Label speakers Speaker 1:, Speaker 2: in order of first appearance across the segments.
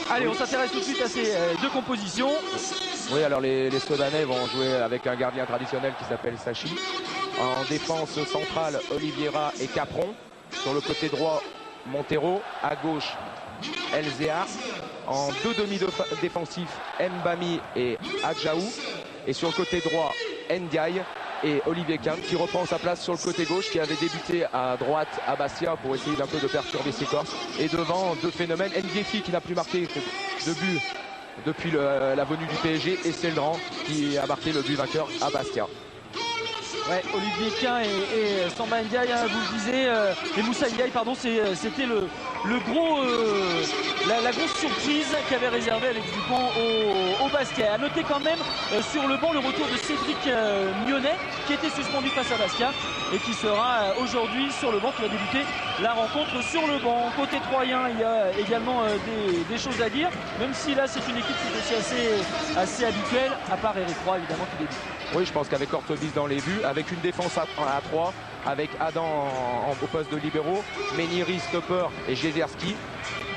Speaker 1: Allez, on s'intéresse tout de suite à ces deux compositions.
Speaker 2: Oui, alors les Sedanais vont jouer avec un gardien traditionnel qui s'appelle Sachi. En défense centrale, Oliveira et Capron. Sur le côté droit, Montero. À gauche, Elzéar. En deux demi-défensifs, Mbami et Adjaou. Et sur le côté droit, Ndiaye et Olivier Kahn qui reprend sa place sur le côté gauche, qui avait débuté à droite à Bastia pour essayer d'un peu de perturber ses Corses. Et devant, deux phénomènes, Ndiefi qui n'a plus marqué de but depuis la venue du PSG, et Seldran qui a marqué le but vainqueur à Bastia.
Speaker 1: Ouais, Olivier Kahn et Samba Ndiaye, hein, vous le disiez, et Moussa Ndiaye, pardon, c'était la grosse surprise qu'avait réservé Alex Dupont au Bastia. A noter quand même sur le banc le retour de Cédric Mionnet, qui était suspendu face à Bastia et qui sera aujourd'hui sur le banc, qui va débuter la rencontre sur le banc. Côté troyen, il y a également des choses à dire, même si là c'est une équipe qui est aussi assez habituelle, à part Eric Roy évidemment qui débute.
Speaker 2: Oui, je pense qu'avec Ortobis dans les buts, avec une défense à 3, avec Adam au poste de libéraux, Meniri, Stopper et Jezerski.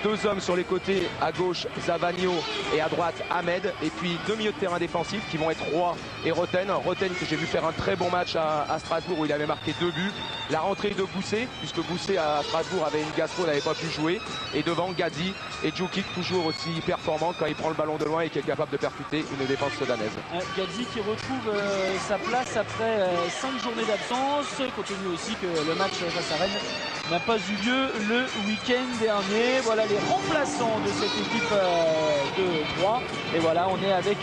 Speaker 2: Deux hommes sur les côtés, à gauche Zavagno et à droite Ahmed. Et puis deux milieux de terrain défensifs qui vont être Roy et Roten. Roten que j'ai vu faire un très bon match à Strasbourg où il avait marqué 2 buts. La rentrée de Bousset, puisque Bousset à Strasbourg avait une gastro, n'avait pas pu jouer. Et devant Gadzi et Djoukik, toujours aussi performant quand il prend le ballon de loin et qui est capable de percuter une défense sudanaise.
Speaker 1: Gadzi qui retrouve sa place après 5 journées d'absence, compte tenu aussi que le match face à Rennes n'a pas eu lieu le week-end dernier. Voilà les remplaçants de cette équipe de 3. Et voilà, on est avec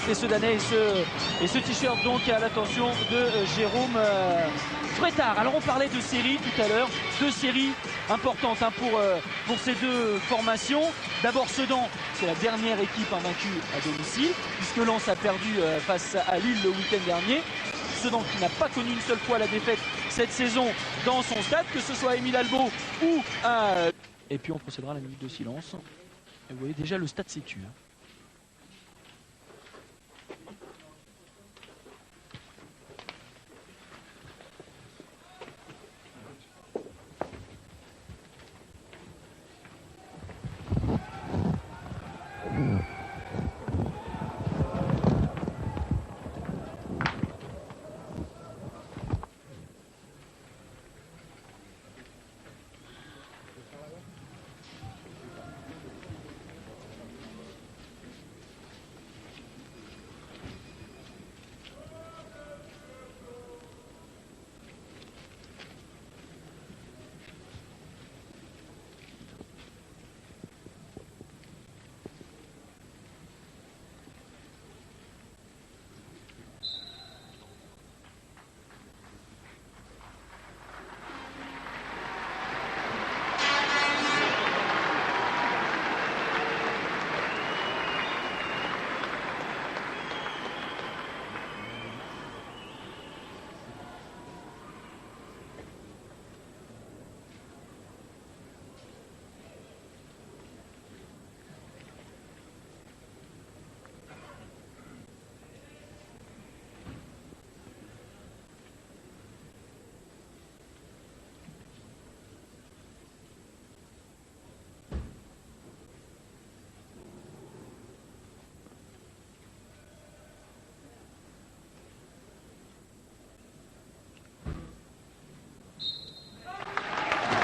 Speaker 1: les Sudanais et ce t-shirt donc à l'attention de Jérôme Frétard. Alors on parlait de séries tout à l'heure, 2 séries importantes hein, pour ces deux formations. D'abord Sedan, c'est la dernière équipe invaincue à domicile, puisque Lens a perdu face à Lille le week-end dernier. Sedan qui n'a pas connu une seule fois la défaite cette saison dans son stade, que ce soit à Émile Albo ou à... Et puis on procédera à la minute de silence. Et vous voyez déjà le stade s'étue. Hein.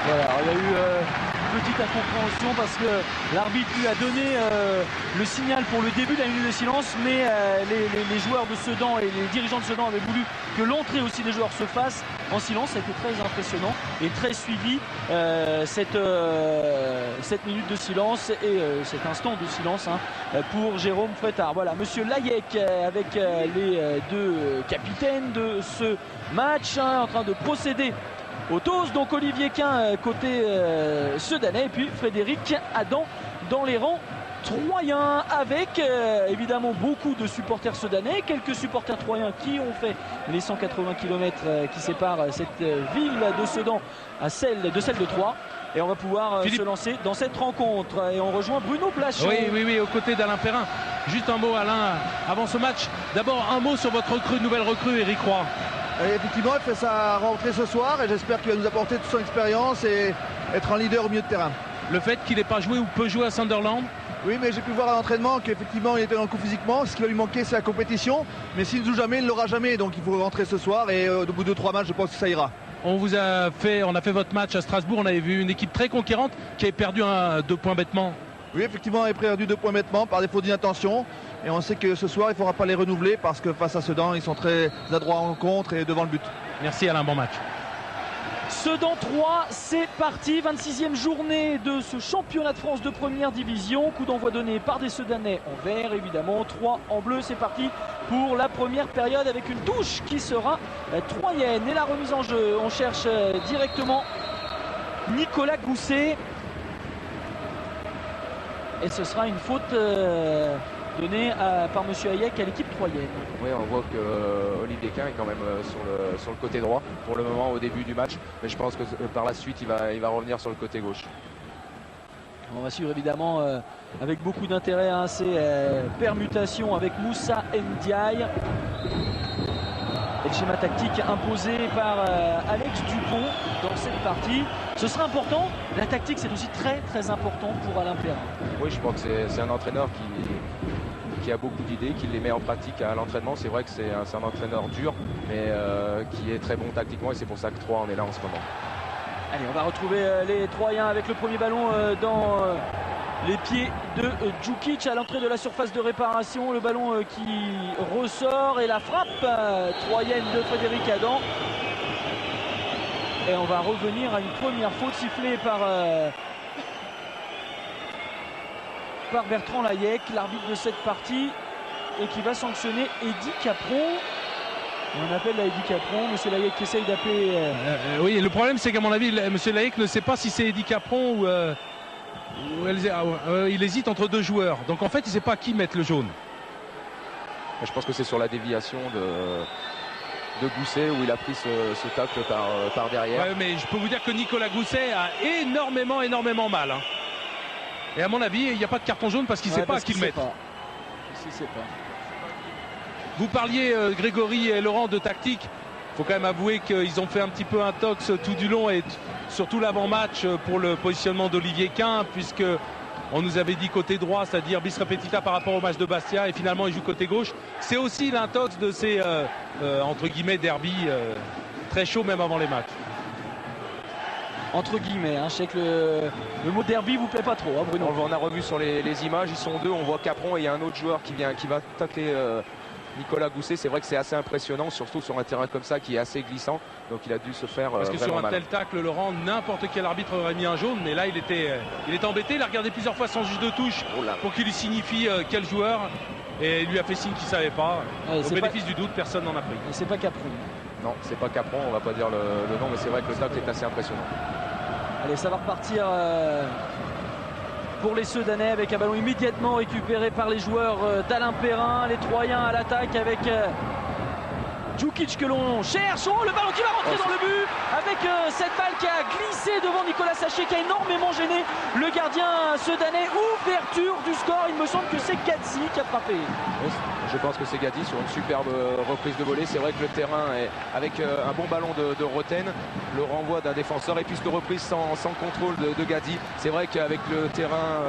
Speaker 1: Voilà, il y a eu une petite incompréhension parce que l'arbitre lui a donné le signal pour le début de la minute de silence, mais les joueurs de Sedan et les dirigeants de Sedan avaient voulu que l'entrée aussi des joueurs se fasse en silence. Ça a été très impressionnant et très suivi cette minute de silence et cet instant de silence hein, pour Jérôme Frétard. Voilà, monsieur Layek avec les deux capitaines de ce match hein, en train de procéder au toast. Donc Olivier Kahn côté Sedanais et puis Frédéric Adam dans les rangs troyens avec évidemment beaucoup de supporters sedanais, quelques supporters troyens qui ont fait les 180 km qui séparent cette ville de Sedan de celle de Troyes. Et on va pouvoir se lancer dans cette rencontre. Et on rejoint Bruno Blachon.
Speaker 3: Oui, aux côtés d'Alain Perrin. Juste un mot, Alain, avant ce match. D'abord, un mot sur votre nouvelle recrue, Eric Roy.
Speaker 4: Et effectivement, il fait sa rentrée ce soir et j'espère qu'il va nous apporter toute son expérience et être un leader au milieu de terrain.
Speaker 3: le fait qu'il n'ait pas joué ou peu joué à Sunderland?
Speaker 4: Oui, mais j'ai pu voir à l'entraînement qu'effectivement il était dans le coup physiquement. Ce qui va lui manquer, c'est la compétition. Mais s'il ne joue jamais, il ne l'aura jamais. Donc il faut rentrer ce soir et au bout de 2-3 matchs, je pense que ça ira.
Speaker 3: On a fait votre match à Strasbourg. On avait vu une équipe très conquérante qui avait perdu 2 points bêtement.
Speaker 4: Oui, effectivement, on avait perdu 2 points bêtement par défaut d'inattention. Et on sait que ce soir, il ne faudra pas les renouveler parce que face à Sedan, ils sont très adroits en contre et devant le but.
Speaker 3: Merci Alain, bon match.
Speaker 1: Sedan 3, c'est parti, 26e journée de ce championnat de France de première division. Coup d'envoi donné par des Sedanais en vert, évidemment, 3 en bleu. C'est parti pour la première période avec une touche qui sera troyenne. Et la remise en jeu, on cherche directement Nicolas Gousset. Et ce sera une faute donnée par M. Hayek à l'équipe troyenne.
Speaker 2: Oui, on voit que Olivier Quin est quand même sur le côté droit pour le moment au début du match. Mais je pense que par la suite, il va revenir sur le côté gauche.
Speaker 1: On va suivre évidemment avec beaucoup d'intérêt ces permutations avec Moussa Ndiaye. Et le schéma tactique imposé par Alex Dupont dans cette partie. Ce sera important. La tactique, c'est aussi très très important pour Alain Perrin.
Speaker 2: Oui, je crois que c'est un entraîneur qui a beaucoup d'idées, qui les met en pratique à l'entraînement. C'est vrai que c'est un entraîneur dur, mais qui est très bon tactiquement et c'est pour ça que 3 en est là en ce moment.
Speaker 1: Allez, on va retrouver les Troyens avec le premier ballon dans les pieds de Djukic à l'entrée de la surface de réparation. Le ballon qui ressort et la frappe troyenne de Frédéric Adam. Et on va revenir à une première faute sifflée par Bertrand Layec, l'arbitre de cette partie, et qui va sanctionner Eddy Capron. On appelle là Eddy Capron, M. Layec qui essaye d'appeler...
Speaker 3: Oui, le problème c'est qu'à mon avis, M. Layec ne sait pas si c'est Eddy Capron ou il hésite entre 2 joueurs. Donc en fait, il ne sait pas à qui mettre le jaune.
Speaker 2: Je pense que c'est sur la déviation de Gousset où il a pris ce tacle par derrière.
Speaker 3: Ouais, mais je peux vous dire que Nicolas Gousset a énormément mal. Hein. Et à mon avis, il n'y a pas de carton jaune parce qu'il ne sait pas à qui le mettre. Vous parliez, Grégory et Laurent, de tactique. Il faut quand même avouer qu'ils ont fait un petit peu un tox tout du long et surtout l'avant-match pour le positionnement d'Olivier Quin, puisque on nous avait dit côté droit, c'est-à-dire bis repetita par rapport au match de Bastia, et finalement il joue côté gauche. C'est aussi l'intox de ces entre guillemets derby très chaud même avant les matchs.
Speaker 1: Entre guillemets, hein, je sais que le mot derby vous plaît pas trop, hein, Bruno.
Speaker 2: On a revu sur les images, ils sont 2, on voit Capron et il y a un autre joueur qui va tacler Nicolas Gousset. C'est vrai que c'est assez impressionnant, surtout sur un terrain comme ça qui est assez glissant, donc il a dû se faire
Speaker 3: parce que sur un
Speaker 2: mal.
Speaker 3: tel tacle, Laurent, n'importe quel arbitre aurait mis un jaune, mais là il était embêté, il a regardé plusieurs fois son juge de touche pour qu'il lui signifie quel joueur, et il lui a fait signe qu'il ne savait pas. Au bénéfice du doute, personne n'en a pris.
Speaker 1: C'est pas Capron.
Speaker 2: Non, c'est pas Capron, on va pas dire le nom, mais c'est vrai que le tacle est assez impressionnant.
Speaker 1: Allez, ça va repartir pour les Sedanais avec un ballon immédiatement récupéré par les joueurs d'Alain Perrin. Les Troyens à l'attaque avec Djukic que l'on cherche. Oh, le ballon qui va rentrer dans le but avec cette balle qui a glissé devant Nicolas Sachet, qui a énormément gêné le gardien sedanais. Ouverture du score, il me semble que c'est Gadzi qui a frappé.
Speaker 2: Oui, je pense que c'est Gadzi sur une superbe reprise de volée. C'est vrai que le terrain est avec un bon ballon de Roten, le renvoi d'un défenseur et puis cette reprise sans contrôle de Gadzi. C'est vrai qu'avec le terrain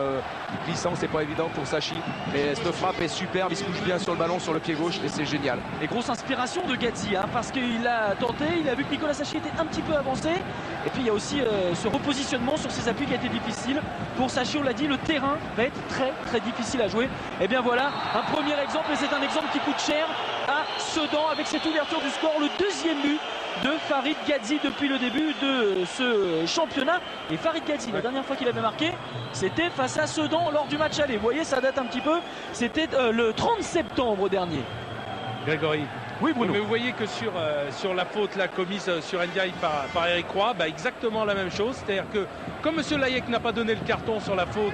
Speaker 2: glissant, c'est pas évident pour Sachi, mais cette frappe est superbe, il se couche bien sur le ballon, sur le pied gauche, et c'est génial.
Speaker 1: Et grosse inspiration de Gadzi, hein, parce qu'il a tenté, il a vu que Nicolas Sachet était un petit peu avancé, et puis il y a aussi ce repositionnement sur ses appuis qui a été difficile. Pour Sachet, on l'a dit, le terrain va être très difficile à jouer. Et bien voilà, un premier exemple, et c'est un exemple qui coûte cher à Sedan avec cette ouverture du score, le 2e but de Farid Gadzi depuis le début de ce championnat. Et Farid Gadzi, la dernière fois qu'il avait marqué, c'était face à Sedan lors du match aller. Vous voyez, ça date un petit peu, c'était le 30 septembre dernier.
Speaker 3: Grégory.
Speaker 1: Oui, Bruno.
Speaker 3: Mais vous voyez que sur la faute là, commise sur Ndiaye par Eric Roy, exactement la même chose. C'est-à-dire que comme M. Layec n'a pas donné le carton sur la faute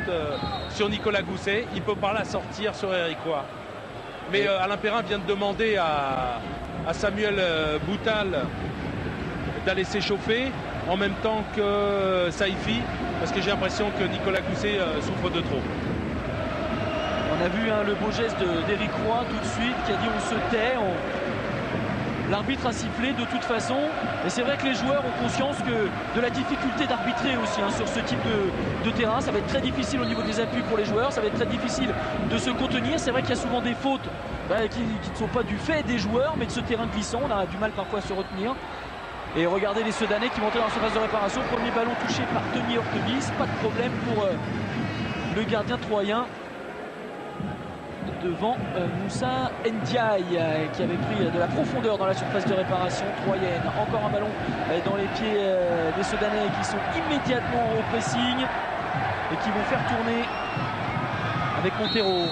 Speaker 3: sur Nicolas Gousset, il ne peut pas la sortir sur Eric Roy. Mais Alain Perrin vient de demander à Samuel Boutal d'aller s'échauffer en même temps que Saifi, parce que j'ai l'impression que Nicolas Gousset souffre de trop.
Speaker 1: On a vu le beau geste d'Eric Roy tout de suite qui a dit on se tait, l'arbitre a sifflé de toute façon. Et c'est vrai que les joueurs ont conscience de la difficulté d'arbitrer aussi sur ce type de terrain. Ça va être très difficile au niveau des appuis pour les joueurs, ça va être très difficile de se contenir. C'est vrai qu'il y a souvent des fautes qui ne sont pas du fait des joueurs, mais de ce terrain glissant. On a du mal parfois à se retenir. Et regardez les Sedanais qui vont entrer dans la surface de réparation. Premier ballon touché par Tony Ortebis. Pas de problème pour le gardien troyen devant Moussa Ndiaye qui avait pris de la profondeur dans la surface de réparation troyenne. Encore un ballon dans les pieds des Sedanais qui sont immédiatement au pressing et qui vont faire tourner avec Montero.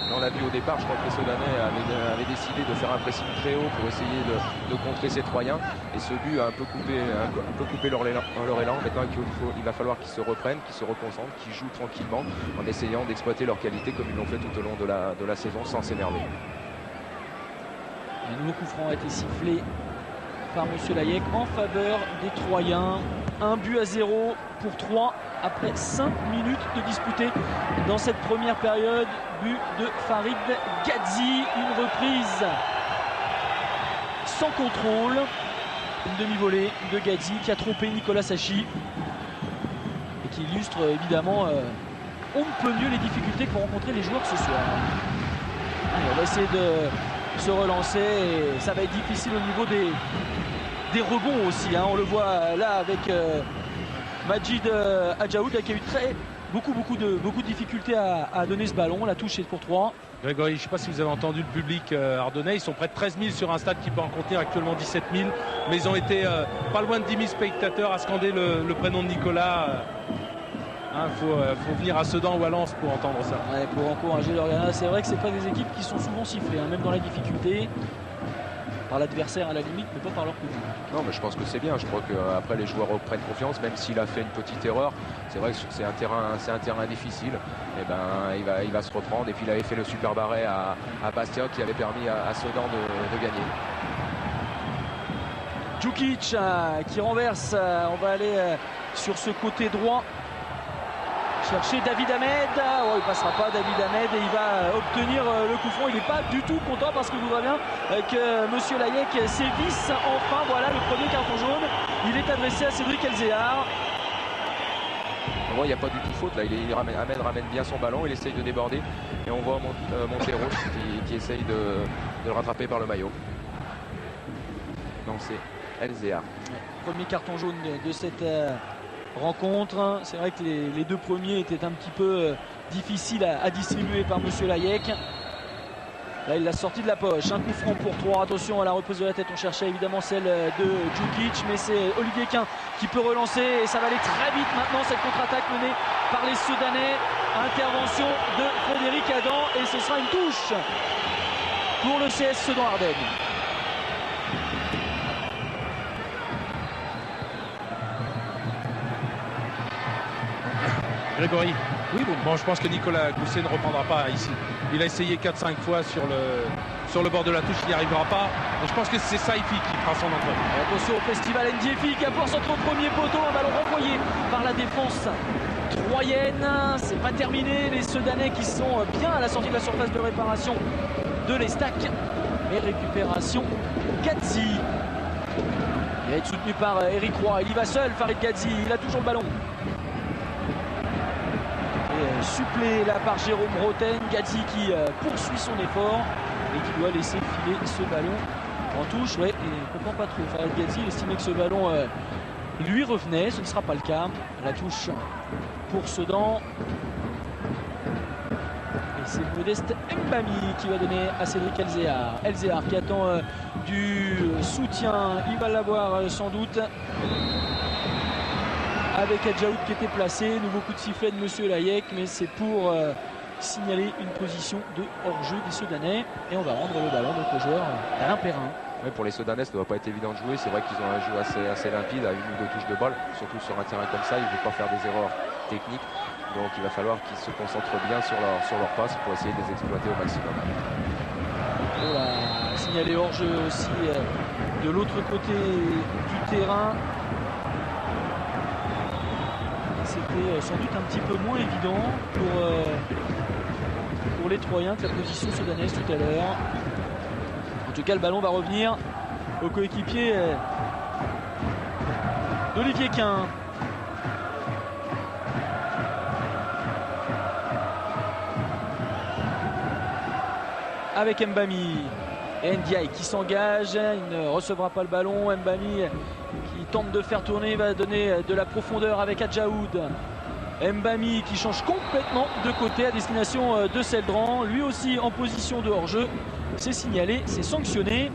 Speaker 2: On l'a vu au départ, je crois que les Sedanais avaient décidé de faire un pressing très haut pour essayer de contrer ces Troyens. Et ce but a un peu coupé leur élan. Maintenant, il va falloir qu'ils se reprennent, qu'ils se reconcentrent, qu'ils jouent tranquillement en essayant d'exploiter leurs qualités comme ils l'ont fait tout au long de la saison sans s'énerver.
Speaker 1: Un nouveau coup franc a été sifflé par M. Layek en faveur des Troyens. 1-0 pour 3 après 5 minutes de disputé dans cette première période. But de Farid Gadzi, une reprise sans contrôle, une demi-volée de Gadzi qui a trompé Nicolas Sachi et qui illustre évidemment on ne peut mieux les difficultés que vont rencontrer les joueurs ce soir. Allez, on va essayer de se relancer et ça va être difficile au niveau des rebonds aussi. On le voit là avec Majid Adjaoud qui a eu beaucoup de difficultés à donner ce ballon. La touche est pour 3.
Speaker 3: Grégory, je ne sais pas si vous avez entendu le public ardennais. Ils sont près de 13 000 sur un stade qui peut en contenir actuellement 17 000. Mais ils ont été pas loin de 10 000 spectateurs à scander le prénom de Nicolas. Faut venir à Sedan ou à Lens pour entendre ça.
Speaker 1: Ouais, pour encourager l'Oriana. C'est vrai que ce pas des équipes qui sont souvent sifflées, même dans la difficulté. Par l'adversaire à la limite, mais pas par leur public.
Speaker 2: Non, mais je pense que c'est bien. Je crois qu'après les joueurs reprennent confiance, même s'il a fait une petite erreur. C'est vrai que c'est un terrain difficile. Et ben, il va se reprendre. Et puis il avait fait le super arrêt à Bastia qui avait permis à Sedan de gagner.
Speaker 1: Djukic qui renverse. On va aller sur ce côté droit. Chercher David Ahmed, il passera pas David Ahmed et il va obtenir le coup franc. Il n'est pas du tout content parce qu'il voudrait bien que Monsieur Layek sévisse enfin. Voilà le premier carton jaune. Il est adressé à Cédric Elzéar.
Speaker 2: On voit il n'y a pas du tout faute là. Ahmed ramène bien son ballon, il essaye de déborder et on voit Montero qui essaye de le rattraper par le maillot. Donc c'est Elzéar.
Speaker 1: Premier carton jaune de cette rencontre. C'est vrai que les deux premiers étaient un petit peu difficiles à distribuer par Monsieur Layek. Là il l'a sorti de la poche. Un coup franc pour 3. Attention à la reprise de la tête. On cherchait évidemment celle de Djukic, mais c'est Olivier Quin qui peut relancer et ça va aller très vite maintenant cette contre-attaque menée par les Sedanais. Intervention de Frédéric Adam et ce sera une touche pour le CS Sedan-Ardennes.
Speaker 3: Grégory, oui, bon, je pense que Nicolas Gousset ne reprendra pas ici. Il a essayé 4-5 fois sur le bord de la touche, il n'y arrivera pas. Et je pense que c'est Saifi qui fera son entrée.
Speaker 1: Attention au festival Ndiefi qui apporte son premier poteau, un ballon renvoyé par la défense troyenne. C'est pas terminé, les Sedanais qui sont bien à la sortie de la surface de réparation de l'Estac. Et récupération Gadzi. Il va être soutenu par Eric Roy. Il y va seul, Farid Gadzi, il a toujours le ballon. Supplé là par Jérôme Roten. Gadzi qui poursuit son effort et qui doit laisser filer ce ballon en touche. Ouais, il ne comprend pas trop. Farid Gadzi estimait que ce ballon lui revenait. Ce ne sera pas le cas. La touche pour Sedan. Et c'est Modeste Mbami qui va donner à Cédric Elzéar. Elzéar qui attend du soutien. Il va l'avoir sans doute. Avec Adjaoud qui était placé, nouveau coup de sifflet de Monsieur Layek, mais c'est pour signaler une position de hors-jeu des Sedanais. Et on va rendre le ballon donc au joueur Alain Perrin.
Speaker 2: Ouais, pour les Sedanais, ça ne doit pas être évident de jouer. C'est vrai qu'ils ont un jeu assez limpide, à une ou deux touches de balle, surtout sur un terrain comme ça. Ils ne veulent pas faire des erreurs techniques. Donc il va falloir qu'ils se concentrent bien sur leur passe pour essayer de les exploiter au maximum.
Speaker 1: On va signaler hors-jeu aussi de l'autre côté du terrain. C'était sans doute un petit peu moins évident pour les Troyens que la position soudanaise tout à l'heure. En tout cas, le ballon va revenir au coéquipier d'Olivier Quin. Avec Mbami. Et Ndiaye qui s'engage, il ne recevra pas le ballon. Mbami qui tente de faire tourner, va donner de la profondeur avec Adjaoud. Mbami qui change complètement de côté à destination de Seldran, lui aussi en position de hors-jeu. C'est signalé, c'est sanctionné.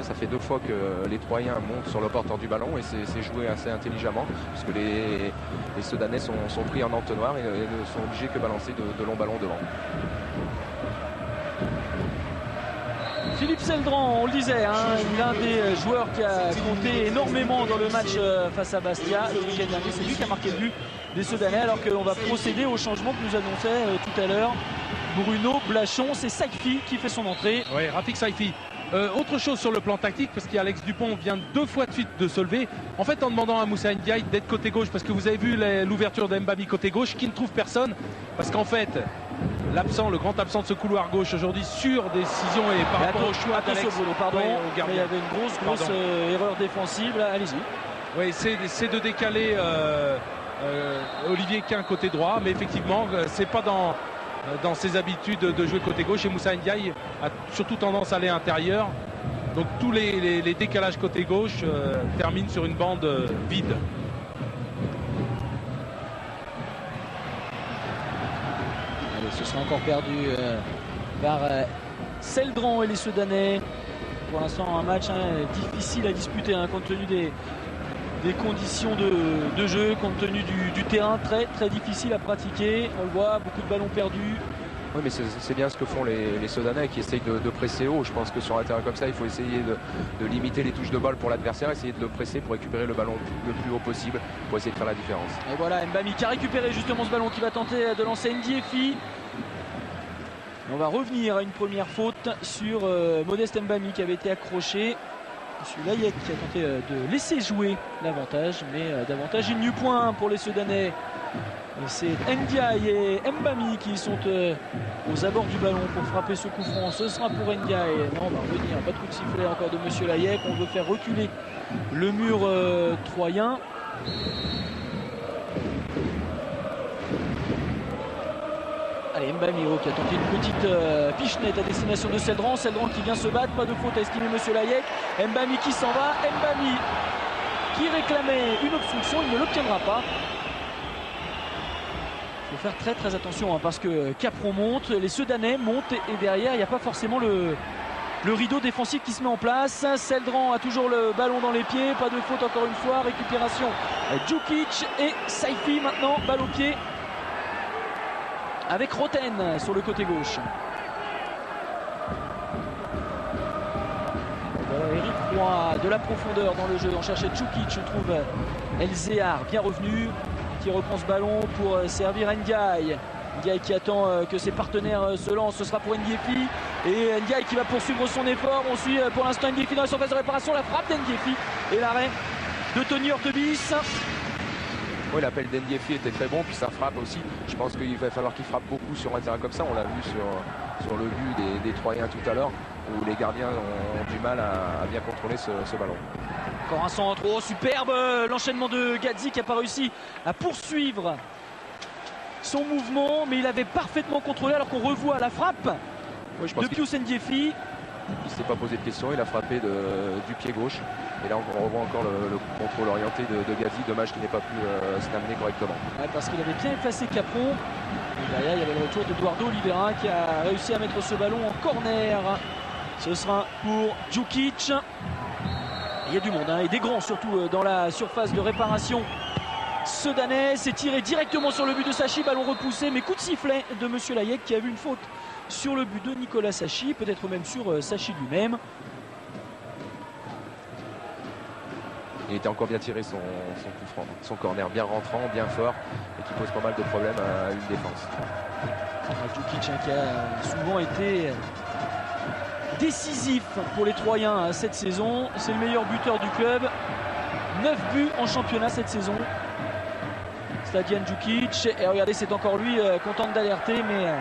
Speaker 2: Ça fait 2 fois que les Troyens montent sur le porteur du ballon et c'est joué assez intelligemment puisque les Sedanais sont pris en entonnoir et ne sont obligés que balancer de longs ballons devant.
Speaker 1: Philippe Seldran, on le disait, hein, l'un des joueurs qui a compté énormément dans le match face à Bastia le week-end dernier. C'est lui qui a marqué le but des Sedanais, alors qu'on va procéder au changement que nous annonçait tout à l'heure Bruno Blachon. C'est Saifi qui fait son entrée.
Speaker 3: Oui, Rafik Saifi. Autre chose sur le plan tactique, parce qu'Alex Dupont vient 2 fois de suite de se lever, en fait en demandant à Moussa Ndiaye d'être côté gauche, parce que vous avez vu l'ouverture d'Mbami côté gauche qui ne trouve personne, parce qu'en fait le grand absent de ce couloir gauche aujourd'hui sur décision et par rapport au choix d'Alex,
Speaker 1: pardon, mais il y avait une grosse erreur défensive là, allez-y.
Speaker 3: Oui, c'est de décaler Olivier Quin côté droit, mais effectivement c'est pas dans ses habitudes de jouer côté gauche, et Moussa Ndiaye a surtout tendance à aller intérieur, donc tous les décalages côté gauche terminent sur une bande vide.
Speaker 1: Allez, ce sera encore perdu par Seldran et les Sedanais. Pour l'instant un match difficile à disputer compte tenu des conditions de jeu, compte tenu du terrain très difficile à pratiquer. On le voit, beaucoup de ballons perdus.
Speaker 2: Oui, mais c'est bien ce que font les Sedanais qui essayent de presser haut. Je pense que sur un terrain comme ça, il faut essayer de limiter les touches de balle pour l'adversaire, essayer de le presser pour récupérer le ballon le plus haut possible pour essayer de faire la différence.
Speaker 1: Et voilà Mbami qui a récupéré justement ce ballon, qui va tenter de lancer Ndiefi. On va revenir à une première faute sur Modeste Mbami qui avait été accroché. Monsieur Layek qui a tenté de laisser jouer l'avantage, mais davantage il n'y eut point pour les Sedanais. C'est Ndiaye et Mbami qui sont aux abords du ballon pour frapper ce coup franc. Ce sera pour Ndiaye. Non, on va revenir. Pas de coup de sifflet encore de Monsieur Layek. On veut faire reculer le mur troyen. Allez, Mbami qui a tenté une petite pichenette à destination de Seldran. Seldran qui vient se battre, pas de faute à estimer Monsieur Layek. Mbami qui s'en va. Mbami qui réclamait une obstruction, il ne l'obtiendra pas. Il faut faire très attention parce que Capron monte, les Sedanais montent et derrière il n'y a pas forcément le rideau défensif qui se met en place. Seldran a toujours le ballon dans les pieds, pas de faute encore une fois. Récupération Djukic et Saifi maintenant, balle au pied avec Roten sur le côté gauche. Eric Roy, de la profondeur dans le jeu. On cherchait Djukic, je trouve Elzéar bien revenu, qui reprend ce ballon pour servir Ndiaye. Ndiaye qui attend que ses partenaires se lancent. Ce sera pour Ndiefi. Et Ndiaye qui va poursuivre son effort. On suit pour l'instant Ndiefi dans la surface de réparation. La frappe d'Ndiefi et l'arrêt de Tony Hortebis.
Speaker 2: Oui, l'appel d'Ndiefi était très bon, puis sa frappe aussi. Je pense qu'il va falloir qu'il frappe beaucoup sur un terrain comme ça. On l'a vu sur le but des Troyens tout à l'heure, où les gardiens ont du mal à bien contrôler ce ballon.
Speaker 1: Encore un centre, oh superbe, l'enchaînement de Gadzi qui n'a pas réussi à poursuivre son mouvement, mais il avait parfaitement contrôlé alors qu'on revoit la frappe de Pius Ndiefi.
Speaker 2: Il ne s'est pas posé de questions, il a frappé du pied gauche. Et là on revoit encore le contrôle orienté de Gadzi, dommage qu'il n'ait pas pu se terminer correctement.
Speaker 1: Ouais, parce qu'il avait bien effacé Capron. Et derrière il y avait le retour d'Eduardo Oliveira qui a réussi à mettre ce ballon en corner. Ce sera pour Djukic. Il y a du monde et des grands surtout dans la surface de réparation. Sedanais s'est tiré directement sur le but de Sachi, ballon repoussé, mais coup de sifflet de Monsieur Layek qui a vu une faute sur le but de Nicolas Sachi, peut-être même sur Sachi lui-même.
Speaker 2: Il était encore bien tiré son coup franc, son corner bien rentrant, bien fort et qui pose pas mal de problèmes à une défense.
Speaker 1: Djukic qui a souvent été décisif pour les Troyens cette saison. C'est le meilleur buteur du club. 9 buts en championnat cette saison. Stadian Djukic. Et regardez, c'est encore lui qu'on tente d'alerter, mais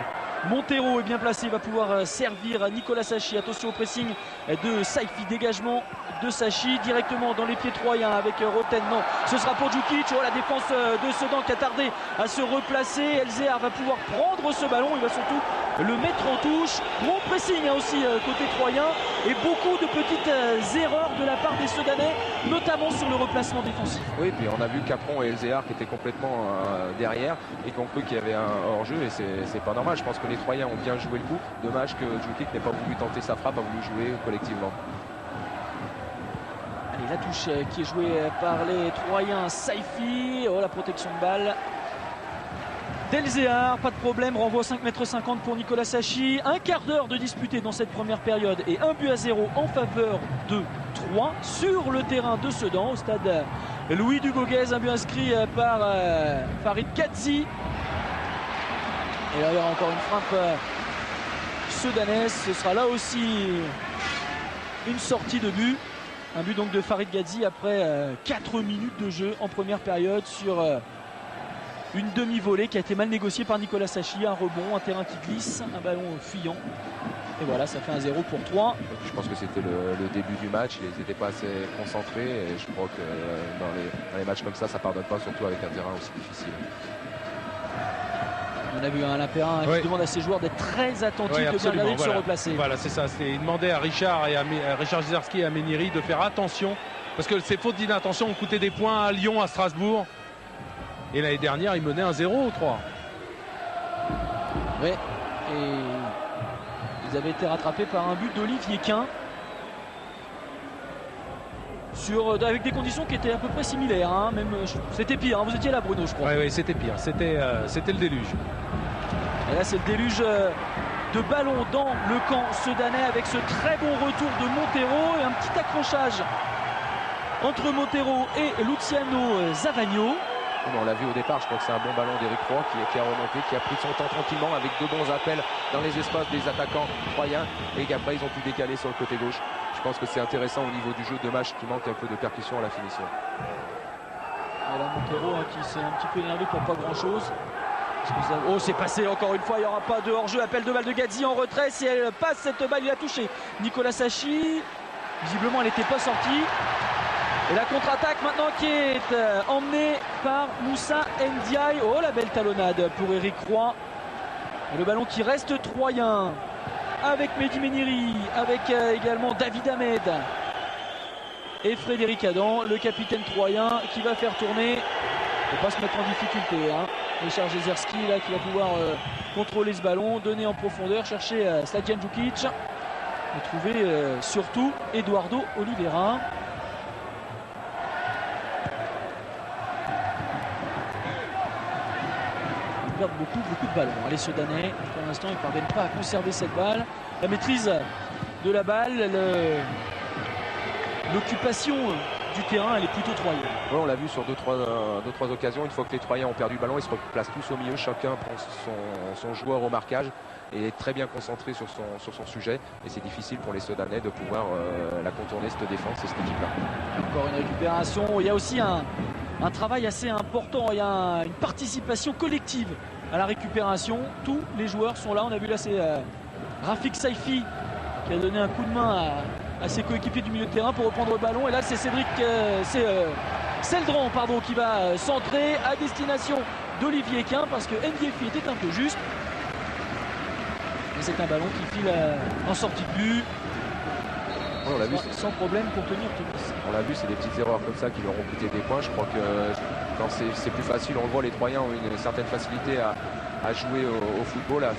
Speaker 1: Montero est bien placé, il va pouvoir servir à Nicolas Sachi. Attention au pressing de Saifi, dégagement de Sachi directement dans les pieds troyens avec Roten. Non, ce sera pour Djukic. Oh, la défense de Sedan qui a tardé à se replacer. Elzéar va pouvoir prendre ce ballon, il va surtout le mettre en touche. Gros pressing aussi côté troyen et beaucoup de petites erreurs de la part des Sedanais, notamment sur le replacement défensif.
Speaker 2: Oui, puis on a vu Capron et Elzéar qui étaient complètement derrière et qu'on cru qu'il y avait un hors-jeu et c'est pas normal. Je pense que les Troyens ont bien joué le coup. Dommage que Djukic n'ait pas voulu tenter sa frappe, a voulu jouer collectivement.
Speaker 1: Allez, la touche qui est jouée par les Troyens. Saifi, oh la protection de balle d'Elzéar, pas de problème, renvoi 5,50 m pour Nicolas Sachi. Un quart d'heure de disputé dans cette première période et 1-0 en faveur de Troyes sur le terrain de Sedan au stade Louis Duboguez. Un but inscrit par Farid Gadzi. Et là il y aura encore une frappe sedanaise, ce sera là aussi une sortie de but. Un but donc de Farid Gadzi après 4 minutes de jeu en première période sur une demi-volée qui a été mal négociée par Nicolas Sachi. Un rebond, un terrain qui glisse, un ballon fuyant. Et voilà, ça fait 1-0 pour Troyes.
Speaker 2: Je pense que c'était le début du match, ils n'étaient pas assez concentrés et je crois que dans les matchs comme ça pardonne pas, surtout avec un terrain aussi difficile.
Speaker 1: On a vu un Alain Perrin qui demande à ses joueurs d'être très attentifs, de bien regarder, de se replacer.
Speaker 3: Voilà, c'est ça. Il demandait à Richard et à Richard Gizerski et à Méniri de faire attention parce que ces fautes d'inattention ont coûté des points à Lyon, à Strasbourg. Et l'année dernière, ils menaient 1-0 aux 3.
Speaker 1: Oui, et ils avaient été rattrapés par un but d'Olivier Quin. Avec des conditions qui étaient à peu près similaires, hein. Même c'était pire, hein. Vous étiez là Bruno je crois.
Speaker 3: Oui, c'était pire, c'était le déluge.
Speaker 1: Et là c'est le déluge de ballon dans le camp sedanais avec ce très bon retour de Montero et un petit accrochage entre Montero et Luciano Zavagno.
Speaker 2: On l'a vu au départ, je crois que c'est un bon ballon d'Éric Roy qui a remonté, qui a pris son temps tranquillement avec 2 bons appels dans les espaces des attaquants troyens et qu'après ils ont pu décaler sur le côté gauche. Je pense que c'est intéressant au niveau du jeu, dommage qu'il manque un peu de percussion à la finition.
Speaker 1: Voilà Montero qui s'est un petit peu énervé pour pas grand chose. Oh, c'est passé encore une fois, il n'y aura pas de hors-jeu. Appel de balle de Gadzi en retrait. Si elle passe cette balle, il a touché Nicolas Sachi. Visiblement elle n'était pas sortie. Et la contre-attaque maintenant qui est emmenée par Moussa Ndiaye. Oh la belle talonnade pour Éric Roy. Et le ballon qui reste troyen avec Mehdi Méniri, avec également David Ahmed et Frédéric Adam, le capitaine troyen qui va faire tourner. Il ne faut pas se mettre en difficulté, hein. Richard Gizerski là qui va pouvoir contrôler ce ballon, donner en profondeur, chercher Slađan Djukic et trouver surtout Eduardo Oliveira. Perdent beaucoup de ballons. Les Sedanais, pour l'instant, ils ne parviennent pas à conserver cette balle. La maîtrise de la balle, l'occupation du terrain, elle est plutôt troyenne.
Speaker 2: Ouais, on l'a vu sur deux, trois occasions. Une fois que les Troyens ont perdu le ballon, ils se replacent tous au milieu. Chacun prend son joueur au marquage et est très bien concentré sur son sujet. Et c'est difficile pour les Sedanais de pouvoir la contourner, cette défense et cette équipe-là.
Speaker 1: Encore une récupération. Il y a aussi un travail assez important, il y a une participation collective à la récupération. Tous les joueurs sont là, on a vu là c'est Rafik Saifi qui a donné un coup de main à ses coéquipiers du milieu de terrain pour reprendre le ballon. Et là c'est Seldran qui va centrer à destination d'Olivier Quin parce que Ndiefi était un peu juste. Et c'est un ballon qui file en sortie de but.
Speaker 2: On l'a vu,
Speaker 1: sans problème pour tenir Tunis.
Speaker 2: On l'a vu, c'est des petites erreurs comme ça qui leur ont coûté des points. Je crois que quand c'est plus facile, on le voit, les Troyens ont une certaine facilité à jouer au football, à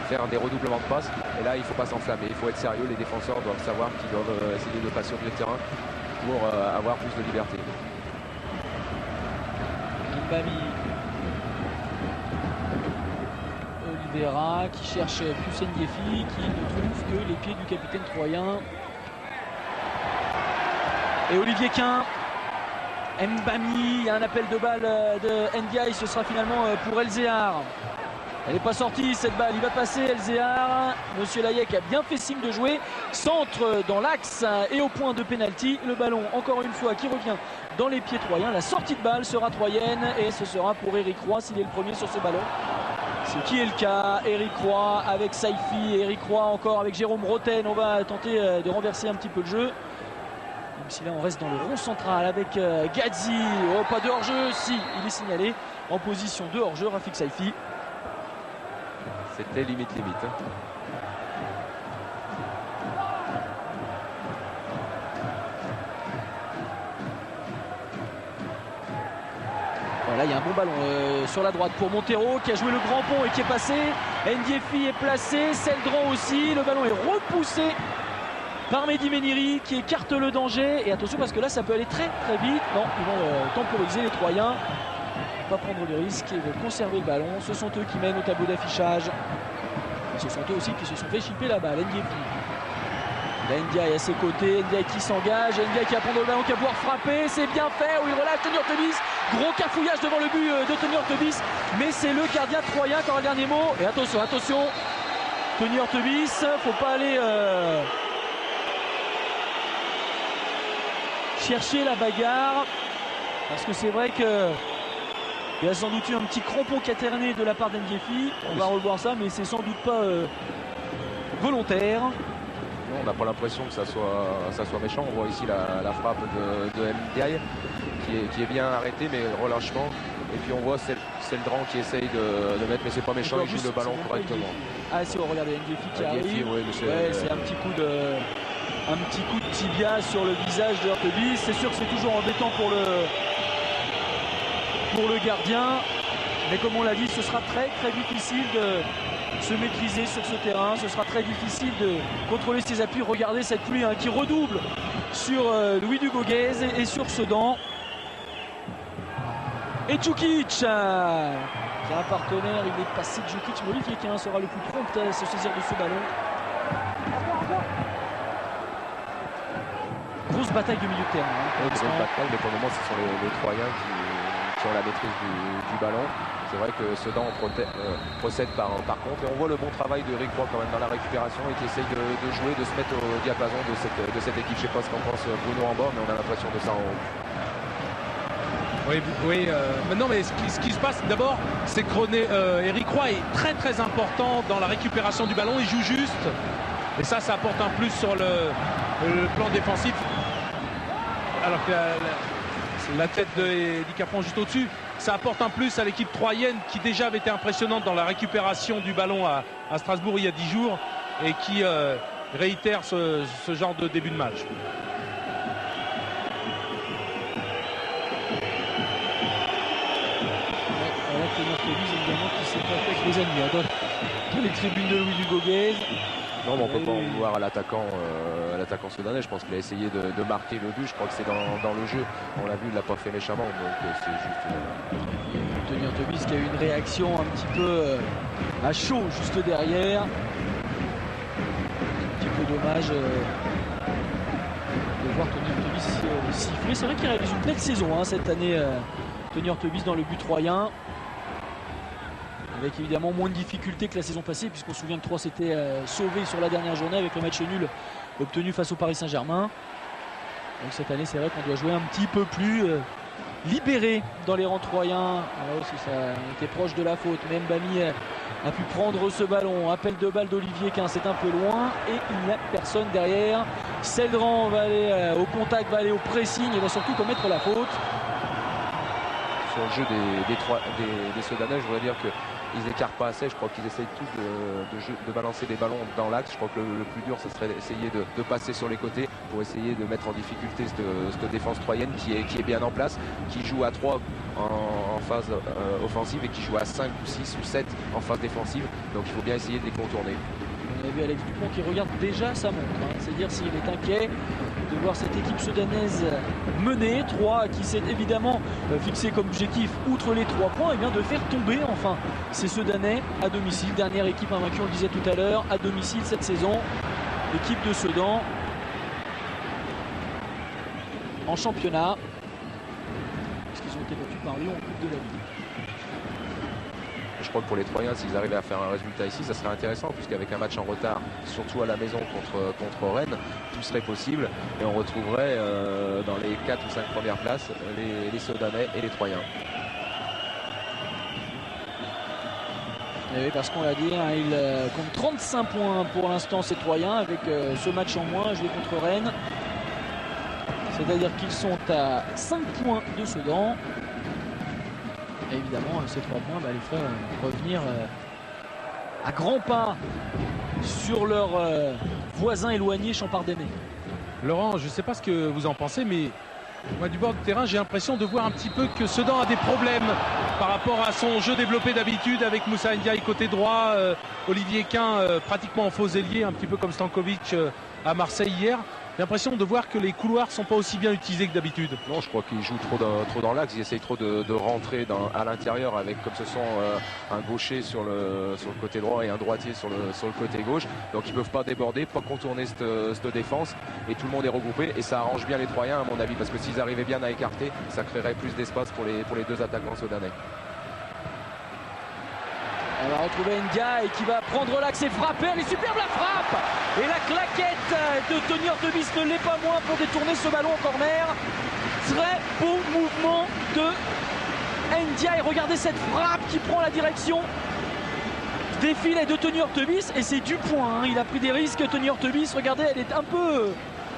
Speaker 2: faire des redoublements de passes. Et là, il ne faut pas s'enflammer, il faut être sérieux. Les défenseurs doivent savoir qu'ils doivent essayer de passer au milieu de terrain pour avoir plus de liberté.
Speaker 1: Mbami. Oliveira qui cherche plus Ndiefi qui ne trouve que les pieds du capitaine troyen. Et Olivier Quin, Mbami, il y a un appel de balle de Ndiaye, ce sera finalement pour Elzéar. Elle n'est pas sortie cette balle, il va passer Elzéar. Monsieur Layek a bien fait signe de jouer. Centre dans l'axe et au point de pénalty. Le ballon encore une fois qui revient dans les pieds troyens. La sortie de balle sera troyenne et ce sera pour Éric Roy s'il est le premier sur ce ballon. Ce qui est le cas. Eric Roy avec Saifi. Eric Roy encore avec Jérôme Roten. On va tenter de renverser un petit peu le jeu. Même si là on reste dans le rond central avec Gadzi. Oh, pas de hors-jeu. Si, il est signalé en position de hors-jeu. Rafik Saifi.
Speaker 2: C'était limite. Hein.
Speaker 1: Voilà, il y a un bon ballon sur la droite pour Montero qui a joué le grand pont et qui est passé. Ndiefi est placé, Seldran aussi. Le ballon est repoussé par Mehdi Méniri qui écarte le danger. Et attention parce que là ça peut aller très vite. Non, ils vont temporiser les Troyens. Pas prendre le risque, ils veulent conserver le ballon. Ce sont eux qui mènent au tableau d'affichage. Ce sont eux aussi qui se sont fait chipper là-bas. Ndiefi. Ndiaye à ses côtés, Ndiaye qui s'engage, Ndiaye qui va prendre le ballon, qui va pouvoir frapper, c'est bien fait, où il relâche Tony Hortebis, gros cafouillage devant le but de Tony Hortebis, mais c'est le gardien troyen qui aura le dernier mot, et attention, Tony Hortebis, faut pas aller chercher la bagarre, parce que c'est vrai que il y a sans doute eu un petit crampon caterné de la part d'Ndiefi, on va revoir ça, mais c'est sans doute pas volontaire.
Speaker 2: On n'a pas l'impression que ça soit méchant. On voit ici la frappe de Ndiaye qui est bien arrêtée, mais relâchement. Et puis on voit Seldran qui essaye de mettre, mais c'est pas méchant, il joue le ballon correctement.
Speaker 1: Ah si, regardez Ndiefi qui arrive.
Speaker 2: Oui,
Speaker 1: c'est un petit coup de tibia sur le visage de Hortebis. C'est sûr que c'est toujours embêtant pour le gardien. Mais comme on l'a dit, ce sera très difficile de se maîtriser sur ce terrain. Ce sera très difficile de contrôler ses appuis. Regardez cette pluie qui redouble sur Louis Dugoguez et sur Sedan. Et Djukic qui a un partenaire, il est passé de Djukic. Olivier qui sera le plus prompt à se saisir de ce ballon. Grosse bataille de milieu de terrain.
Speaker 2: Grosse bataille, mais pour le moment ce sont les Troyens qui ont la maîtrise du ballon. C'est vrai que Sedan procède par contre, et on voit le bon travail de Eric Roy quand même dans la récupération et qui essaye de jouer, de se mettre au diapason de cette équipe. Je ne sais pas ce qu'en pense Bruno en bas, mais on a l'impression de ça en haut.
Speaker 3: Oui, maintenant, mais ce qui se passe d'abord, c'est que Eric Roy est très important dans la récupération du ballon. Il joue juste, et ça apporte un plus sur le plan défensif. Alors que la tête d'Edi Capron juste au-dessus, ça apporte un plus à l'équipe troyenne qui déjà avait été impressionnante dans la récupération du ballon à Strasbourg il y a 10 jours et qui réitère ce genre de début de match.
Speaker 1: Évidemment qui s'est pas fait avec les amis dans les tribunes de Louis Dugoguez.
Speaker 2: Non, mais on peut pas en vouloir à l'attaquant soudanais. Je pense qu'il a essayé de marquer le but. Je crois que c'est dans le jeu. On l'a vu, il l'a pas fait méchamment. Donc c'est juste.
Speaker 1: Tony Hortebis qui a eu une réaction un petit peu à chaud juste derrière. Un petit peu dommage de voir Tony Hortebis siffler. C'est vrai qu'il réalise une belle saison cette année. Tony Hortebis dans le but troyen. Avec évidemment moins de difficultés que la saison passée, puisqu'on se souvient que 3 s'était sauvé sur la dernière journée avec le match nul obtenu face au Paris Saint-Germain. Donc cette année, c'est vrai qu'on doit jouer un petit peu plus libéré dans les rangs troyens. Alors aussi, ça était proche de la faute. Même Bami a pu prendre ce ballon. Appel de balle d'Olivier Quin, c'est un peu loin et il n'y a personne derrière. Seldran va aller au contact, va aller au pressing et va surtout commettre la faute.
Speaker 2: Sur le jeu des Soudanais, je voudrais dire qu'ils n'écartent pas assez. Je crois qu'ils essayent tous de balancer des ballons dans l'axe. Je crois que le plus dur, ce serait d'essayer de passer sur les côtés pour essayer de mettre en difficulté cette défense troyenne qui est bien en place, qui joue à 3 en phase offensive et qui joue à 5 ou 6 ou 7 en phase défensive. Donc il faut bien essayer de les contourner.
Speaker 1: On a vu Alex Dupont qui regarde déjà sa montre. C'est dire s'il est inquiet de voir cette équipe soudanaise menée. 3 qui s'est évidemment fixé comme objectif, outre les 3 points, et bien de faire tomber enfin ces Soudanais à domicile. Dernière équipe invaincue, on le disait tout à l'heure, à domicile cette saison. L'équipe de Sedan en championnat. Puisqu'ils ont été battus par Lyon en Coupe de la Ligue.
Speaker 2: Je crois que pour les Troyens, s'ils arrivaient à faire un résultat ici, ça serait intéressant, puisqu'avec un match en retard, surtout à la maison contre Rennes, tout serait possible. Et on retrouverait dans les 4 ou 5 premières places les Soudanais et les Troyens.
Speaker 1: Et oui, parce qu'on l'a dit, hein, il compte 35 points pour l'instant, ces Troyens, avec ce match en moins joué contre Rennes. C'est-à-dire qu'ils sont à 5 points de Sedan. Et évidemment, ces 3 points les font revenir à grands pas sur leurs voisins éloignés Champardonnais.
Speaker 3: Laurent, je ne sais pas ce que vous en pensez, mais moi, du bord du terrain, j'ai l'impression de voir un petit peu que Sedan a des problèmes par rapport à son jeu développé d'habitude avec Moussa Ndiaye côté droit, Olivier Quin pratiquement en faux ailier, un petit peu comme Stankovic à Marseille hier. J'ai l'impression de voir que les couloirs ne sont pas aussi bien utilisés que d'habitude.
Speaker 2: Non, je crois qu'ils jouent trop dans l'axe. Ils essayent trop de rentrer à l'intérieur avec, comme ce sont un gaucher sur le côté droit et un droitier sur le côté gauche. Donc ils ne peuvent pas déborder, pas contourner cette défense. Et tout le monde est regroupé. Et ça arrange bien les Troyens, à mon avis. Parce que s'ils arrivaient bien à écarter, ça créerait plus d'espace pour les deux attaquants soudanais.
Speaker 1: On va retrouver Ndiaye qui va prendre l'axe et frapper. Elle est superbe, la frappe. Et la claquette de Tony Hortebis ne l'est pas moins pour détourner ce ballon en corner. Très beau mouvement de Ndiaye. Regardez cette frappe qui prend la direction des filets de Tony Hortebis. Et c'est du point. Il a pris des risques, Tony Hortebis. Regardez, elle est un peu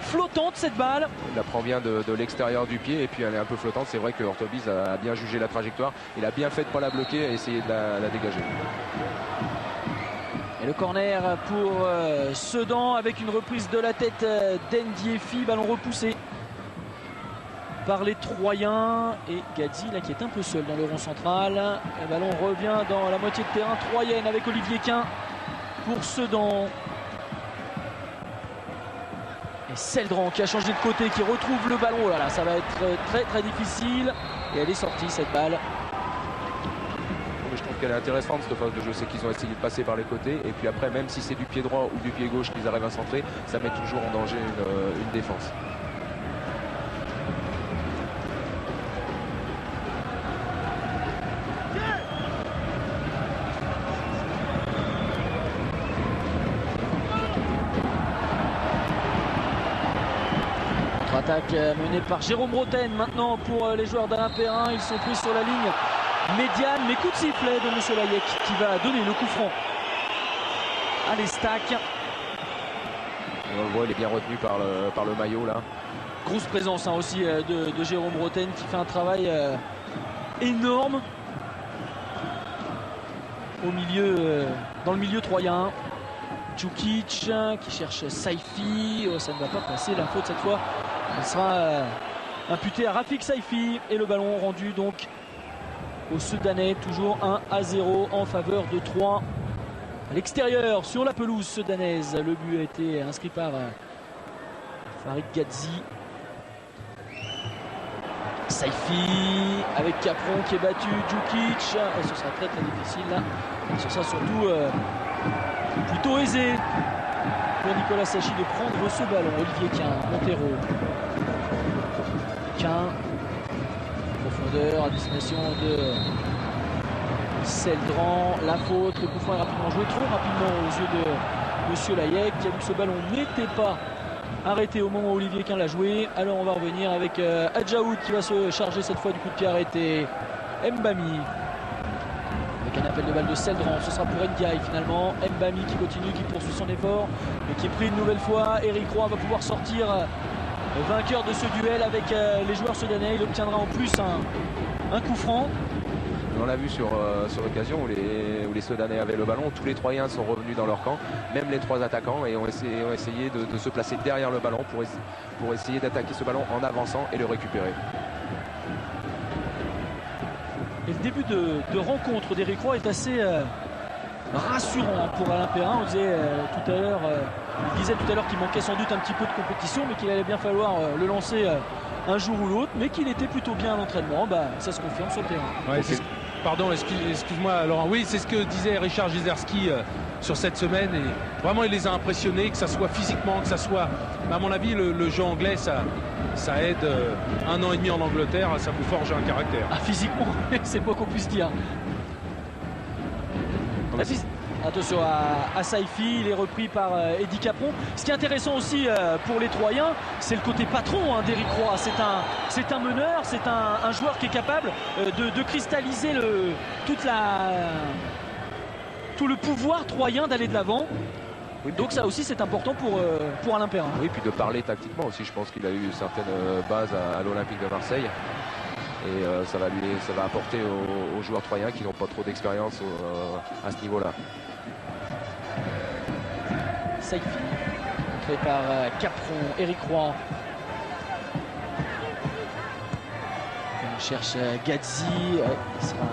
Speaker 1: flottante, cette balle.
Speaker 2: Il la prend bien de l'extérieur du pied et puis elle est un peu flottante. C'est vrai que Hortebis a bien jugé la trajectoire. Il a bien fait de ne pas la bloquer et essayer de la dégager.
Speaker 1: Et le corner pour Sedan avec une reprise de la tête d'Ndiefi. Ballon repoussé par les Troyens. Et Gadzi là qui est un peu seul dans le rond central. Le ballon revient dans la moitié de terrain troyenne avec Olivier Quin pour Sedan. Et Seldran qui a changé de côté, qui retrouve le ballon. Oh là là, ça va être très difficile. Et elle est sortie cette balle.
Speaker 2: Je trouve qu'elle est intéressante cette phase de jeu, c'est qu'ils ont essayé de passer par les côtés. Et puis après, même si c'est du pied droit ou du pied gauche qu'ils arrivent à centrer, ça met toujours en danger une défense.
Speaker 1: Attaque menée par Jérôme Roten maintenant pour les joueurs d'Alain Perrin. Ils sont pris sur la ligne médiane, mais coup de sifflet de M. Layek qui va donner le coup franc à l'Estac.
Speaker 2: On le voit, il est bien retenu par le maillot là.
Speaker 1: Grosse présence aussi de Jérôme Roten qui fait un travail énorme au milieu, dans le milieu troyen. Djukic qui cherche Saifi, ça ne va pas passer, la faute cette fois elle sera imputée à Rafik Saifi et le ballon rendu donc aux Soudanais, toujours 1-0 en faveur de Troyes à l'extérieur sur la pelouse soudanaise. Le but a été inscrit par Farid Gadzi. Saifi avec Capron qui est battu, Djukic, ce sera très difficile là, ce sera surtout plutôt aisé pour Nicolas Sachi de prendre ce ballon. Olivier Quin, Montero, Quin, profondeur à destination de Seldran, la faute, le coup franc est rapidement joué, trop rapidement aux yeux de Monsieur Layek qui a vu que ce ballon n'était pas arrêté au moment où Olivier Quin l'a joué. Alors on va revenir avec Adjaoud qui va se charger cette fois du coup de pied arrêté. Mbami avec un appel de balle de Seldran, ce sera pour Ndiaye finalement. Mbami qui continue, qui poursuit son effort et qui est pris une nouvelle fois. Eric Roy va pouvoir sortir vainqueur de ce duel avec les joueurs soudanais. Il obtiendra en plus un coup franc.
Speaker 2: On l'a vu sur l'occasion où les Soudanais avaient le ballon. Tous les Troyens sont revenus dans leur camp, même les trois attaquants, et ont essayé de se placer derrière le ballon pour essayer d'attaquer ce ballon en avançant et le récupérer.
Speaker 1: Et le début de rencontre d'Eric Roy est assez rassurant pour Alain Perrin. On disait tout à l'heure, il disait tout à l'heure qu'il manquait sans doute un petit peu de compétition, mais qu'il allait bien falloir le lancer un jour ou l'autre, mais qu'il était plutôt bien à l'entraînement. Ça se confirme sur le terrain.
Speaker 3: Ouais, pardon, excuse-moi Laurent. Oui, c'est ce que disait Richard Jezerski sur cette semaine. Et vraiment, il les a impressionnés, que ça soit physiquement, que ça soit... À mon avis, le jeu anglais, ça aide. 1 an et demi en Angleterre, ça vous forge un caractère.
Speaker 1: Ah, physiquement, c'est pas qu'on puisse dire. Attention à Saifi, il est repris par Eddy Capron. Ce qui est intéressant aussi pour les Troyens, c'est le côté patron d'Eric Roy. C'est un meneur, c'est un joueur qui est capable de cristalliser toute tout le pouvoir troyen d'aller de l'avant.
Speaker 2: Oui,
Speaker 1: donc ça aussi c'est important pour Alain Perrin.
Speaker 2: Oui, puis de parler tactiquement aussi. Je pense qu'il a eu certaines bases à l'Olympique de Marseille. Et ça va apporter aux joueurs troyens qui n'ont pas trop d'expérience à ce niveau-là.
Speaker 1: Saifi, fait par Capron, Éric Roy. On cherche Gadzi, il sera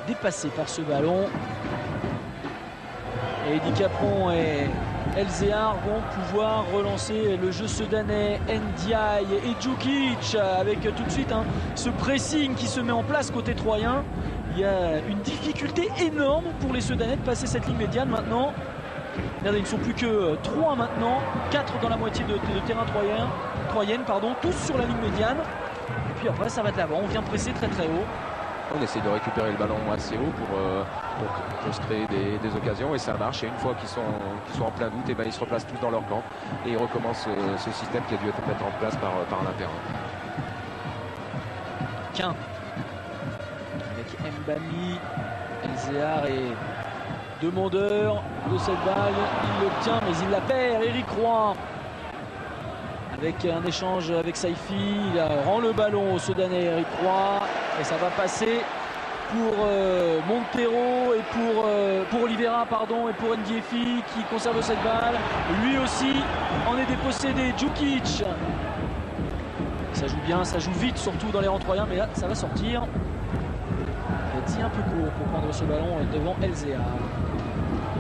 Speaker 1: dépassé par ce ballon. Et Eddie Capron et Elzéar vont pouvoir relancer le jeu sudanais. Ndiaye et Djukic avec tout de suite ce pressing qui se met en place côté troyen. Il y a une difficulté énorme pour les Sudanais de passer cette ligne médiane maintenant. Regardez, ils ne sont plus que 3 maintenant, 4 dans la moitié de terrain troyenne, tous sur la ligne médiane. Et puis après ça va de l'avant, on vient presser très très haut.
Speaker 2: On essaie de récupérer le ballon assez haut pour se créer des occasions et ça marche. Et une fois qu'ils sont en plein doute, et ben ils se replacent tous dans leur camp et ils recommencent ce système qui a dû être mis en place par Alain Perrin.
Speaker 1: Quin avec Mbami, Elzéar est demandeur de cette balle, il l'obtient mais il la perd. Éric Roy avec un échange avec Saifi, il rend le ballon au Sudanais Éric Roy et ça va passer pour Montero et pour Oliveira et pour Ndiefi qui conserve cette balle. Lui aussi en est dépossédé. Djukic, ça joue bien, ça joue vite surtout dans les rangs troyens, mais là ça va sortir. Gadzi un peu court pour prendre ce ballon devant Elzéar.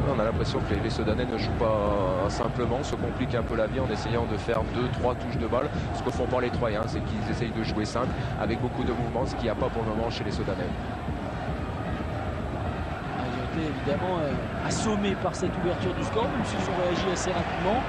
Speaker 2: On a l'impression que les Sudanais ne jouent pas simplement, se compliquent un peu la vie en essayant de faire 2-3 touches de balle. Ce que font pas les Troyens, c'est qu'ils essayent de jouer simple avec beaucoup de mouvements, ce qu'il n'y a pas pour le moment chez les Sudanais.
Speaker 1: Ils ont été évidemment assommés par cette ouverture du score, même s'ils ont réagi assez rapidement.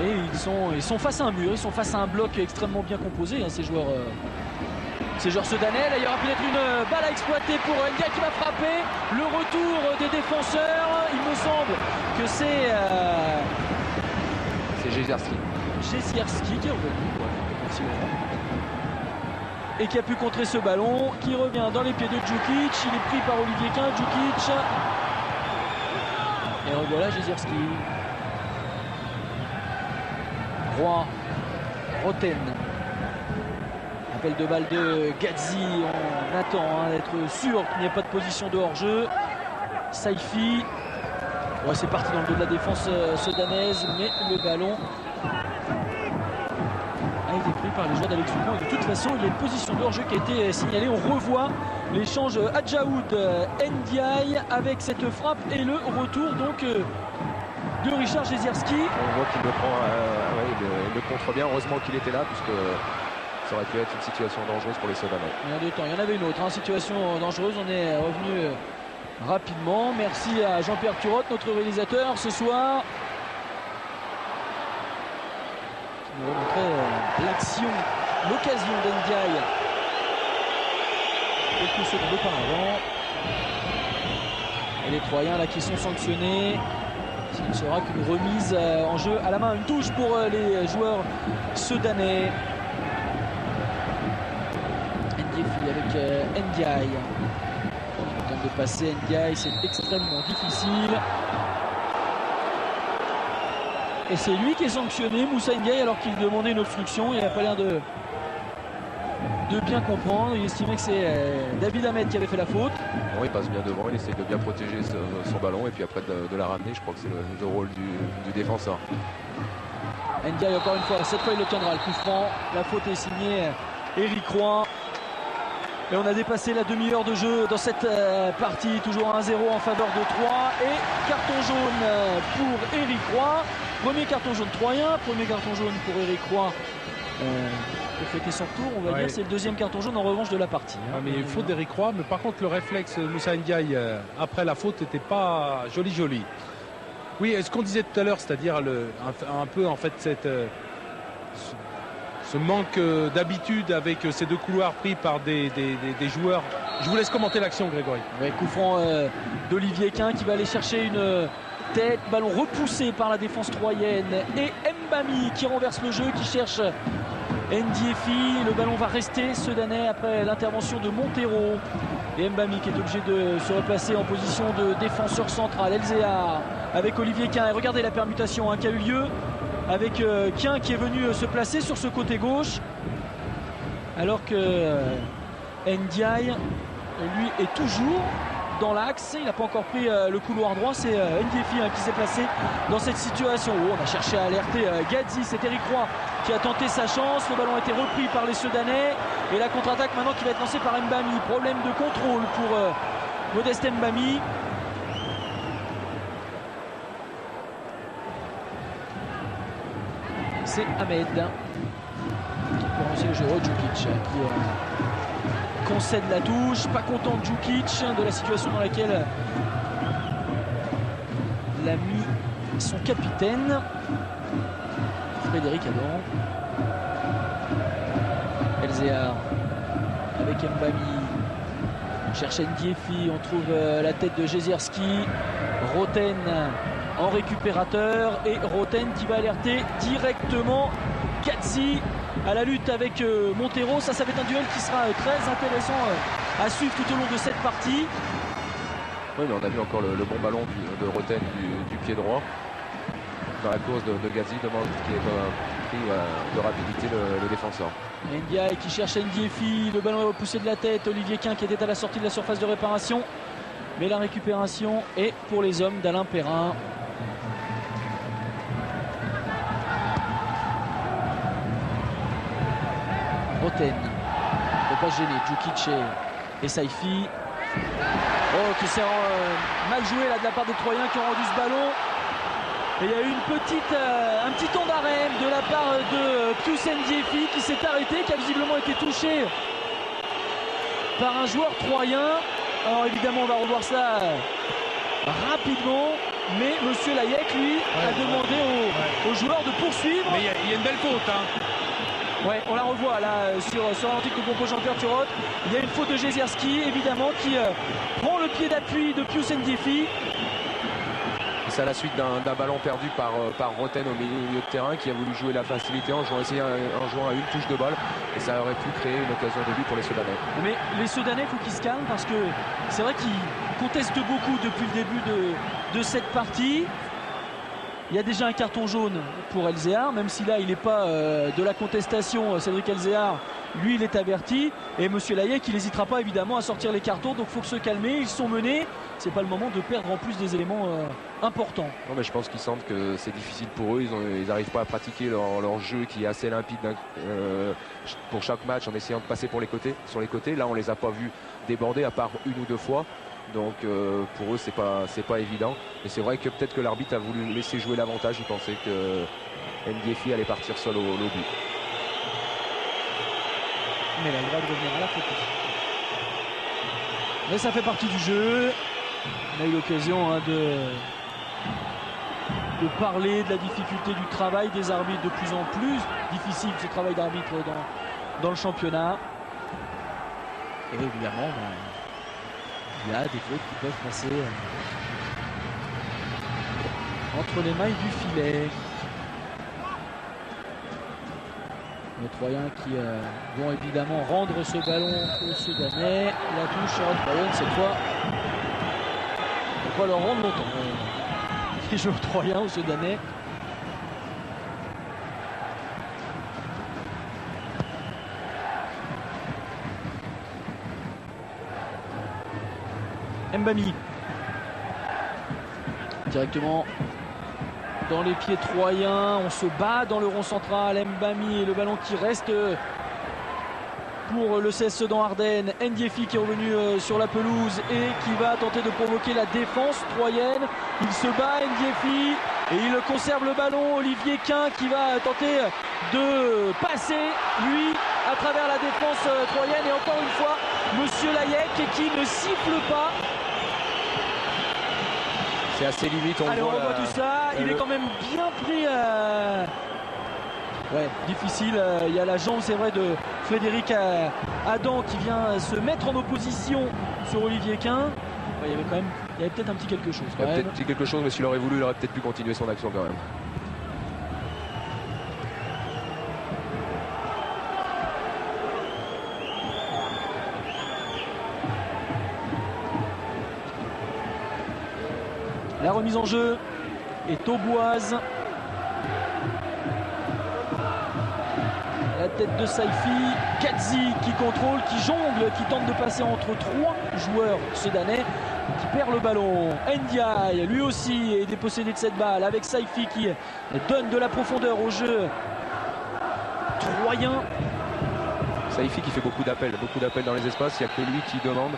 Speaker 1: Et ils sont face à un mur, ils sont face à un bloc extrêmement bien composé, ces joueurs sudanais. Là, il y aura peut-être une balle à exploiter pour Ndiaye qui va frapper. Le retour des défenseurs, il me semble que c'est
Speaker 2: Jezierski
Speaker 1: qui est revenu et qui a pu contrer ce ballon, qui revient dans les pieds de Djukic. Il est pris par Olivier Quin. Djukic et revoilà Jezierski. Roy, Roten. Appel de balle de Gadzi, on attend d'être sûr qu'il n'y ait pas de position de hors-jeu. Saifi, c'est parti dans le dos de la défense sudanaise, mais le ballon a été pris par les joueurs d'Alex Dupont. Et de toute façon, il y a une position de hors-jeu qui a été signalée. On revoit l'échange Adjaoud Ndiaye avec cette frappe et le retour donc de Richard Jezierski.
Speaker 2: On voit qu'il le prend, il le contre bien. Heureusement qu'il était là, puisque ça aurait pu être une situation dangereuse pour les Sudanais.
Speaker 1: Il y a deux temps, il y en avait une autre, situation dangereuse. On est revenu rapidement. Merci à Jean-Pierre Turotte, notre réalisateur ce soir, qui nous remontrait l'action, l'occasion d'Ndiaye quelques secondes auparavant. Et les Troyens là qui sont sanctionnés. Ce ne sera qu'une remise en jeu à la main, une touche pour les joueurs sudanais. Ndiefi avec Ndiaye. Il tente de passer Ndiaye, c'est extrêmement difficile. Et c'est lui qui est sanctionné, Moussa Ndiaye, alors qu'il demandait une obstruction. Il n'a pas l'air de bien comprendre. Il estimait que c'est David Ahmed qui avait fait la faute.
Speaker 2: Bon, il passe bien devant, il essaie de bien protéger son ballon et puis après de la ramener. Je crois que c'est le rôle du défenseur.
Speaker 1: Ndiaye encore une fois, cette fois il obtiendra le coup franc. La faute est signée Éric Roy. Et on a dépassé la demi-heure de jeu dans cette partie. Toujours 1-0 en faveur de Troyes. Et carton jaune pour Éric Roy. Premier carton jaune troyen, premier carton jaune pour Éric Roy. Pour fêter son retour, on va dire, c'est le deuxième carton jaune en revanche de la partie.
Speaker 3: Mais il faute d'Éric Roy, mais par contre le réflexe Moussa Ndiaye après la faute n'était pas joli. Oui, ce qu'on disait tout à l'heure, c'est-à-dire un peu en fait ce manque d'habitude avec ces deux couloirs pris par des joueurs. Je vous laisse commenter l'action, Grégory.
Speaker 1: Coup franc d'Olivier Quin qui va aller chercher une tête, ballon repoussé par la défense troyenne, et Mbami qui renverse le jeu, qui cherche Ndiefi. Le ballon va rester sudanais après l'intervention de Montero. Et Mbami qui est obligé de se replacer en position de défenseur central. Elzéar avec Olivier Quin. Et regardez la permutation qui a eu lieu avec Quin qui est venu se placer sur ce côté gauche. Alors que Ndiaye, lui, est toujours dans l'axe. Il n'a pas encore pris le couloir droit. C'est Ndiefi qui s'est placé dans cette situation. Oh, on a cherché à alerter Gadzi. C'est Eric Roy qui a tenté sa chance. Le ballon a été repris par les Sedanais. Et la contre-attaque maintenant qui va être lancée par Mbami. Problème de contrôle pour Modeste Mbami. C'est Ahmed qui peut lancer le jeu. Djukic qui concède la touche. Pas content de Djukic de la situation dans laquelle l'a mis son capitaine Frédéric Adam. Elzéar avec Mbami. On cherche Ndiefi, on trouve la tête de Jezierski. Roten en récupérateur et Roten qui va alerter directement Gadzi à la lutte avec Montero. Ça va être un duel qui sera très intéressant à suivre tout au long de cette partie.
Speaker 2: Oui, mais on a vu encore le bon ballon de Roten du pied droit dans la course de Gadzi, demande qui est pris de rapidité le défenseur.
Speaker 1: Ndiaye qui cherche Ndiefi, le ballon est repoussé de la tête. Olivier Quin qui était à la sortie de la surface de réparation, mais la récupération est pour les hommes d'Alain Perrin. Roten ne peut pas se gêner. Djukic et Saifi. Oh, qui s'est mal joué là de la part des Troyens qui ont rendu ce ballon. Et il y a eu un petit temps d'arrêt de la part de Pius Ndiefi qui s'est arrêté, qui a visiblement été touché par un joueur troyen. Alors évidemment on va revoir ça rapidement, mais Monsieur Layek lui a demandé aux joueurs de poursuivre.
Speaker 3: Mais il y a une belle faute.
Speaker 1: Ouais, on la revoit là sur l'antique que compose Jean-Pierre Turot. Il y a une faute de Jezierski évidemment qui prend le pied d'appui de Pius Ndiefi.
Speaker 2: C'est à la suite d'un ballon perdu par Roten au milieu de terrain qui a voulu jouer la facilité en jouant à une touche de balle, et ça aurait pu créer une occasion de but pour les Sedanais.
Speaker 1: Mais les Sedanais, il faut qu'ils se calment parce que c'est vrai qu'ils contestent beaucoup depuis le début de cette partie. Il y a déjà un carton jaune pour Elzéar, même si là il n'est pas de la contestation. Cédric Elzéar, lui, il est averti. Et Monsieur Layek, il n'hésitera pas évidemment à sortir les cartons. Donc il faut se calmer. Ils sont menés. C'est pas le moment de perdre en plus des éléments importants. Non,
Speaker 2: mais je pense qu'ils sentent que c'est difficile pour eux. Ils n'arrivent pas à pratiquer leur jeu qui est assez limpide pour chaque match en essayant de passer sur les côtés. Là, on les a pas vus déborder à part une ou deux fois. Donc pour eux c'est pas évident, mais c'est vrai que peut-être que l'arbitre a voulu laisser jouer l'avantage. Il pensait que Ndiefi allait partir seul au but,
Speaker 1: mais il a le droit de revenir à la faute. Mais ça fait partie du jeu. On a eu l'occasion de parler de la difficulté du travail des arbitres, de plus en plus difficile ce travail d'arbitre dans le championnat, et régulièrement il y a des fautes qui peuvent passer entre les mailles du filet. Les Troyens qui vont évidemment rendre ce ballon aux Sedanais. La touche sera de Troyens cette fois. On va leur rendre longtemps. Les joueurs Troyens aux Sedanais. Mbami directement dans les pieds troyens, on se bat dans le rond central. Mbami et le ballon qui reste pour le CS Sedan Ardennes. Ndiefi qui est revenu sur la pelouse et qui va tenter de provoquer la défense troyenne. Il se bat, Ndiefi, et il conserve le ballon. Olivier Quin qui va tenter de passer lui à travers la défense troyenne, et encore une fois Monsieur Layek qui ne siffle pas.
Speaker 2: C'est assez limite, on
Speaker 1: revoit tout ça. Il est quand même bien pris. Ouais, difficile. Il y a la jambe, c'est vrai, de Frédéric Adam qui vient se mettre en opposition sur Olivier Quin. Ouais, il y avait peut-être un petit quelque chose.
Speaker 2: Il y a peut-être petit quelque chose, mais s'il aurait voulu, il aurait peut-être pu continuer son action quand même.
Speaker 1: La remise en jeu est Auboise. La tête de Saifi, Gadzi qui contrôle, qui jongle, qui tente de passer entre 3 joueurs sudanais, qui perd le ballon. Ndiaye lui aussi est dépossédé de cette balle avec Saifi qui donne de la profondeur au jeu troyen.
Speaker 2: Saifi qui fait beaucoup d'appels dans les espaces, il n'y a que lui qui demande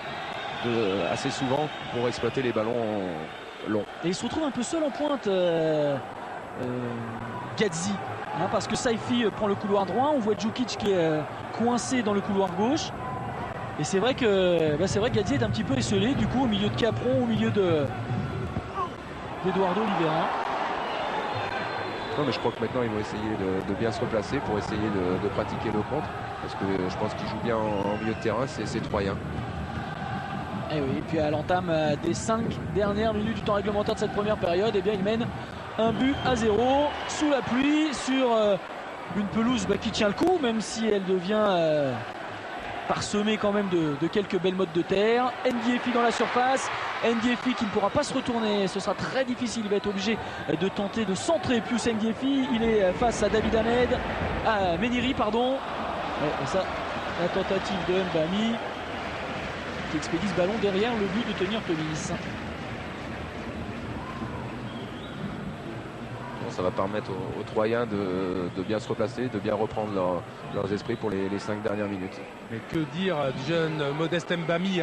Speaker 2: assez souvent pour exploiter les ballons longs.
Speaker 1: Et il se retrouve un peu seul en pointe, Gadzi. Parce que Saifi prend le couloir droit, on voit Djukic qui est coincé dans le couloir gauche. Et c'est vrai que Gadzi est un petit peu esselé, du coup au milieu de Capron, au milieu d'Eduardo Oliveira.
Speaker 2: Non, mais je crois que maintenant ils vont essayer de bien se replacer pour essayer de pratiquer le contre. Parce que je pense qu'ils jouent bien en milieu de terrain, c'est Troyen.
Speaker 1: Et oui, et puis à l'entame des 5 dernières minutes du temps réglementaire de cette première période, eh bien il mène 1-0 sous la pluie sur une pelouse qui tient le coup, même si elle devient parsemée quand même de quelques belles mottes de terre. Ndiefi dans la surface, Ndiefi qui ne pourra pas se retourner, ce sera très difficile, il va être obligé de tenter de centrer Pius Ndiefi. Il est face à David Ahmed, à Meniri pardon. Et ça, la tentative de Mbami qui expédie ce ballon derrière le but de tenir Tomis.
Speaker 2: Ça va permettre aux Troyens de bien se replacer, de bien reprendre leurs esprits pour les 5 dernières minutes.
Speaker 3: Mais que dire du jeune Modeste Mbami,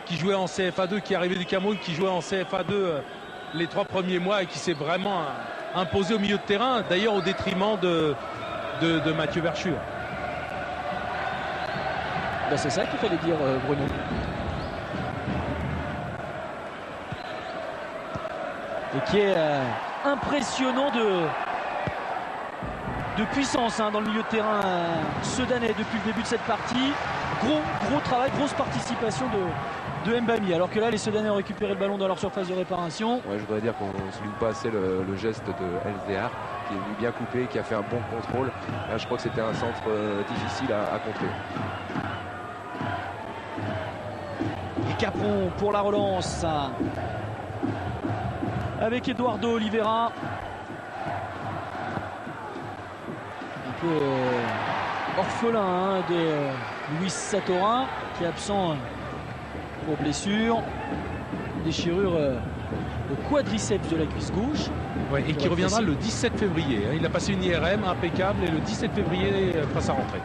Speaker 3: qui jouait en CFA2, qui est arrivé du Cameroun, qui jouait en CFA2 les 3 premiers mois et qui s'est vraiment imposé au milieu de terrain, d'ailleurs au détriment de Mathieu Verschure.
Speaker 1: C'est ça qu'il fallait dire, Bruno. Et qui est impressionnant de puissance dans le milieu de terrain sudanais depuis le début de cette partie. Gros travail, grosse participation de Mbami. Alors que là, les Sudanais ont récupéré le ballon dans leur surface de réparation.
Speaker 2: Ouais, je voudrais dire qu'on ne souligne pas assez le geste de LZR qui est venu bien couper, qui a fait un bon contrôle. Là, je crois que c'était un centre difficile à contrer.
Speaker 1: Et Capron pour la relance. Avec Eduardo Oliveira. Un peu orphelin de Luis Satora qui est absent pour blessure. Déchirure au quadriceps de la cuisse gauche.
Speaker 3: Ouais, et qui reviendra le 17 février. Il a passé une IRM impeccable et le 17 février fera sa rentrée.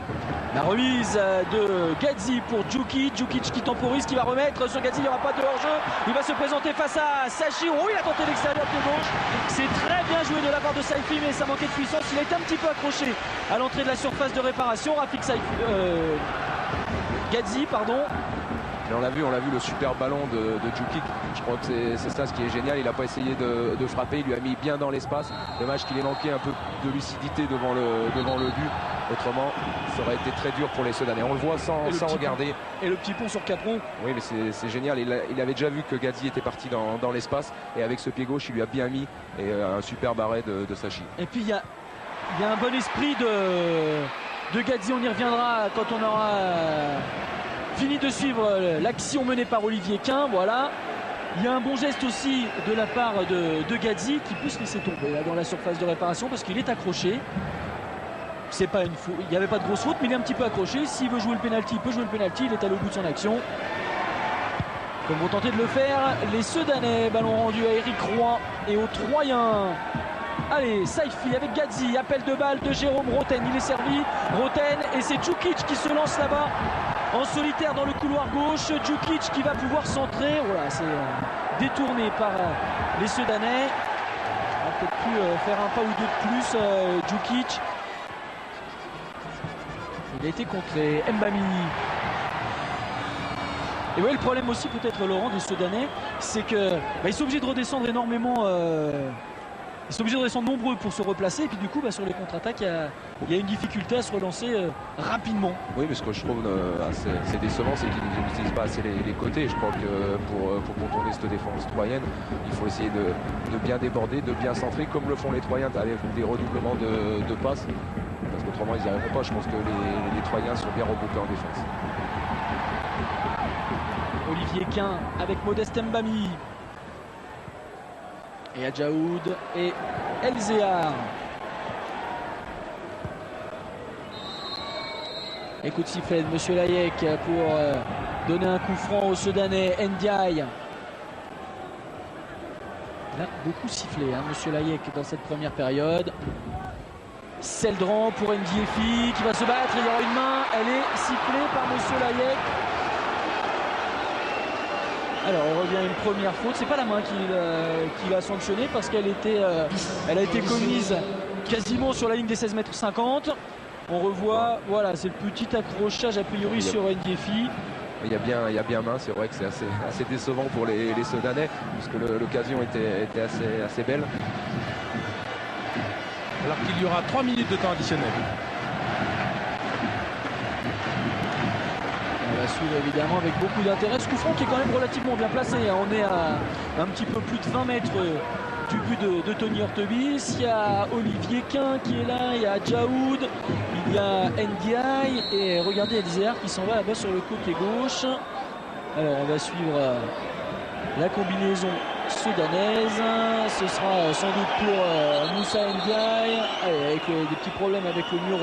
Speaker 1: La remise de Gadzi pour Djukic. Djukic qui temporise, qui va remettre sur Gadzi. Il n'y aura pas de hors-jeu. Il va se présenter face à Sachi. Oh, il a tenté l'extérieur pied gauche. C'est très bien joué de la part de Saifi, mais ça manquait de puissance. Il a été un petit peu accroché à l'entrée de la surface de réparation. Rafik Gadzi, pardon.
Speaker 2: Mais on l'a vu le super ballon de Djukic. Je crois que c'est ça ce qui est génial. Il n'a pas essayé de frapper, il lui a mis bien dans l'espace. Dommage qu'il ait manqué un peu de lucidité devant le but. Autrement, ça aurait été très dur pour les Sudanais. On le voit sans regarder.
Speaker 1: Et le petit pont sur Capron.
Speaker 2: Oui, mais c'est génial. Il avait déjà vu que Gadzi était parti dans l'espace. Et avec ce pied gauche, il lui a bien mis. Et un super arrêt de Sachi.
Speaker 1: Et puis il y a un bon esprit de Gadzi. On y reviendra quand on aura fini de suivre l'action menée par Olivier Quin. Voilà. Il y a un bon geste aussi de la part de Gadzi qui peut se laisser tomber là, dans la surface de réparation parce qu'il est accroché. C'est pas une faute. Il n'y avait pas de grosse faute, mais il est un petit peu accroché. S'il veut jouer le pénalty, il peut jouer le pénalty. Il est allé au bout de son action. Comme vont tenter de le faire les Sudanais. Ballon rendu à Eric Roy et aux Troyens. Allez, Saifi avec Gadzi. Appel de balle de Jérôme Roten. Il est servi. Roten et c'est Djukic qui se lance là-bas en solitaire dans le couloir gauche. Djukic qui va pouvoir centrer. Voilà, c'est détourné par les Sudanais. On va peut-être pu faire un pas ou deux de plus. Djukic. Il a été contré. Mbami. Et oui, le problème aussi peut-être, Laurent, des Sudanais, c'est que ils sont obligés de redescendre énormément. Ils sont obligés de redescendre nombreux pour se replacer. Et puis du coup, sur les contre-attaques, il y a une difficulté à se relancer rapidement.
Speaker 2: Oui, mais ce que je trouve assez décevant, c'est qu'ils n'utilisent pas assez les côtés. Je crois que pour contourner cette défense troyenne, il faut essayer de bien déborder, de bien centrer, comme le font les Troyens, avec des redoublements de passes. Parce qu'autrement, ils n'y arriveront pas. Je pense que les Troyens sont bien regroupés en défense.
Speaker 1: Olivier Quin avec Modeste Mbami. Et Adjaoud et Elzéar. Et coup de sifflet de Monsieur Layek pour donner un coup franc au Soudanais Ndiaye. Il a beaucoup sifflé, hein, Monsieur Layek, dans cette première période. Seldran pour Ndiefi qui va se battre. Il y aura une main. Elle est sifflée par Monsieur Layek. Alors, on revient à une première faute. C'est pas la main qui va sanctionner parce qu'elle a été commise quasiment sur la ligne des 16,50 m. On revoit, voilà, c'est le petit accrochage a priori sur Ndiefi.
Speaker 2: Il y a bien main, c'est vrai que c'est assez décevant pour les Soudanais, puisque l'occasion était assez belle.
Speaker 3: Alors qu'il y aura 3 minutes de temps additionnel.
Speaker 1: On va suivre évidemment avec beaucoup d'intérêt. Ce coup franc qui est quand même relativement bien placé. On est à un petit peu plus de 20 mètres du but de Tony Hortebis. Il y a Olivier Quin qui est là, il y a Adjaoud, il y a Ndiaye et regardez Elzéar qui s'en va là-bas sur le côté gauche. Alors on va suivre la combinaison soudanaise. Ce sera sans doute pour Moussa Ndiaye avec des petits problèmes avec le mur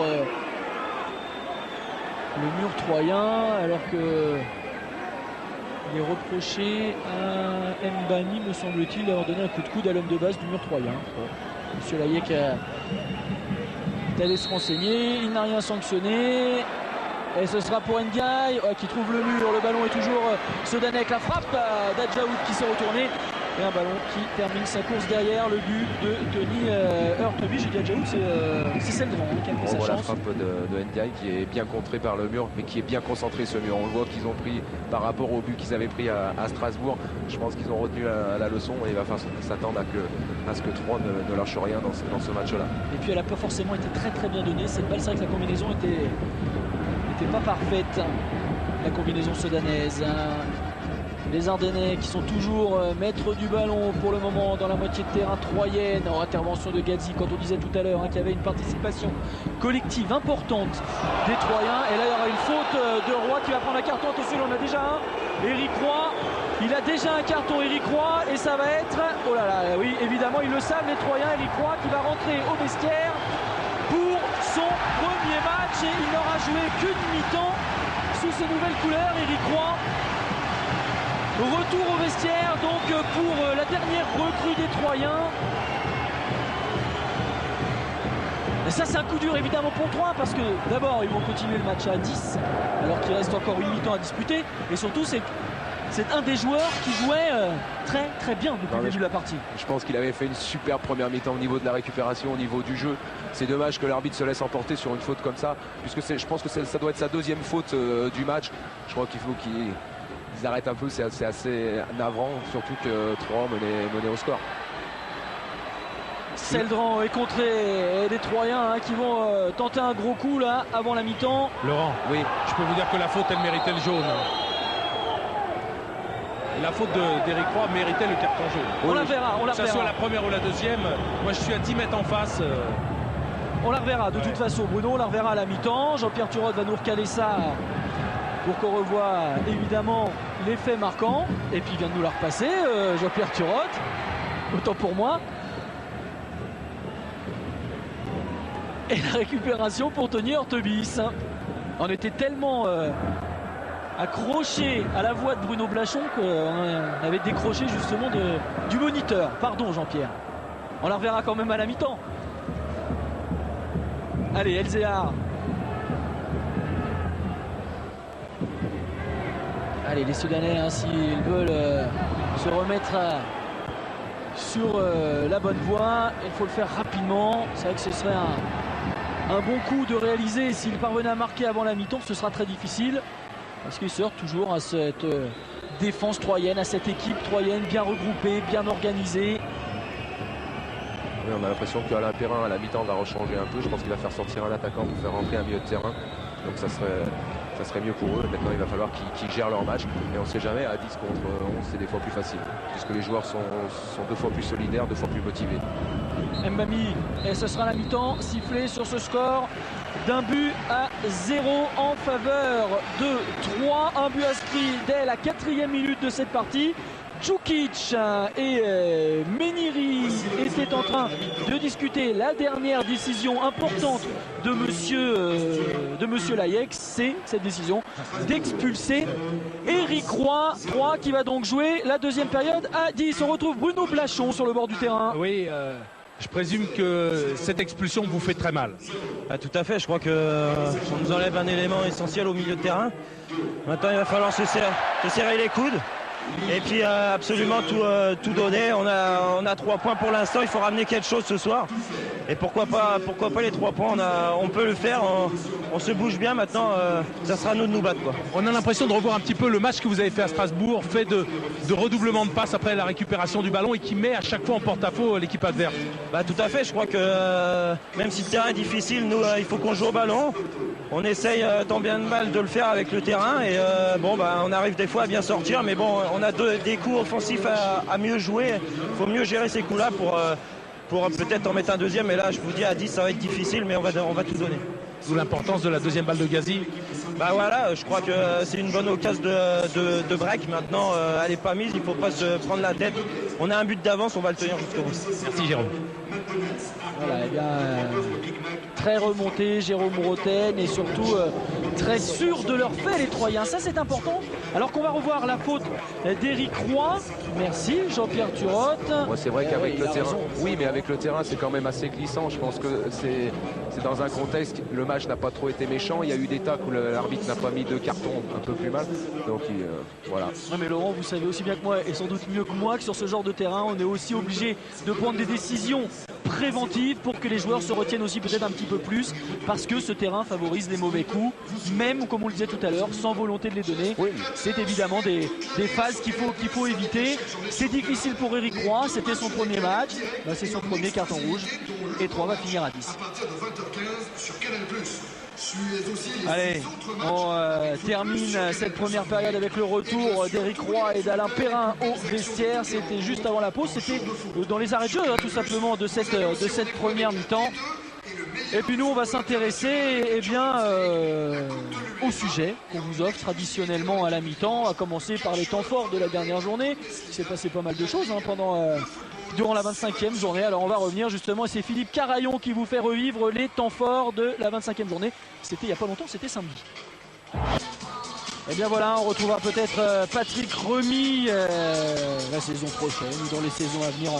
Speaker 1: troyen, alors que il est reproché à Mbani, me semble-t-il, d'avoir donné un coup de coude à l'homme de base du mur troyen. Monsieur Layek est allé se renseigner, il n'a rien sanctionné. Et ce sera pour Ndiaye qui trouve le mur. Le ballon est toujours soudanais avec la frappe d'Adjaoud qui s'est retourné. Et un ballon qui termine sa course derrière le but de Tony Hortebis. J'ai dit Adjaoud, c'est Seldran qui a pris sa chance.
Speaker 2: La frappe de Ndiaye qui est bien contrée par le mur, mais qui est bien concentré ce mur. On voit qu'ils ont pris par rapport au but qu'ils avaient pris à Strasbourg. Je pense qu'ils ont retenu la leçon et il va falloir s'attendre à ce que Troyes ne lâche rien dans ce match-là.
Speaker 1: Et puis elle n'a pas forcément été très bien donnée. Cette balle, c'est vrai que la combinaison n'était pas parfaite. La combinaison soudanaise. Les Ardennais qui sont toujours maîtres du ballon pour le moment dans la moitié de terrain troyenne. En intervention de Gadzi, quand on disait tout à l'heure qu'il y avait une participation collective importante des Troyens. Et là il y aura une faute de Roy qui va prendre un carton. Attention, il en a déjà un. Éric Roy, il a déjà un carton, Éric Roy, et ça va être, oh là là, oui évidemment ils le savent les Troyens. Éric Roy qui va rentrer au vestiaire pour son premier match et il n'aura joué qu'une mi-temps sous ses nouvelles couleurs. Éric Roy, retour au vestiaire donc pour la dernière recrue des Troyens. Et ça c'est un coup dur évidemment pour Troyes parce que d'abord ils vont continuer le match à 10 alors qu'il reste encore 8 mi-temps à disputer. Et surtout c'est un des joueurs qui jouait très bien depuis le début de la partie.
Speaker 2: Je pense qu'il avait fait une super première mi-temps au niveau de la récupération, au niveau du jeu. C'est dommage que l'arbitre se laisse emporter sur une faute comme ça, puisque je pense que ça doit être sa deuxième faute du match. Je crois qu'il faut qu'ils arrêtent un peu, c'est assez navrant, surtout que Troyes menait au score.
Speaker 1: Seldran est contré des Troyens qui vont tenter un gros coup là avant la mi-temps.
Speaker 3: Laurent, oui, je peux vous dire que la faute elle méritait le jaune. La faute d'Éric Roy méritait le carton jaune.
Speaker 1: On la verra.
Speaker 3: Que ce soit la première ou la deuxième, moi je suis à 10 mètres en face.
Speaker 1: On la reverra de toute façon, Bruno, on la reverra à la mi-temps. Jean-Pierre Turod va nous recaler ça pour qu'on revoie évidemment les faits marquants. Et puis il vient de nous la repasser, Jean-Pierre Turod. Autant pour moi. Et la récupération pour Tony Hortebis. On était tellement accroché à la voix de Bruno Blachon qu'on avait décroché justement du moniteur. Pardon Jean-Pierre. On la reverra quand même à la mi-temps. Allez, Elzéar. Allez, les Soudanais, s'ils veulent se remettre sur la bonne voie, il faut le faire rapidement. C'est vrai que ce serait un bon coup de réaliser s'ils parvenaient à marquer avant la mi-temps. Ce sera très difficile parce qu'ils sortent toujours à cette défense troyenne, à cette équipe troyenne bien regroupée, bien organisée.
Speaker 2: Oui, on a l'impression qu'Alain Perrin à la mi-temps va rechanger un peu. Je pense qu'il va faire sortir un attaquant pour faire rentrer un milieu de terrain. Donc ça serait mieux pour eux. Maintenant il va falloir qu'ils gèrent leur match. Et on ne sait jamais, à 10 contre 11 c'est des fois plus facile. Puisque les joueurs sont 2 fois plus solidaires, 2 fois plus motivés.
Speaker 1: Mbami, et ce sera la mi-temps, sifflé sur ce score d'un but à 0 en faveur de Troyes. Un but inscrit dès la 4e minute de cette partie. Djukic et Meniri L'arbitre est en train de discuter la dernière décision importante de monsieur Layek. C'est cette décision d'expulser Éric Roy qui va donc jouer la deuxième période à 10. On retrouve Bruno Blachon sur le bord du terrain.
Speaker 3: Oui, je présume que cette expulsion vous fait très mal.
Speaker 5: Ah, tout à fait, je crois qu'on nous enlève un élément essentiel au milieu de terrain. Maintenant, il va falloir se serrer les coudes. Et puis absolument tout donner. On a 3 points pour l'instant, il faut ramener quelque chose ce soir. Et pourquoi pas les 3 points, on peut le faire, on se bouge bien maintenant, ça sera à nous de nous battre, quoi.
Speaker 3: On a l'impression de revoir un petit peu le match que vous avez fait à Strasbourg, fait de redoublement de passes après la récupération du ballon et qui met à chaque fois en porte-à-faux l'équipe adverse.
Speaker 5: Bah, tout à fait, je crois que même si le terrain est difficile, nous il faut qu'on joue au ballon. On essaye tant bien de mal de le faire avec le terrain et on arrive des fois à bien sortir, mais bon, on a des coups offensifs à mieux jouer. Il faut mieux gérer ces coups-là pour peut-être en mettre un deuxième. Et là, je vous dis, à 10, ça va être difficile, mais on va tout donner.
Speaker 3: D'où l'importance de la deuxième balle de Ghazi.
Speaker 5: Bah voilà, je crois que c'est une bonne occasion de break. Maintenant, elle n'est pas mise, il ne faut pas se prendre la tête. On a un but d'avance, on va le tenir jusqu'au bout.
Speaker 3: Merci Jérôme.
Speaker 1: Voilà, eh bien, très remonté Jérôme Roten et surtout très sûr de leur fait les Troyens. Ça c'est important. Alors qu'on va revoir la faute d'Éric Roy. Merci Jean-Pierre Turotte.
Speaker 2: Ouais, c'est vrai qu'avec le terrain, oui, mais avec le terrain c'est quand même assez glissant. Je pense que c'est dans un contexte, le match n'a pas trop été méchant. Il y a eu des tacles où l'arbitre n'a pas mis de carton un peu plus mal. Donc voilà.
Speaker 1: Ouais, mais Laurent, vous savez aussi bien que moi et sans doute mieux que moi que sur ce genre de terrain, on est aussi obligé de prendre des décisions préventive pour que les joueurs se retiennent aussi peut-être un petit peu plus, parce que ce terrain favorise les mauvais coups, même comme on le disait tout à l'heure, sans volonté de les donner. Oui. C'est évidemment des phases qu'il faut éviter. C'est difficile pour Éric Roy, c'était son premier match, c'est son premier carton rouge et 3 va finir à 10. Allez, on termine cette première période avec le retour d'Éric Roy et d'Alain Perrin au vestiaire. C'était juste avant la pause, c'était dans les arrêts de jeu tout simplement de cette première mi-temps. Et puis nous on va s'intéresser au sujet qu'on vous offre traditionnellement à la mi-temps, à commencer par les temps forts de la dernière journée. Il s'est passé pas mal de choses durant la 25e journée. Alors on va revenir justement, et c'est Philippe Carayon qui vous fait revivre les temps forts de la 25e journée. C'était il n'y a pas longtemps, c'était samedi. Et bien voilà, on retrouvera peut-être Patrick Remy la saison prochaine ou dans les saisons à venir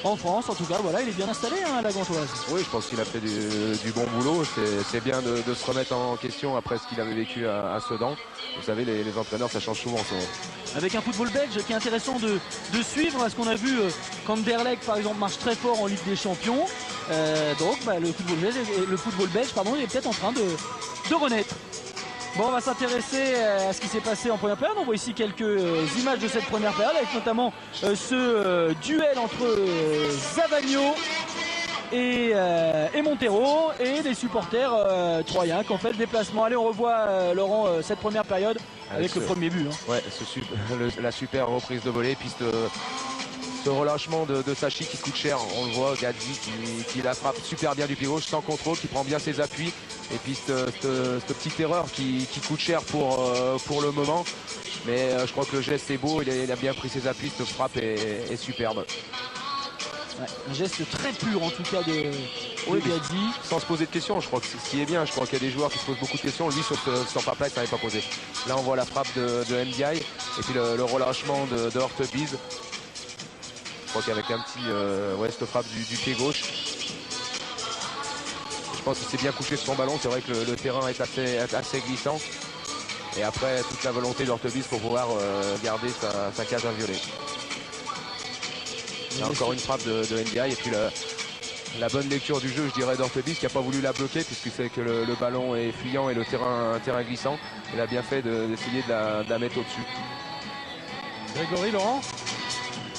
Speaker 1: en France. En tout cas, voilà, il est bien installé la Gantoise.
Speaker 2: Oui, je pense qu'il a fait du bon boulot. C'est bien de se remettre en question après ce qu'il avait vécu à Sedan. Vous savez, les entraîneurs, ça change souvent.
Speaker 1: Avec un football belge qui est intéressant de suivre, parce qu'on a vu qu'Anderlecht, par exemple, marche très fort en Ligue des Champions. Le football belge, est peut-être en train de renaître. Bon, on va s'intéresser à ce qui s'est passé en première période. On voit ici quelques images de cette première période, avec notamment ce duel entre Zavagno et Montero et les supporters troyens qui ont fait le déplacement. Allez, on revoit Laurent cette première période avec le premier but.
Speaker 2: Ouais, la super reprise de volée, puis ce relâchement de Sachi qui coûte cher. On le voit, Ghazi qui la frappe super bien du pied gauche, sans contrôle, qui prend bien ses appuis. Et puis cette petite erreur qui coûte cher pour le moment. Mais je crois que le geste est beau, il a bien pris ses appuis, cette frappe est superbe.
Speaker 1: Ouais, un geste très pur en tout cas de Ghazi.
Speaker 2: Sans se poser de questions, je crois que c'est ce qui est bien. Je crois qu'il y a des joueurs qui se posent beaucoup de questions. Lui sur frappe-là, il ne s'en est pas posé. Là on voit la frappe de Ndiaye et puis le relâchement de Hortebise. Je crois qu'avec un petit cette frappe du pied gauche. Je pense qu'il s'est bien couché sur son ballon. C'est vrai que le terrain est assez glissant. Et après toute la volonté d'Hortebise pour pouvoir garder sa cage inviolée. Il y a encore une frappe de Ndiaye et puis la bonne lecture du jeu, je dirais, d'Hortebise qui n'a pas voulu la bloquer puisque c'est que le ballon est fuyant et le terrain glissant. Il a bien fait d'essayer de la mettre au-dessus.
Speaker 3: Grégory, Laurent?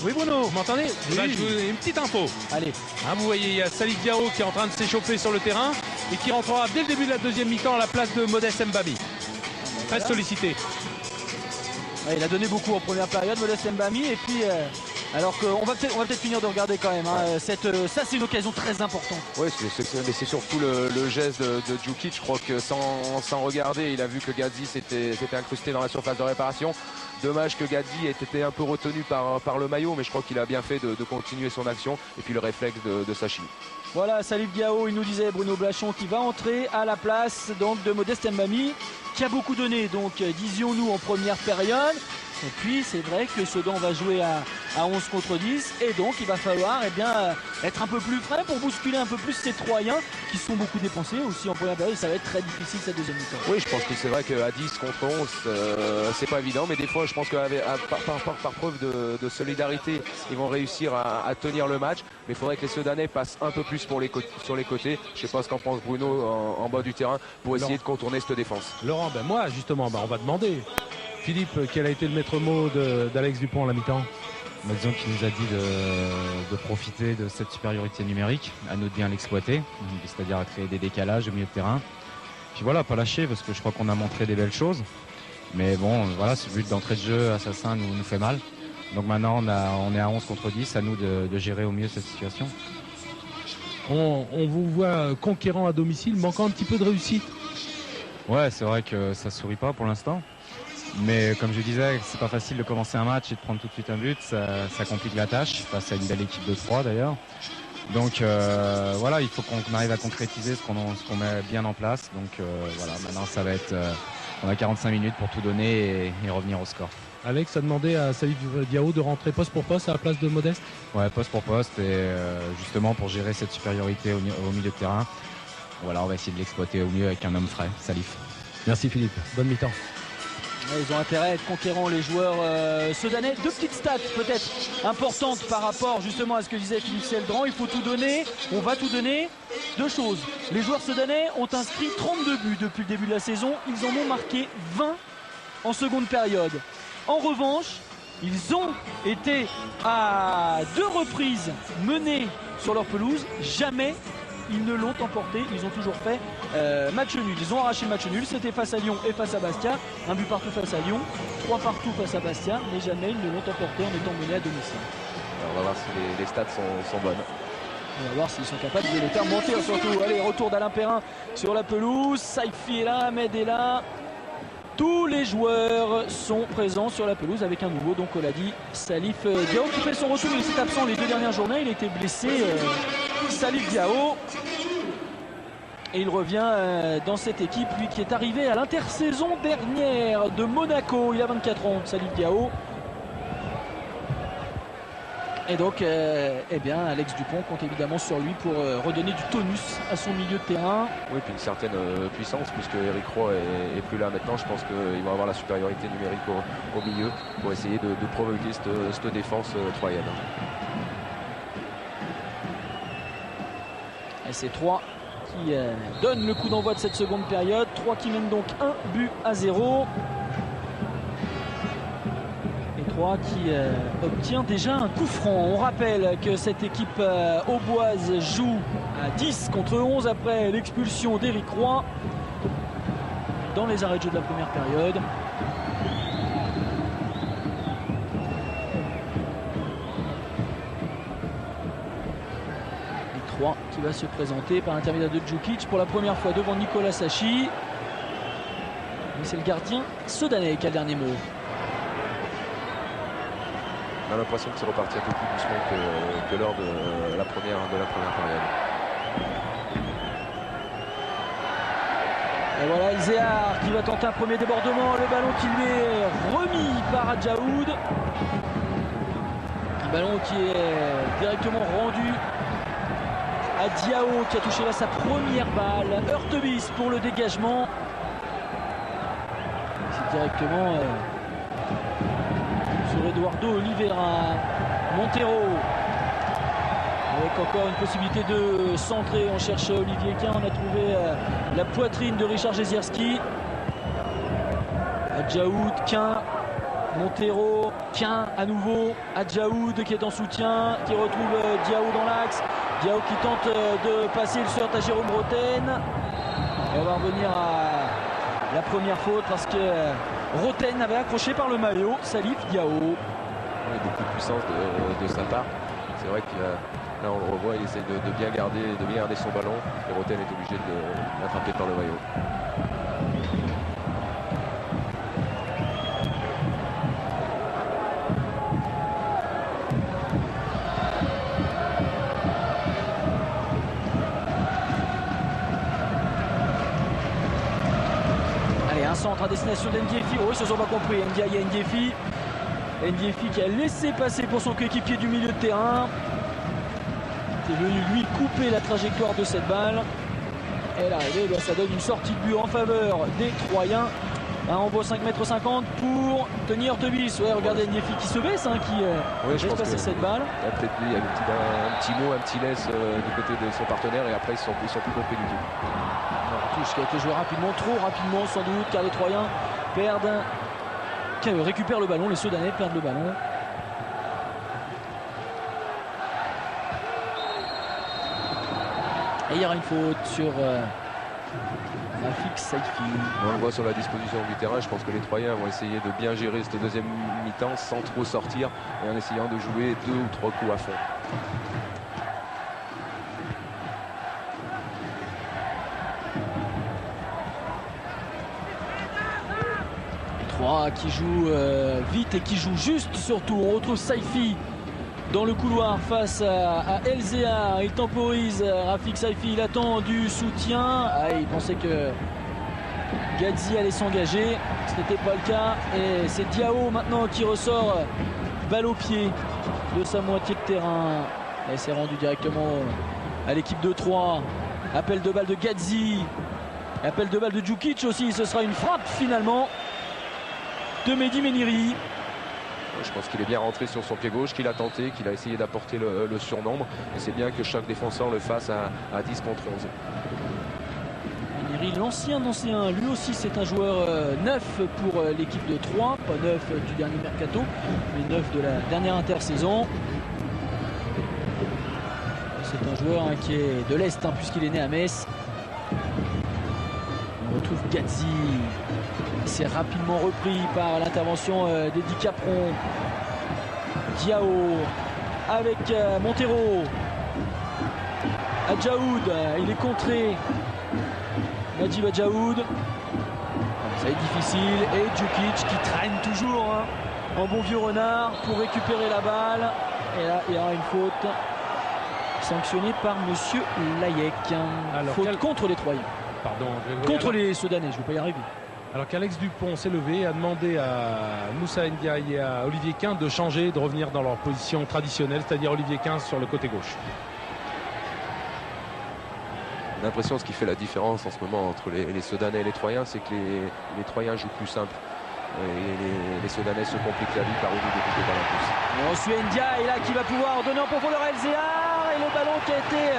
Speaker 1: Oui Bruno,
Speaker 3: vous m'entendez?
Speaker 1: Oui.
Speaker 3: Je vous donne une petite info.
Speaker 1: Allez.
Speaker 3: Vous voyez, il y a Salif Diao qui est en train de s'échauffer sur le terrain et qui rentrera dès le début de la deuxième mi-temps à la place de Modeste Mbabi. Très sollicité.
Speaker 1: Ouais, il a donné beaucoup en première période, Modeste Mbami, et puis Alors qu'on va peut-être finir de regarder quand même. Hein. Ça, c'est une occasion très importante.
Speaker 2: Oui, c'est surtout le geste de Djukic. Je crois que sans regarder, il a vu que Gadzi s'était incrusté dans la surface de réparation. Dommage que Gadzi ait été un peu retenu par le maillot, mais je crois qu'il a bien fait de continuer son action. Et puis le réflexe de Sachi.
Speaker 1: Voilà, Salif Diao, il nous disait Bruno Blachon qui va entrer à la place donc, de Modeste Mbami, qui a beaucoup donné, donc disions-nous en première période. Et puis c'est vrai que Sedan va jouer à 11 contre 10 et donc il va falloir être un peu plus frais pour bousculer un peu plus ces Troyens qui sont beaucoup dépensés aussi en première période. Ça va être très difficile cette deuxième mi-temps.
Speaker 2: Oui, je pense que c'est vrai qu'à 10 contre 11 c'est pas évident, mais des fois je pense que par preuve de solidarité ils vont réussir à tenir le match, mais il faudrait que les Sedanais passent un peu plus sur les côtés. Je sais pas ce qu'en pense Bruno en bas du terrain pour essayer de contourner cette défense.
Speaker 3: Laurent, moi justement on va demander Philippe, quel a été le maître mot d'Alex Dupont à la mi-temps?
Speaker 6: Disons qu'il nous a dit de profiter de cette supériorité numérique, à nous de bien l'exploiter, c'est-à-dire à créer des décalages au milieu de terrain. Puis voilà, pas lâcher parce que je crois qu'on a montré des belles choses. Mais bon, voilà, ce but d'entrée de jeu assassin nous fait mal. Donc maintenant on est à 11 contre 10, à nous de gérer au mieux cette situation.
Speaker 3: On vous voit conquérant à domicile, manquant un petit peu de réussite.
Speaker 6: Ouais, c'est vrai que ça sourit pas pour l'instant. Mais comme je disais, c'est pas facile de commencer un match et de prendre tout de suite un but, ça complique la tâche, face à une belle équipe de 3 d'ailleurs. Donc voilà, il faut qu'on arrive à concrétiser ce qu'on met bien en place. Donc voilà, maintenant ça va être, on a 45 minutes pour tout donner et revenir au score.
Speaker 3: Alex a demandé à Salif Diao de rentrer poste pour poste à la place de Modeste.
Speaker 6: Ouais, poste pour poste et justement pour gérer cette supériorité au milieu de terrain. Voilà, on va essayer de l'exploiter au mieux avec un homme frais, Salif.
Speaker 3: Merci Philippe, bonne mi-temps.
Speaker 1: Ils ont intérêt à être conquérants les joueurs sedanais. Deux petites stats peut-être importantes par rapport justement à ce que disait Philippe Seldran. Il faut tout donner, on va tout donner. Deux choses, les joueurs sedanais ont inscrit 32 buts depuis le début de la saison. Ils en ont marqué 20 en seconde période. En revanche, ils ont été à 2 reprises menés sur leur pelouse. Jamais ils ne l'ont emporté, ils ont toujours fait match nul. Ils ont arraché le match nul, c'était face à Lyon et face à Bastia. Un but partout face à Lyon, 3 partout face à Bastia, mais jamais ils ne l'ont emporté en étant menés à domicile.
Speaker 2: Alors on va voir si les stats sont bonnes.
Speaker 1: On va voir s'ils sont capables de les faire monter surtout. Allez, retour d'Alain Perrin sur la pelouse. Saifi est là, Ahmed est là. Tous les joueurs sont présents sur la pelouse avec un nouveau, donc on l'a dit, Salif Diao qui fait son retour. Il s'est absent les 2 dernières journées, il était blessé. Salif Diao. Et il revient dans cette équipe, lui qui est arrivé à l'intersaison dernière de Monaco. Il a 24 ans, Salif Diao. Et donc, eh bien, Alex Dupont compte évidemment sur lui pour redonner du tonus à son milieu de terrain.
Speaker 2: Oui, puis une certaine puissance, puisque Eric Roy est plus là maintenant. Je pense qu'ils vont avoir la supériorité numérique au milieu pour essayer de provoquer cette défense troyenne.
Speaker 1: Et c'est 3 qui donnent le coup d'envoi de cette seconde période. 3 qui mènent donc 1-0. Et 3 qui obtient déjà un coup franc. On rappelle que cette équipe auboise joue à 10 contre 11 après l'expulsion d'Eric Roy dans les arrêts de jeu de la première période. Qui va se présenter par l'intermédiaire de Djukic pour la première fois devant Nicolas Sachi. Mais c'est le gardien sedanais qui a le dernier mot.
Speaker 2: On a l'impression que c'est reparti un peu plus doucement que lors de la première période.
Speaker 1: Et voilà Elzéar qui va tenter un premier débordement. Le ballon qui lui est remis par Adjaoud. Un ballon qui est directement rendu à Diao qui a touché là sa première balle. Hurtebis pour le dégagement. C'est directement sur Eduardo Oliveira. Montero avec encore une possibilité de centrer. On cherche Olivier Quin. On a trouvé la poitrine de Richard Jezierski. Adjaoud, Quin, Montero, Quin à nouveau. Adjaoud qui est en soutien, qui retrouve Diao dans l'axe. Diao qui tente de passer le sort à Jérôme Roten. Et on va revenir à la première faute parce que Roten avait accroché par le maillot Salif Diao.
Speaker 2: Oui, beaucoup de puissance de sa part. C'est vrai que là on le revoit, il essaie de bien garder son ballon et Roten est obligé de l'attraper par le maillot.
Speaker 1: Allez, un centre à destination d'Ndiefi. Oh, ils se sont pas compris. Ndiaye et Ndiefi. Ndiefi qui a laissé passer pour son coéquipier du milieu de terrain. Qui est venu lui couper la trajectoire de cette balle. Et l'arrivée, ça donne une sortie de but en faveur des Troyens. On voit 5,50 m pour Tony Hurtebis. Ouais, regardez Ndiefi qui se baisse, qui laisse passer cette balle.
Speaker 2: Peut-être il y a un petit mot, un petit laisse du côté de son partenaire et après ils sont plus compris du tout.
Speaker 1: Une touche qui a été jouée rapidement, trop rapidement sans doute, car les Troyens récupèrent le ballon, les Sedanais perdent le ballon. Et il y aura une faute sur Rafik Saifi.
Speaker 2: On le voit sur la disposition du terrain, je pense que les Troyens vont essayer de bien gérer cette deuxième mi-temps sans trop sortir et en essayant de jouer 2 ou 3 coups à fond.
Speaker 1: Qui joue vite et qui joue juste surtout. On retrouve Saifi dans le couloir face à Elzéar. Il temporise Rafik Saifi, il attend du soutien. Il pensait que Gadzi allait s'engager, ce n'était pas le cas et c'est Diao maintenant qui ressort balle au pied de sa moitié de terrain et c'est rendu directement à l'équipe de 3. Appel de balle de Gadzi, appel de balle de Djukic aussi, ce sera une frappe finalement de Mehdi Méniri.
Speaker 2: Je pense qu'il est bien rentré sur son pied gauche, qu'il a tenté, qu'il a essayé d'apporter le surnombre. Et c'est bien que chaque défenseur le fasse à 10 contre 11.
Speaker 1: Méniri, l'ancien, lui aussi c'est un joueur neuf pour l'équipe de 3. Pas neuf du dernier mercato, mais neuf de la dernière intersaison. C'est un joueur qui est de l'Est, puisqu'il est né à Metz. On retrouve Gadzi. C'est rapidement repris par l'intervention d'Eddie Capron. Diao avec Montero. Adjaoud, il est contré. Najib Adjaoud. Ça va être difficile. Et Djukic qui traîne toujours en bon vieux renard pour récupérer la balle. Et là, il y aura une faute sanctionnée par Monsieur Layek. Faute contre les Troyens.
Speaker 3: Pardon.
Speaker 1: Contre les Sedanais, je ne vais pas y arriver.
Speaker 3: Alors qu'Alex Dupont s'est levé et a demandé à Moussa Ndiaye et à Olivier Quint de changer, de revenir dans leur position traditionnelle, c'est-à-dire Olivier Quint sur le côté gauche.
Speaker 2: J'ai l'impression ce qui fait la différence en ce moment entre les Sedanais et les Troyens, c'est que les Troyens jouent plus simple. Et les Sedanais se compliquent la vie par une ou deux coups de ballon plus.
Speaker 1: On suit Ndiaye là qui va pouvoir donner en profondeur à Elzéar et le ballon qui a été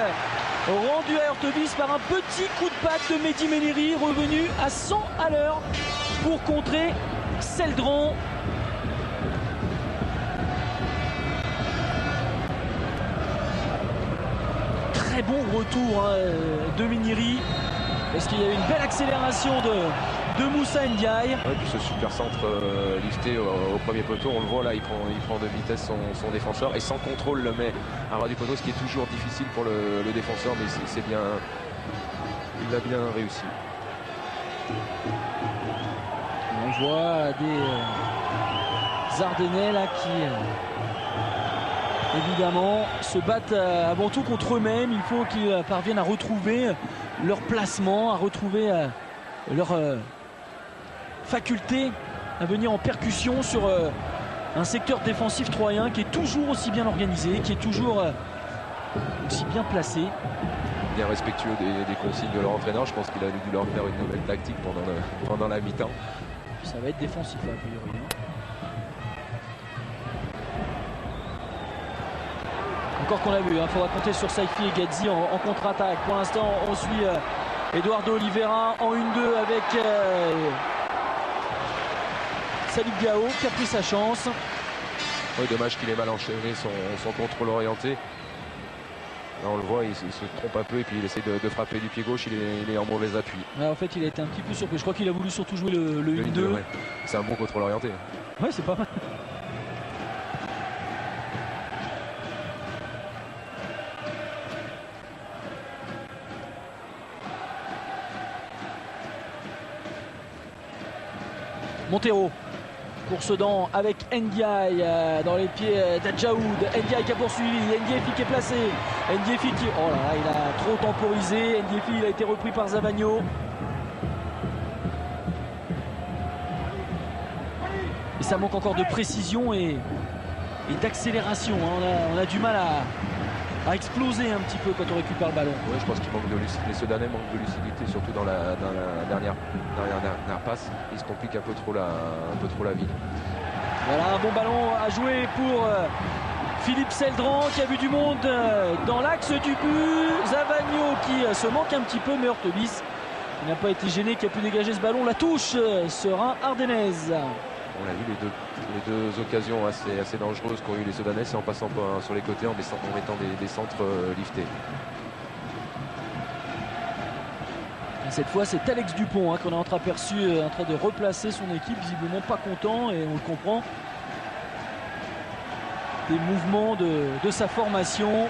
Speaker 1: rendu à Hurtebis par un petit coup de patte de Mehdi Méniri, revenu à 100 à l'heure pour contrer Seldran. Très bon retour de Méniri, parce qu'il y a eu une belle accélération de Moussa Ndiaye.
Speaker 2: Ouais, puis ce super centre lifté au premier poteau, on le voit là, il prend de vitesse son défenseur et sans contrôle le met à ras du poteau, ce qui est toujours difficile pour le défenseur, mais c'est bien, il l'a bien réussi.
Speaker 1: On voit des Ardennais là qui évidemment se battent avant tout contre eux-mêmes. Il faut qu'ils parviennent à retrouver leur placement, à retrouver leur faculté à venir en percussion sur un secteur défensif troyen qui est toujours aussi bien organisé, qui est toujours aussi bien placé.
Speaker 2: Bien respectueux des consignes de leur entraîneur. Je pense qu'il a dû leur faire une nouvelle tactique pendant la mi-temps.
Speaker 1: Ça va être défensif a priori. Encore qu'on l'a vu, il faudra compter sur Saifi et Gadzi en contre-attaque. Pour l'instant, on suit Eduardo Oliveira en 1-2 avec Salif Diao qui a pris sa chance.
Speaker 2: Oui, dommage qu'il ait mal enchaîné son contrôle orienté. Là, on le voit, il se trompe un peu et puis il essaie de frapper du pied gauche, il est en mauvais appui.
Speaker 1: Ouais, en fait, il a été un petit peu surpris. Je crois qu'il a voulu surtout jouer le 1-2.
Speaker 2: Ouais. C'est un bon contrôle orienté.
Speaker 1: Ouais, c'est pas mal. Montero. Course dent avec Ndiaye dans les pieds d'Adjaoud. Ndiaye qui a poursuivi. Ndiefi qui est placé. Ndiefi qui... Oh là là, il a trop temporisé. Ndiefi, il a été repris par Zavagno. Et ça manque encore de précision et d'accélération. On a du mal à exploser un petit peu quand on récupère le ballon.
Speaker 2: Oui, je pense qu'il manque de lucidité. Les Soudanais manquent de lucidité, surtout dans la dernière passe. Ils se compliquent un peu trop la vie.
Speaker 1: Voilà un bon ballon à jouer pour Philippe Seldran qui a vu du monde dans l'axe du but. Zavagno qui se manque un petit peu, mais Hurtebis qui n'a pas été gêné, qui a pu dégager ce ballon. La touche sera ardennaise.
Speaker 2: On a vu les deux occasions assez dangereuses qu'ont eu les Soudanais, c'est en passant sur les côtés, en mettant des centres liftés.
Speaker 1: Et cette fois, c'est Alex Dupont qu'on a entreaperçu en train de replacer son équipe, visiblement pas content, et on le comprend. Des mouvements de sa formation.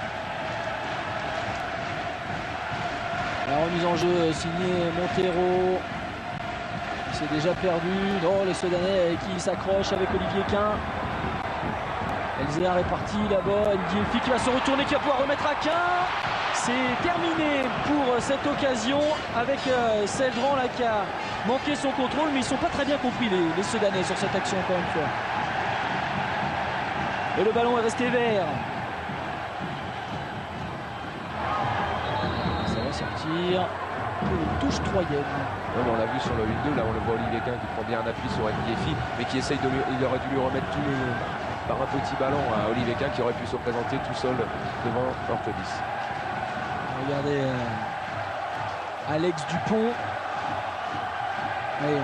Speaker 1: La remise en jeu signée Montero. C'est déjà perdu. Oh, les Soudanais qui s'accrochent avec Olivier Quin. Elzer est parti là-bas. Ndiefi qui va se retourner, qui va pouvoir remettre à Quin. C'est terminé pour cette occasion avec Seldran là qui a manqué son contrôle, mais ils ne sont pas très bien compris les Soudanais sur cette action encore une fois. Et le ballon est resté vert. Ça va sortir. Une touche troyenne.
Speaker 2: Ouais, on l'a vu sur le 1-2, là on le voit Olivier Quin qui prend bien un appui sur Ndiefi, mais qui essaye il aurait dû lui remettre par un petit ballon à Olivier Quin qui aurait pu se présenter tout seul devant Hurtebis.
Speaker 1: Regardez Alex Dupont. Allez,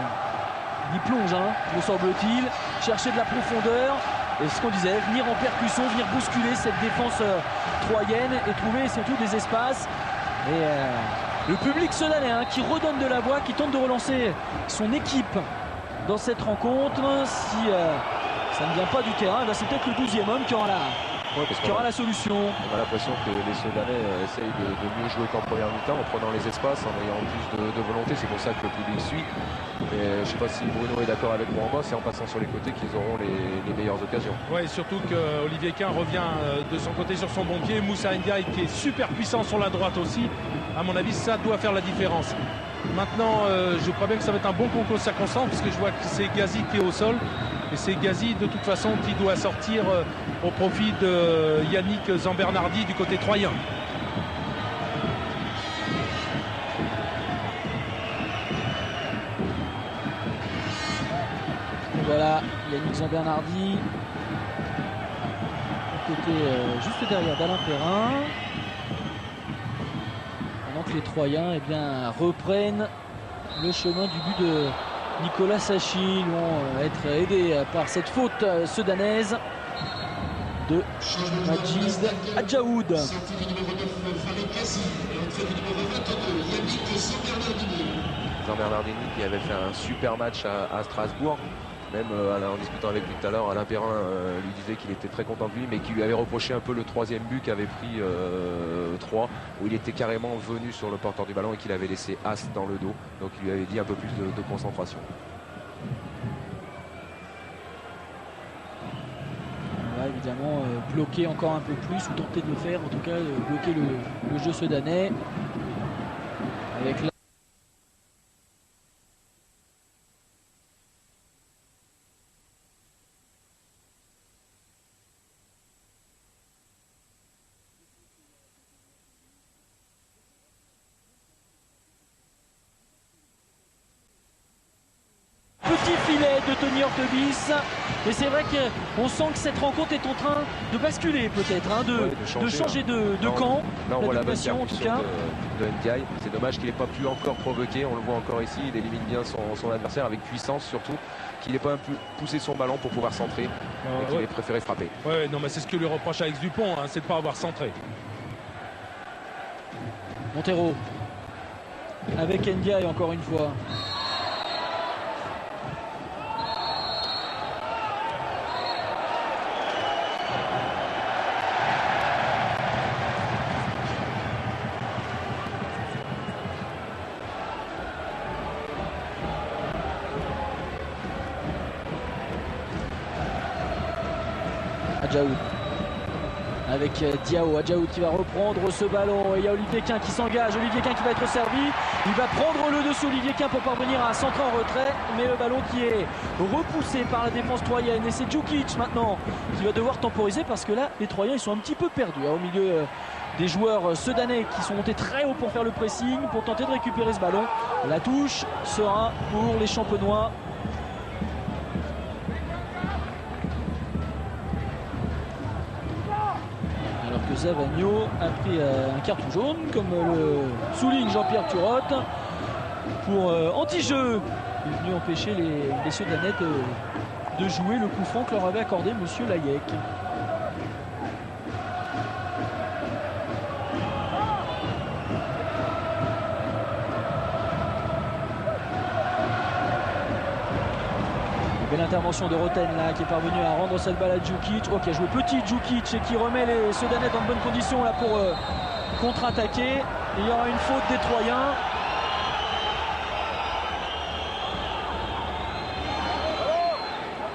Speaker 1: il plonge, me semble-t-il, chercher de la profondeur. Et ce qu'on disait, venir en percussion, venir bousculer cette défense troyenne et trouver surtout des espaces. Et le public soudanais qui redonne de la voix, qui tente de relancer son équipe dans cette rencontre. Si ça ne vient pas du terrain, c'est peut-être le 12e homme qui aura la solution.
Speaker 2: On a l'impression que les Soudanais essayent de mieux jouer qu'en première mi-temps en prenant les espaces, en ayant plus de volonté. C'est pour ça que le public suit. Mais je ne sais pas si Bruno est d'accord avec moi, c'est en passant sur les côtés qu'ils auront les meilleures occasions.
Speaker 3: Oui, surtout qu'Olivier Quin revient de son côté sur son bon pied. Moussa Ndiaye qui est super puissant sur la droite aussi. À mon avis, ça doit faire la différence. Maintenant, je crois bien que ça va être un bon concours de circonstances parce que je vois que c'est Gazi qui est au sol. Et c'est Gazi de toute façon qui doit sortir au profit de Yannick Zambernardi du côté troyen.
Speaker 1: Et voilà, Yannick Zambernardi côté juste derrière d'Alain Perrin. Pendant que les Troyens reprennent le chemin du but de Nicolas Sachi. Ils vont être aidés par cette faute soudanaise de Majid Adjaoud.
Speaker 2: Zambernardini qui avait fait un super match à Strasbourg. Même en discutant avec lui tout à l'heure, Alain Perrin lui disait qu'il était très content de lui, mais qu'il lui avait reproché un peu le troisième but qu'avait pris 3, où il était carrément venu sur le porteur du ballon et qu'il avait laissé As dans le dos. Donc il lui avait dit un peu plus de concentration.
Speaker 1: On va évidemment bloquer encore un peu plus, ou tenter de le faire, en tout cas bloquer le jeu soudanais. Avec la petit filet de Tony Hurtebis, et c'est vrai qu'on sent que cette rencontre est en train de basculer peut-être, de changer de camp.
Speaker 2: Là on voit la bonne
Speaker 1: en tout cas
Speaker 2: de Ndiaye. C'est dommage qu'il n'ait pas pu encore provoquer, on le voit encore ici, il élimine bien son adversaire avec puissance surtout, qu'il n'ait pas pu pousser son ballon pour pouvoir centrer et qu'il ait préféré frapper.
Speaker 3: Ouais, non mais c'est ce que lui reproche Alex Dupont, c'est de ne pas avoir centré.
Speaker 1: Montero avec Ndiaye encore une fois. Adjaoud avec Diao. Adjaoud qui va reprendre ce ballon et il y a Olivier Quin qui s'engage. Olivier Quin qui va être servi. Il va prendre le dessus, Olivier Quin, pour parvenir à centrer en retrait, mais le ballon qui est repoussé par la défense troyenne et c'est Djukic maintenant qui va devoir temporiser parce que là les Troyens ils sont un petit peu perdus au milieu des joueurs sudanais qui sont montés très haut pour faire le pressing, pour tenter de récupérer ce ballon. La touche sera pour les Champenois. Alors que Zavagno a pris un carton jaune, comme le souligne Jean-Pierre Turotte, pour anti-jeu. Il est venu empêcher les Sudanais de jouer le coup franc que leur avait accordé Monsieur Layek. Belle intervention de Roten là qui est parvenu à rendre cette balle à Djukic. Oh, qui a joué petit Djukic et qui remet les Sudanais dans de bonnes conditions là pour contre-attaquer. Il y aura une faute des Troyens.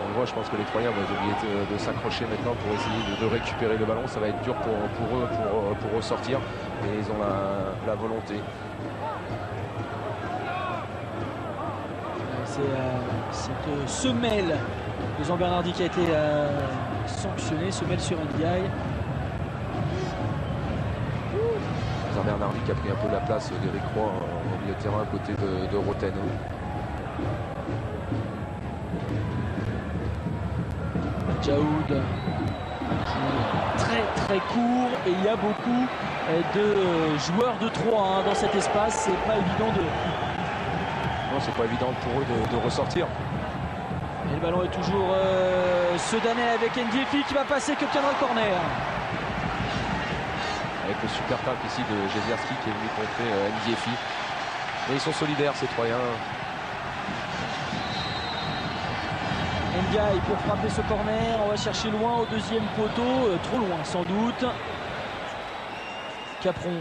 Speaker 2: On le voit, je pense que les Troyens vont oublier de s'accrocher maintenant pour essayer de récupérer le ballon. Ça va être dur pour eux pour ressortir. Et ils ont la volonté.
Speaker 1: Cette semelle de Jean Bernardi qui a été sanctionnée, semelle sur Ndiaye.
Speaker 2: Jean Bernardi qui a pris un peu la place d'Éric Roy au milieu de terrain à côté de Roten.
Speaker 1: Adjaoud très court et il y a beaucoup de joueurs de 3 dans cet espace. C'est pas évident de...
Speaker 2: Non, c'est pas évident pour eux de ressortir.
Speaker 1: Et le ballon est toujours sudanais avec Ndiefi qui va passer, qui obtiendra le corner.
Speaker 2: Avec le super tacle ici de Jezierski qui est venu contrer Ndiefi. Mais ils sont solidaires ces Troyens.
Speaker 1: Ndiaye pour frapper ce corner. On va chercher loin au deuxième poteau. Trop loin sans doute. Capron.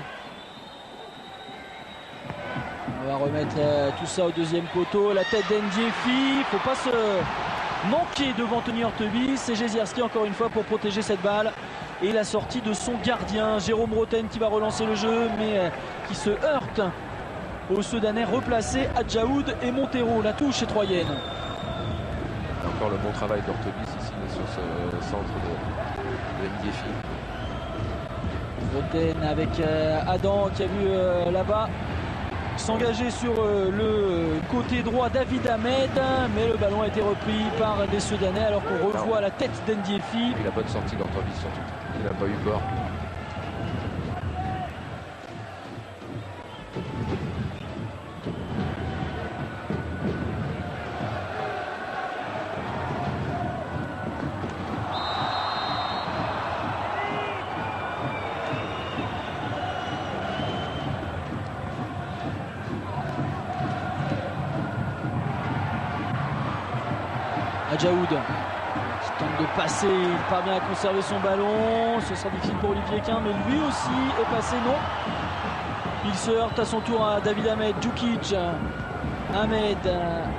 Speaker 1: On va remettre tout ça au deuxième poteau. La tête d'Ndiefi. Il ne faut pas se manquer devant Tony Horteby. C'est Jezierski encore une fois pour protéger cette balle. Et la sortie de son gardien, Jérôme Roten, qui va relancer le jeu, mais qui se heurte aux Sudanais replacés, Adjaoud et Montero. La touche est troyenne.
Speaker 2: Encore le bon travail d'Horteby ici sur ce centre de Ndiefi.
Speaker 1: Roten avec Adam qui a vu là-bas s'engager sur le côté droit David Ahmed, mais le ballon a été repris par des Sudanais alors qu'on revoit la tête d'Ndiefi.
Speaker 2: La bonne sortie d'Horteby surtout, il n'a pas eu peur.
Speaker 1: Adjaoud qui tente de passer, il parvient à conserver son ballon, ce sera difficile pour Olivier Quin, mais lui aussi est passé, non. Il se heurte à son tour à David Ahmed, Djukic, Ahmed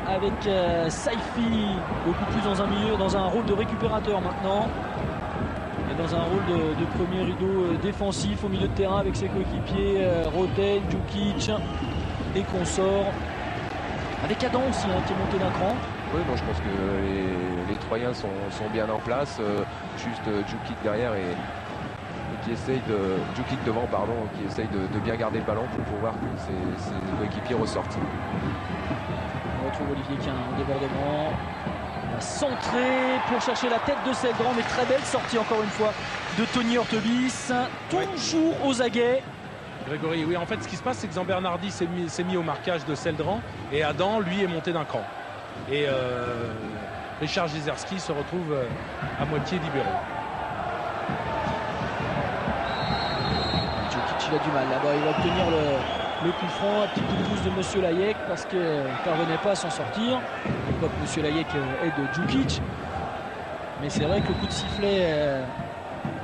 Speaker 1: avec Saifi, beaucoup plus dans un milieu, dans un rôle de récupérateur maintenant, et dans un rôle de premier rideau défensif au milieu de terrain avec ses coéquipiers Roten, Djukic et consorts, avec Adam aussi qui est monté d'un cran.
Speaker 2: Oui, bon, je pense que les Troyens sont bien en place. Juste Djukic derrière et qui essaye de. Djukic devant, pardon, qui essaye de bien garder le ballon pour pouvoir que ses coéquipiers ressortent.
Speaker 1: On retrouve Olivier Quin en débordement. Il va centrer pour chercher la tête de Seldran, mais très belle sortie encore une fois de Tony Horteby. Toujours aux aguets.
Speaker 3: Grégory, oui, en fait, ce qui se passe, c'est que Jean Bernardi s'est mis au marquage de Seldran et Adam, lui, est monté d'un cran. Et Richard Jezierski se retrouve à moitié libéré.
Speaker 1: Djukic, il a du mal là-bas, il va obtenir le coup franc, un petit coup de pouce de Monsieur Layek parce qu'il ne parvenait pas à s'en sortir. Pas que Monsieur Layek aide Djukic, mais c'est vrai que le coup de sifflet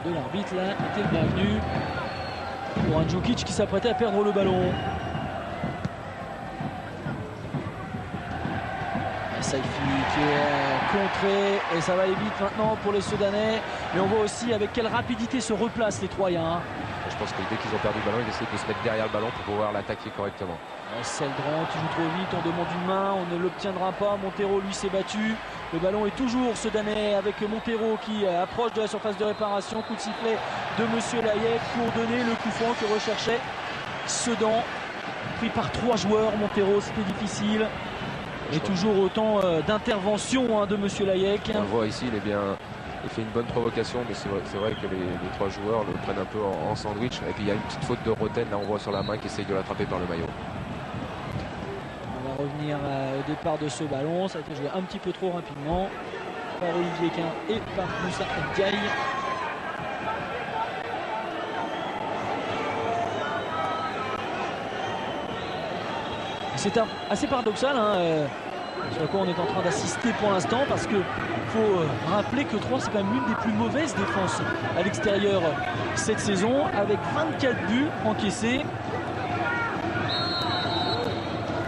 Speaker 1: de l'arbitre là était le bienvenu pour un Djukic qui s'apprêtait à perdre le ballon. Saifi qui est contré et ça va aller vite maintenant pour les Soudanais. Mais on voit aussi avec quelle rapidité se replacent les Troyens.
Speaker 2: Je pense que dès qu'ils ont perdu le ballon, ils essaient de se mettre derrière le ballon pour pouvoir l'attaquer correctement.
Speaker 1: Celdran qui joue trop vite, on demande une main, on ne l'obtiendra pas. Montero lui s'est battu. Le ballon est toujours Soudanais avec Montero qui approche de la surface de réparation. Coup de sifflet de Monsieur Layek pour donner le coup franc que recherchait Sedan. Pris par 3 joueurs, Montero, c'était difficile. Et toujours autant d'intervention de Monsieur Layek.
Speaker 2: On le voit ici, il fait une bonne provocation, mais c'est vrai que les 3 joueurs le prennent un peu en sandwich. Et puis il y a une petite faute de Roten, là on voit sur la main qui essaye de l'attraper par le maillot.
Speaker 1: On va revenir au départ de ce ballon. Ça a été joué un petit peu trop rapidement par Olivier Quin et par Moussa Ndiaye. C'est assez paradoxal sur quoi on est en train d'assister pour l'instant, parce qu'il faut rappeler que Troyes c'est quand même l'une des plus mauvaises défenses à l'extérieur cette saison, avec 24 buts encaissés.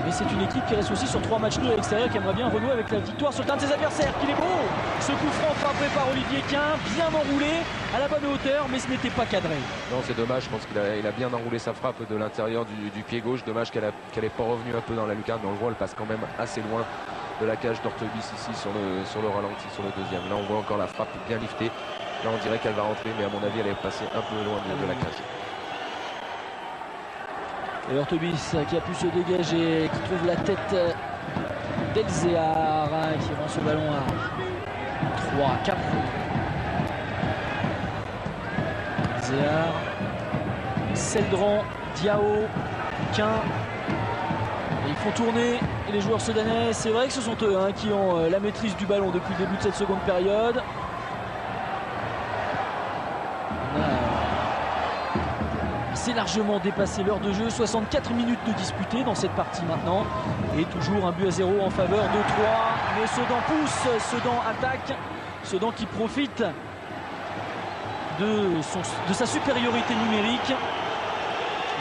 Speaker 1: Mais c'est une équipe qui reste aussi sur 3 matchs nuls à l'extérieur, qui aimerait bien renouer avec la victoire sur le terrain de ses adversaires. Qu'il est beau, ce coup franc frappé par Olivier Quin, bien enroulé à la bonne hauteur, mais ce n'était pas cadré.
Speaker 2: Non, c'est dommage, je pense qu'il a bien enroulé sa frappe de l'intérieur du pied gauche. Dommage qu'elle n'est pas revenue un peu dans la lucarne, mais on le voit, elle passe quand même assez loin de la cage d'Ortebis ici sur le ralenti, sur le deuxième. Là on voit encore la frappe bien liftée. Là on dirait qu'elle va rentrer, mais à mon avis elle est passée un peu loin de la cage.
Speaker 1: Et Ortebis qui a pu se dégager, qui trouve la tête d'Elzéar, qui rend ce ballon à 3-4. Elzéar, Celdran, Diao, Quin. Et ils font tourner les joueurs soudanais. C'est vrai que ce sont eux qui ont la maîtrise du ballon depuis le début de cette seconde période. C'est largement dépassé l'heure de jeu, 64 minutes de disputé dans cette partie maintenant, et toujours un but à 0 en faveur de Troyes. Mais Sedan pousse, Sedan attaque, Sedan qui profite de sa supériorité numérique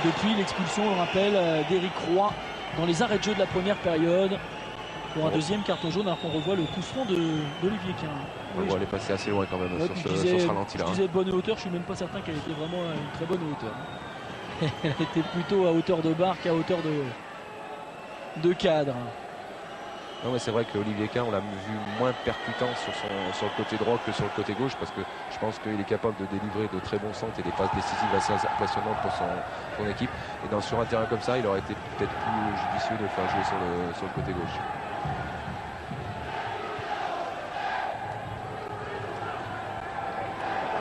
Speaker 1: depuis l'expulsion, on le rappelle, d'Éric Roy dans les arrêts de jeu de la première période pour un deuxième carton jaune, alors qu'on revoit le coup franc d'Olivier Quin.
Speaker 2: On voit elle est passée assez loin quand même sur ce ralenti là.
Speaker 1: Je disais bonne hauteur, je suis même pas certain qu'elle était vraiment à une très bonne hauteur. Elle était plutôt à hauteur de barre qu'à hauteur de cadre.
Speaker 2: Non, mais c'est vrai que Olivier Quin, on l'a vu moins percutant sur le côté droit que sur le côté gauche, parce que je pense qu'il est capable de délivrer de très bons centres et des passes décisives assez impressionnantes pour son équipe. Et sur un terrain comme ça, il aurait été peut-être plus judicieux de le faire jouer sur le côté gauche.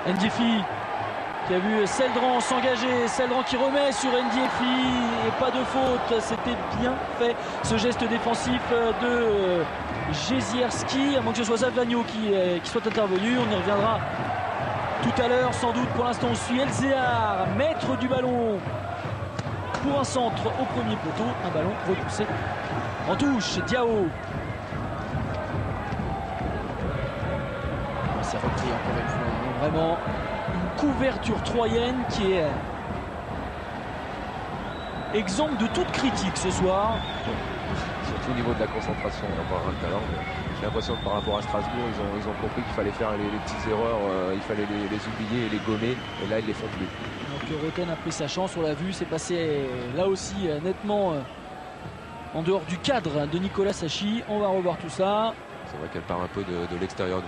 Speaker 1: Ndiefi qui a vu Celdran s'engager, Celdran qui remet sur Ndiefi et pas de faute, c'était bien fait ce geste défensif de Jezierski, à moins que ce soit Zavagno qui soit intervenu. On y reviendra tout à l'heure sans doute. Pour l'instant on suit Elzéar, maître du ballon pour un centre au premier poteau, un ballon repoussé en touche. Diao, c'est repris encore une fois, vraiment une couverture troyenne qui est exempte de toute critique ce soir.
Speaker 2: Surtout au niveau de la concentration, on en parlera tout à l'heure, mais j'ai l'impression que par rapport à Strasbourg, ils ont compris qu'il fallait faire les petites erreurs, il fallait les oublier et les gommer, et là ils les font plus.
Speaker 1: Donc Roten a pris sa chance, on l'a vu, c'est passé là aussi nettement en dehors du cadre de Nicolas Sachi. On va revoir tout ça.
Speaker 2: C'est vrai qu'elle part un peu de l'extérieur du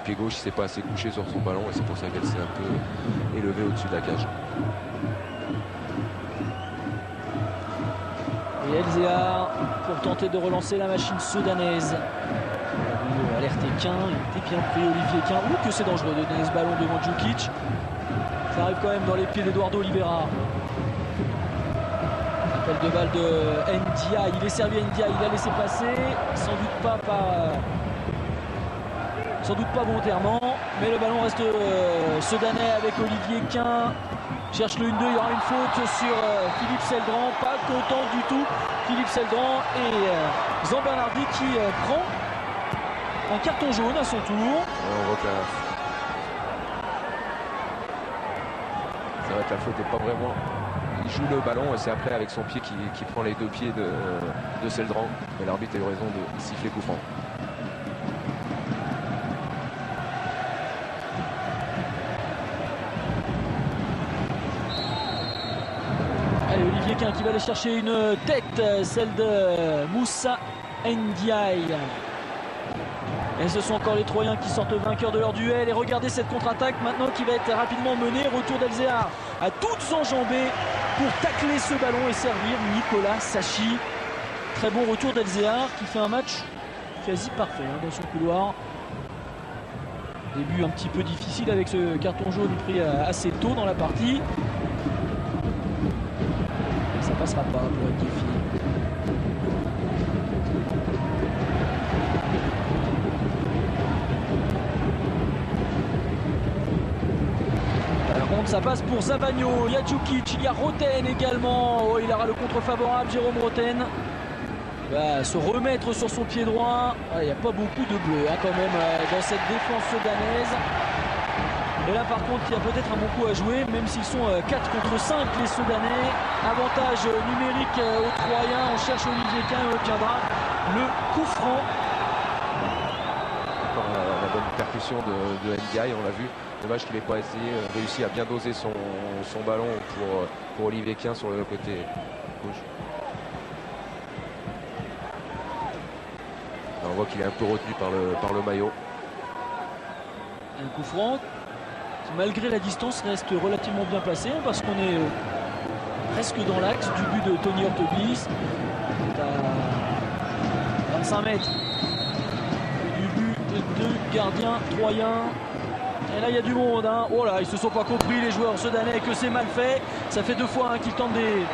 Speaker 2: pied gauche, il ne s'est pas assez couché sur son ballon et c'est pour ça qu'elle s'est un peu élevée au-dessus de la cage.
Speaker 1: Et Elzéar pour tenter de relancer la machine soudanaise. On a alerté Quin, il était bien pris Olivier Quin. Ouh que c'est dangereux de donner ce ballon devant Djukic. Ça arrive quand même dans les pieds d'Eduardo Oliveira. Appel de balle de Ndiaye, il est servi à Ndiaye, il a laissé passer, sans doute pas volontairement, mais le ballon reste soudanais avec Olivier Quin. Cherche le 1-2, il y aura une faute sur Philippe Celdran, pas content du tout Philippe Celdran, et Jean Bernardi qui prend un carton jaune à son tour.
Speaker 2: On voit que c'est vrai que la faute n'est pas vraiment il joue le ballon et c'est après avec son pied qui prend les deux pieds de Seldran. Mais l'arbitre a eu raison de siffler coup franc.
Speaker 1: Allez, Olivier Quin qui va aller chercher une tête, celle de Moussa Ndiaye. Et ce sont encore les Troyens qui sortent vainqueurs de leur duel. Et regardez cette contre-attaque maintenant qui va être rapidement menée. Retour d'Elzéar à toutes enjambées pour tacler ce ballon et servir Nicolas Sachi. Très bon retour d'Elzéar qui fait un match quasi parfait dans son couloir. Début un petit peu difficile avec ce carton jaune pris assez tôt dans la partie. Et ça passera pas pour être défi. Ça passe pour Zabagno, il y a Djukic, il y a Roten également. Oh, il aura le contre favorable, Jérôme Roten. Il va se remettre sur son pied droit. Il n'y a pas beaucoup de bleu quand même dans cette défense sudanaise. Et là par contre il y a peut-être un bon coup à jouer, même s'ils sont 4 contre 5 les Soudanais. Avantage numérique aux Troyens, on cherche Olivier Quin et obtiendra le coup franc.
Speaker 2: La bonne percussion de Ndiaye, on l'a vu. Dommage qu'il n'ait pas réussi à bien doser son ballon pour Olivier Quin sur le côté gauche. Là, on voit qu'il est un peu retenu par le maillot.
Speaker 1: Un coup franc qui, malgré la distance, reste relativement bien placé parce qu'on est presque dans l'axe du but de Tony Ortobis. À 25 mètres du but de gardien troyen. Et là il y a du monde. Oh là, ils se sont pas compris les joueurs sudanais, que c'est mal fait. Ça fait 2 fois qu'ils tentent des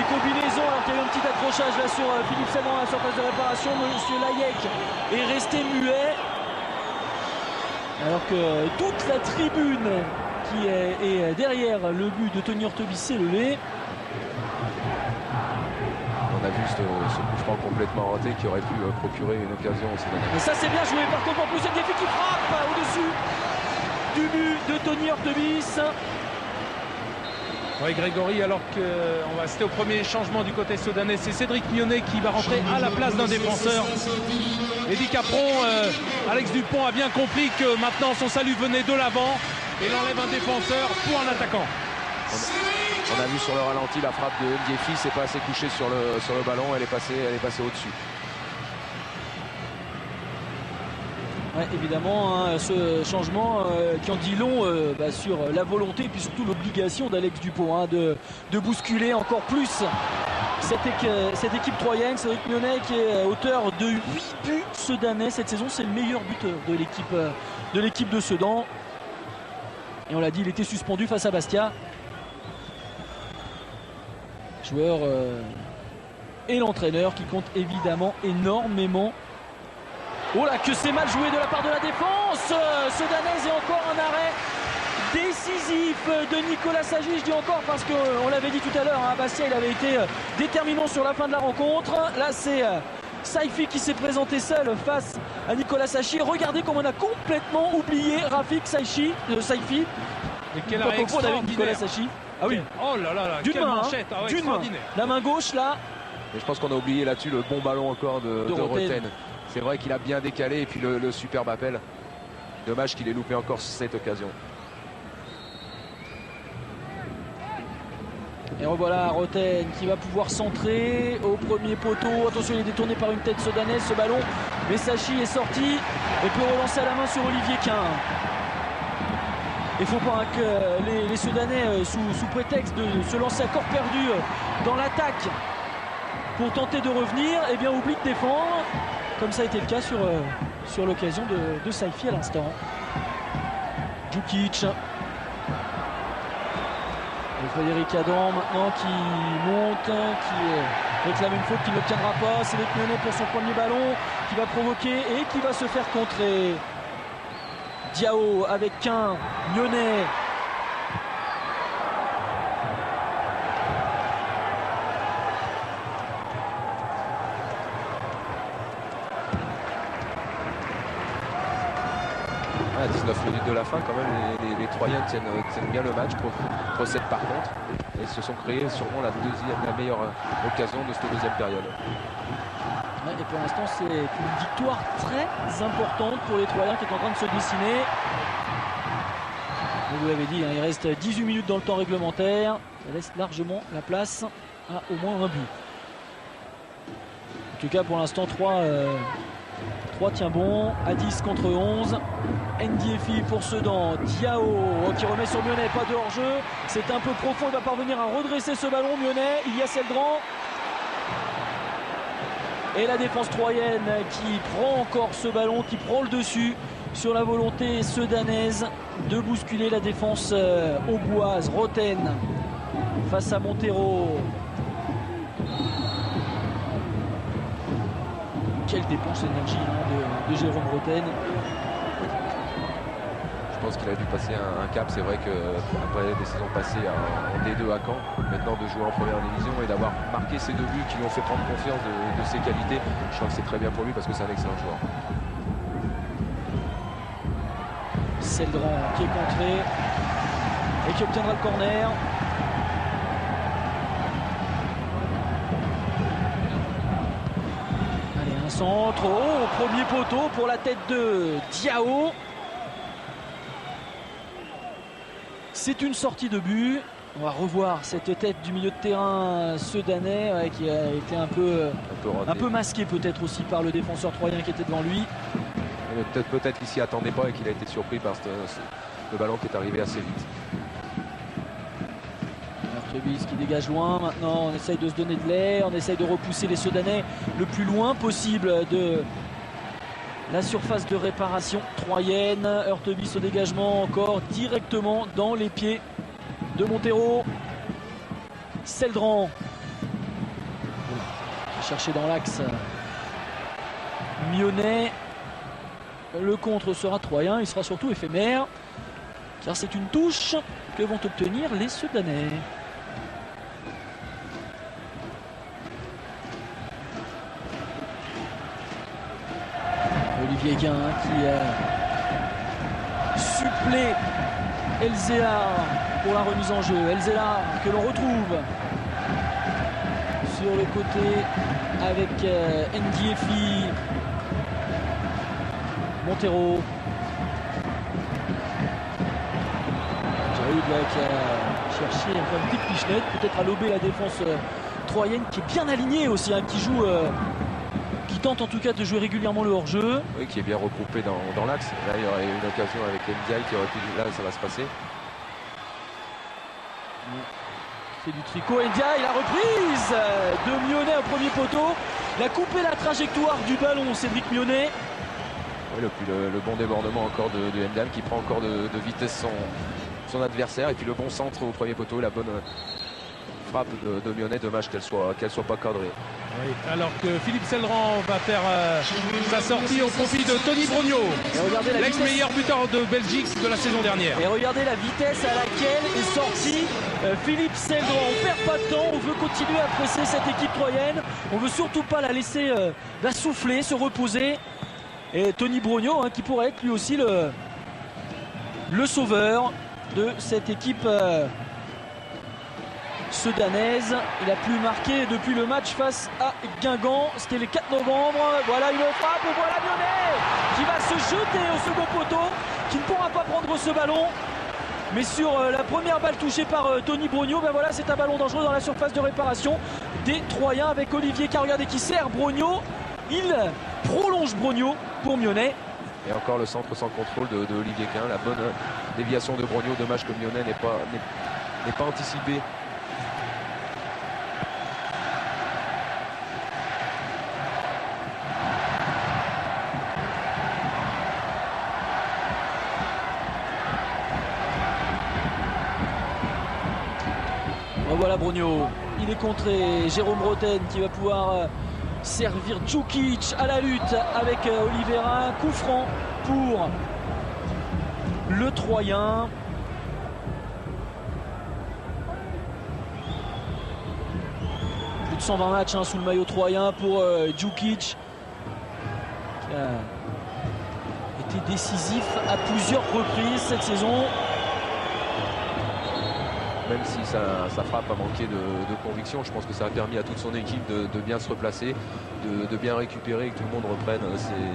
Speaker 1: combinaisons. Alors qu'il y a eu un petit accrochage là sur Philippe Seldran à la surface de réparation. Monsieur Layek est resté muet. Alors que toute la tribune qui est derrière le but de Tony Ortobis s'est levée.
Speaker 2: On a vu ce coup franc complètement raté qui aurait pu procurer une occasion au Soudanais.
Speaker 1: Et ça c'est bien joué. Par contre en plus il y a Ndiaye qui frappe au-dessus du but de Tony Ortobis.
Speaker 3: Oui, Grégory, alors qu'on va assister au premier changement du côté soudanais, c'est Cédric Mionnet qui va rentrer à la place d'un défenseur. Eddy Capron, Alex Dupont a bien compris que maintenant son salut venait de l'avant et il enlève un défenseur pour un attaquant.
Speaker 2: On a vu sur le ralenti la frappe de Ndiaye, c'est pas assez couché sur le ballon, elle est passée au-dessus.
Speaker 1: Ouais, évidemment, ce changement qui en dit long sur la volonté et puis surtout l'obligation d'Alex Dupont de bousculer encore plus cette équipe troyenne. Cédric Mionnet qui est auteur de 8 buts sudanais cette saison, c'est le meilleur buteur de l'équipe de Sedan. Et on l'a dit, il était suspendu face à Bastia. Joueur et l'entraîneur qui compte évidemment énormément. Oh là, que c'est mal joué de la part de la défense sudanaise, et encore un arrêt décisif de Nicolas Sachi. Je dis encore parce qu'on l'avait dit tout à l'heure, Bastia il avait été déterminant sur la fin de la rencontre. Là c'est Saifi qui s'est présenté seul face à Nicolas Sachi. Regardez comme on a complètement oublié Rafik Saifi.
Speaker 3: Et quel arrêt extraordinaire
Speaker 1: Nicolas Sachi. Ah oui.
Speaker 3: Oh là là, quelle manchette,
Speaker 1: d'une main. La main gauche là.
Speaker 2: Et je pense qu'on a oublié là-dessus le bon ballon encore de Roten. C'est vrai qu'il a bien décalé et puis le superbe appel. Dommage qu'il ait loupé encore cette occasion.
Speaker 1: Et revoilà Roten qui va pouvoir centrer au premier poteau. Attention, il est détourné par une tête sudanaise ce ballon. Mais Sachi est sorti et peut relancer à la main sur Olivier Quin. Il ne faut pas que les Soudanais, sous prétexte de se lancer à corps perdu dans l'attaque pour tenter de revenir, eh bien oublie de défendre. Comme ça a été le cas sur l'occasion de Saifi à l'instant. Djukic. Et Frédéric Adam maintenant qui monte, qui réclame une faute qu'il n'obtiendra pas. C'est Mionnet pour son premier ballon qui va provoquer et qui va se faire contrer. Diao avec Quin, Mionnet.
Speaker 2: À 19 minutes de la fin, quand même, les Troyens tiennent bien le match, procèdent par contre. et se sont créés sûrement la meilleure occasion de cette deuxième période.
Speaker 1: Ouais, et pour l'instant, c'est une victoire très importante pour les Troyens qui est en train de se dessiner. Vous l'avez dit, hein, il reste 18 minutes dans le temps réglementaire. Ça laisse largement la place à au moins un but. En tout cas, pour l'instant, 3 tient bon. À 10 contre 11. Ndiefi pour Sedan. Diao qui remet sur Mionnet. Pas de hors-jeu. C'est un peu profond. Il va parvenir à redresser ce ballon. Mionnet. Il y a Seldran. Et la défense troyenne qui prend encore ce ballon, qui prend le dessus sur la volonté sedanaise de bousculer la défense auboise. Roten face à Montero. Quelle dépense d'énergie de Jérôme Roten.
Speaker 2: Je pense qu'il a dû passer un cap. C'est vrai qu'après des saisons passées en D2 à Caen, maintenant de jouer en première division et d'avoir marqué ces 2 buts qui lui ont fait prendre confiance de ses qualités, je crois que c'est très bien pour lui parce que c'est un excellent joueur.
Speaker 1: Seldran qui est contré et qui obtiendra le corner. Allez, un centre. Oh, premier poteau pour la tête de Diao. C'est une sortie de but. On va revoir cette tête du milieu de terrain sedanais qui a été un peu masqué peut-être aussi par le défenseur troyen qui était devant lui.
Speaker 2: Peut-être qu'il s'y attendait pas et qu'il a été surpris par le ballon qui est arrivé assez vite.
Speaker 1: Artebis qui dégage loin. Maintenant on essaye de se donner de l'air, on essaye de repousser les Sedanais le plus loin possible de la surface de réparation troyenne. Hurtebis au dégagement encore directement dans les pieds de Montero. Seldran cherché dans l'axe. Mionnet. Le contre sera troyen, il sera surtout éphémère car c'est une touche que vont obtenir les Sedanais. Olivier Guin qui supplée Elzéar pour la remise en jeu. Elzéar que l'on retrouve sur le côté avec Ndiefi. Montero. Jaoud qui a cherché encore une petite pichenette, peut-être à lober la défense troyenne qui est bien alignée aussi, qui joue, qui tente en tout cas de jouer régulièrement le hors-jeu.
Speaker 2: Oui, qui est bien regroupé dans l'axe. Là, il y aurait une occasion avec Ndiaye qui aurait pu. Là, ça va se passer.
Speaker 1: C'est du tricot. Ndiaye, la reprise de Mionnet au premier poteau. Il a coupé la trajectoire du ballon, Cédric Mionnet.
Speaker 2: Oui, le bon débordement encore de Ndiaye qui prend encore de vitesse son adversaire. Et puis le bon centre au premier poteau, la bonne frappe de Mionnet. Dommage qu'elle soit pas cadrée.
Speaker 3: Oui, alors que Philippe Seldran va faire sa sortie au profit de Tony Brogno, l'ex-meilleur buteur de Belgique de la saison dernière.
Speaker 1: Et regardez la vitesse à laquelle est sorti Philippe Seldran. On perd pas de temps, on veut continuer à presser cette équipe troyenne. On veut surtout pas la laisser la souffler, se reposer. Et Tony Brogno qui pourrait être lui aussi le sauveur de cette équipe sedanaise. Il a plus marqué depuis le match face à Guingamp. C'était le 4 novembre. Voilà une frappe. Voilà Mionnet qui va se jeter au second poteau, qui ne pourra pas prendre ce ballon. Mais sur la première balle touchée par Tony Brogno, voilà, c'est un ballon dangereux dans la surface de réparation des Troyens avec Olivier qui regardez qui sert Brogno. Il prolonge Brogno pour Mionnet.
Speaker 2: Et encore le centre sans contrôle de Olivier Quin. La bonne déviation de Brogno. Dommage que Mionnet n'est pas anticipé.
Speaker 1: Voilà Brogno, il est contré. Jérôme Roten qui va pouvoir servir Djukic à la lutte avec Oliveira. Coup franc pour le Troyen. Plus de 120 matchs sous le maillot troyen pour Djukic, qui a été décisif à plusieurs reprises cette saison.
Speaker 2: même si sa frappe a manqué de conviction. Je pense que ça a permis à toute son équipe de bien se replacer, de bien récupérer et que tout le monde reprenne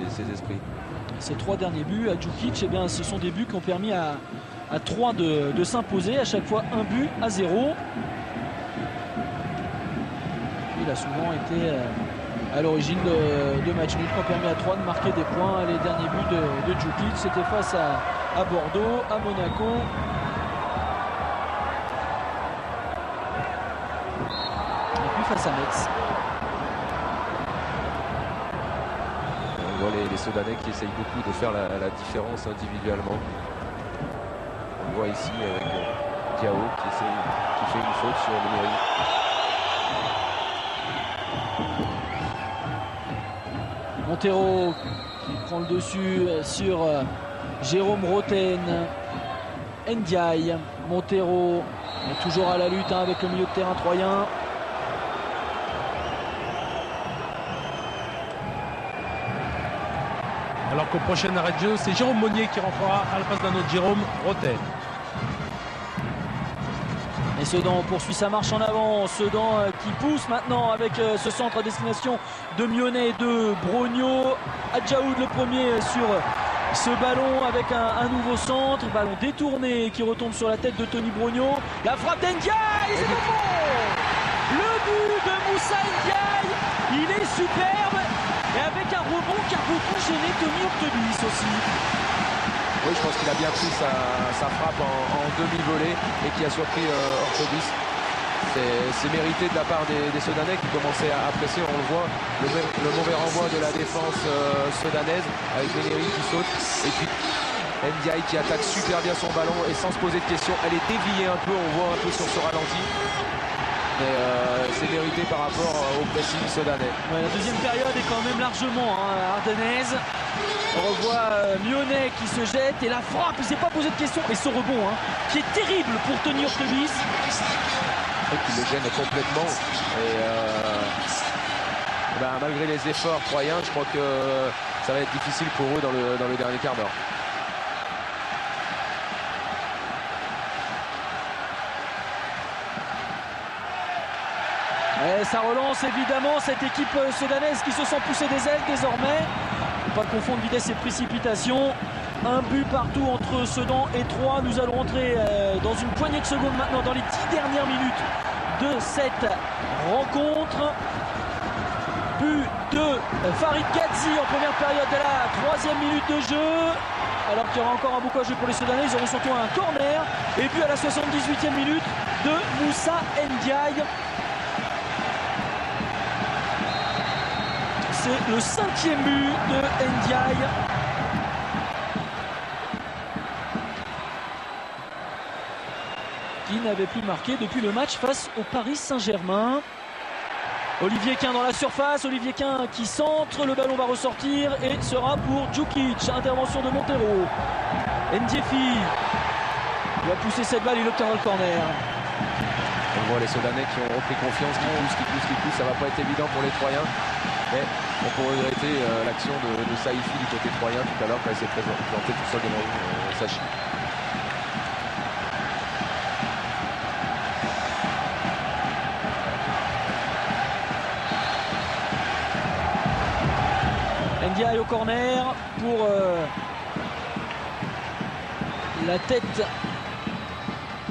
Speaker 2: ses esprits.
Speaker 1: Ces 3 derniers buts à Djukic, eh bien, ce sont des buts qui ont permis à 3 de s'imposer, à chaque fois 1-0. Il a souvent été à l'origine de matchs nuls qui ont permis à 3 de marquer des points. Les derniers buts de Djukic, c'était face à Bordeaux, à Monaco. Et puis face à Metz.
Speaker 2: On voit les Soudanais qui essayent beaucoup de faire la différence individuellement. On le voit ici avec Diao qui fait une faute sur Méry.
Speaker 1: Montero qui prend le dessus sur Jérôme Roten. Ndiaye. Montero est toujours à la lutte avec le milieu de terrain troyen.
Speaker 3: Alors qu'au prochain arrêt de jeu, c'est Jérôme Monnier qui rentrera à la place d'un autre Jérôme Roten.
Speaker 1: Et Sedan poursuit sa marche en avant. Sedan qui pousse maintenant avec ce centre à destination de Mionnet et de Brogno. Adjaoud le premier sur ce ballon avec un nouveau centre. Ballon détourné qui retombe sur la tête de Tony Brogno. La frappe d'Ndiaye, c'est bon. Le but de Moussa Ndiaye, il est superbe. Et avec un rebond qui a beaucoup gêné Tony Ortebis aussi.
Speaker 2: Oui, je pense qu'il a bien pris sa frappe en demi-volée et qui a surpris Ortebis. C'est mérité de la part des Soudanais qui commençaient à apprécier, on le voit, le mauvais renvoi de la défense soudanaise avec Méry qui saute. Et puis Ndiaye qui attaque super bien son ballon et sans se poser de questions. Elle est déviée un peu, on voit un peu sur ce ralenti. Mais c'est mérité par rapport au pressing soudanais.
Speaker 1: Ouais, la deuxième période est quand même largement ardennaise. On revoit Mionnet qui se jette et la frappe, il ne s'est pas posé de questions. Et ce rebond qui est terrible pour Tony Ortebis.
Speaker 2: Qui le gêne complètement. Et malgré les efforts troyens, je crois que ça va être difficile pour eux dans le dernier quart d'heure.
Speaker 1: Et ça relance évidemment cette équipe soudanaise qui se sent pousser des ailes désormais. Il ne faut pas confondre vitesse et précipitation. Un but partout entre Sedan et Troyes. Nous allons entrer dans une poignée de secondes maintenant dans les 10 dernières minutes de cette rencontre. But de Farid Gadzi en première période de la 3e minute de jeu. Alors qu'il y aura encore un beaucoup à jouer pour les Soudanais. Ils auront surtout un corner. Et puis à la 78e minute de Moussa Ndiaye. C'est le 5e but de Ndiaye. Qui n'avait plus marqué depuis le match face au Paris Saint-Germain. Olivier Quin dans la surface, Olivier Quin qui centre, le ballon va ressortir et sera pour Djukic. Intervention de Montero. Ndiefi va pousser cette balle, il obtiendra le corner.
Speaker 2: On voit les Soudanais qui ont repris confiance, qui poussent, ça va pas être évident pour les Troyens. Mais on peut regretter l'action de Saïfi du côté troyen tout à l'heure quand il s'est présenté tout seul devant Sachi.
Speaker 1: Ndiaye au corner pour la tête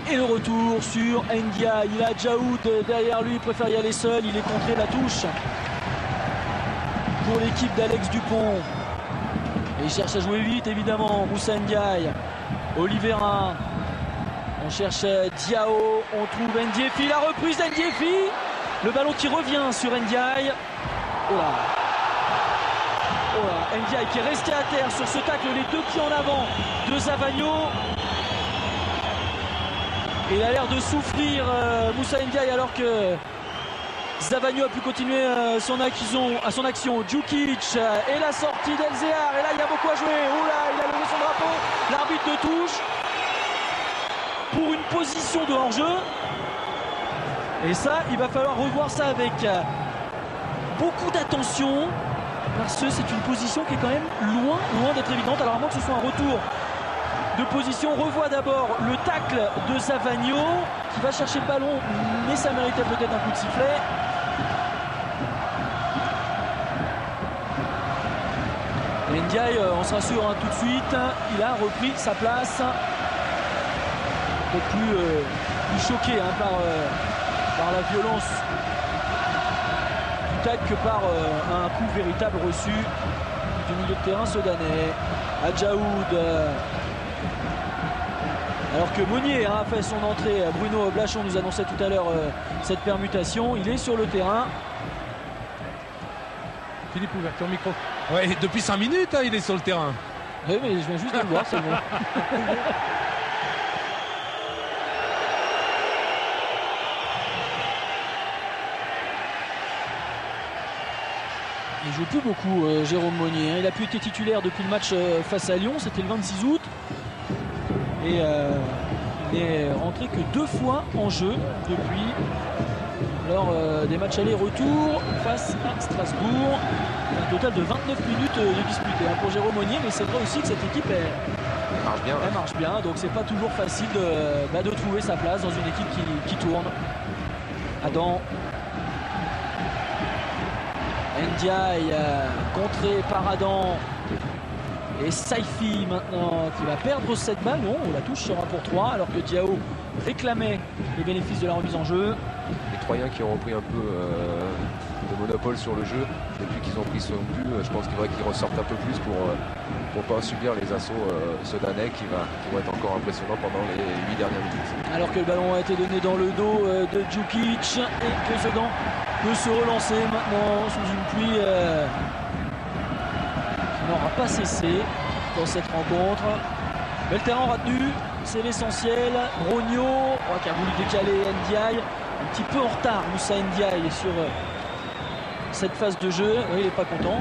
Speaker 1: et le retour sur Ndiaye. Il a Djaoud derrière lui, il préfère y aller seul, il est contré, la touche pour l'équipe d'Alex Dupont. Et il cherche à jouer vite évidemment, Moussa Ndiaye. Oliveira, on cherche Diao, on trouve Ndiefi, la reprise d'Ndiefi. Le ballon qui revient sur Ndiaye. Oh là. Ndiaye qui est resté à terre sur ce tacle, les 2 pieds en avant de Zavagno. Et il a l'air de souffrir Moussa Ndiaye alors que Zavagno a pu continuer son action. Djukic et la sortie d'Elzéar. Et là il y a beaucoup à jouer. Oula, il a levé son drapeau. L'arbitre de touche pour une position de hors-jeu. Et ça, il va falloir revoir ça avec beaucoup d'attention. Parce que c'est une position qui est quand même loin d'être évidente. Alors à moins que ce soit un retour de position. On revoit d'abord le tacle de Zavagno qui va chercher le ballon, mais ça méritait peut-être un coup de sifflet. Ndiaye, on se rassure tout de suite, il a repris sa place. Peut-être plus choqué par la violence du tacle que par un coup véritable reçu du milieu de terrain soudanais. Adjaoud, alors que Monnier a fait son entrée. Bruno Blachon nous annonçait tout à l'heure cette permutation. Il est sur le terrain.
Speaker 3: Philippe, ouverture micro. Ouais, depuis 5 minutes, il est sur le terrain.
Speaker 1: Oui, mais je viens juste de le voir, c'est bon. Il joue plus beaucoup, Jérôme Monnier. Il a pu être titulaire depuis le match face à Lyon, c'était le 26 août. Et il est rentré que 2 fois en jeu depuis, lors des matchs aller-retour face à Strasbourg. Un total de 29 minutes de disputé pour Jérôme Monnier, mais c'est vrai aussi que cette équipe marche bien, donc c'est pas toujours facile de trouver sa place dans une équipe qui tourne. Adam Ndiaye, contré par Adam, et Saifi maintenant qui va perdre cette balle. Non, la touche sera pour 3 alors que Diao réclamait le bénéfice de la remise en jeu.
Speaker 2: Les Troyens qui ont repris un peu de monopole sur le jeu depuis qu'ils ont pris ce but. Je pense qu'il faudrait qu'ils ressortent un peu plus pour pas subir les assauts soudanais qui vont être encore impressionnants pendant les 8 dernières minutes.
Speaker 1: Alors que le ballon a été donné dans le dos de Djukic et que Sedan peut se relancer maintenant sous une pluie qui n'aura pas cessé dans cette rencontre. Mais le terrain retenu, c'est l'essentiel. Rogno qui a voulu décaler Ndiaye, un petit peu en retard Moussa Ndiaye sur cette phase de jeu. Oui, il n'est pas content.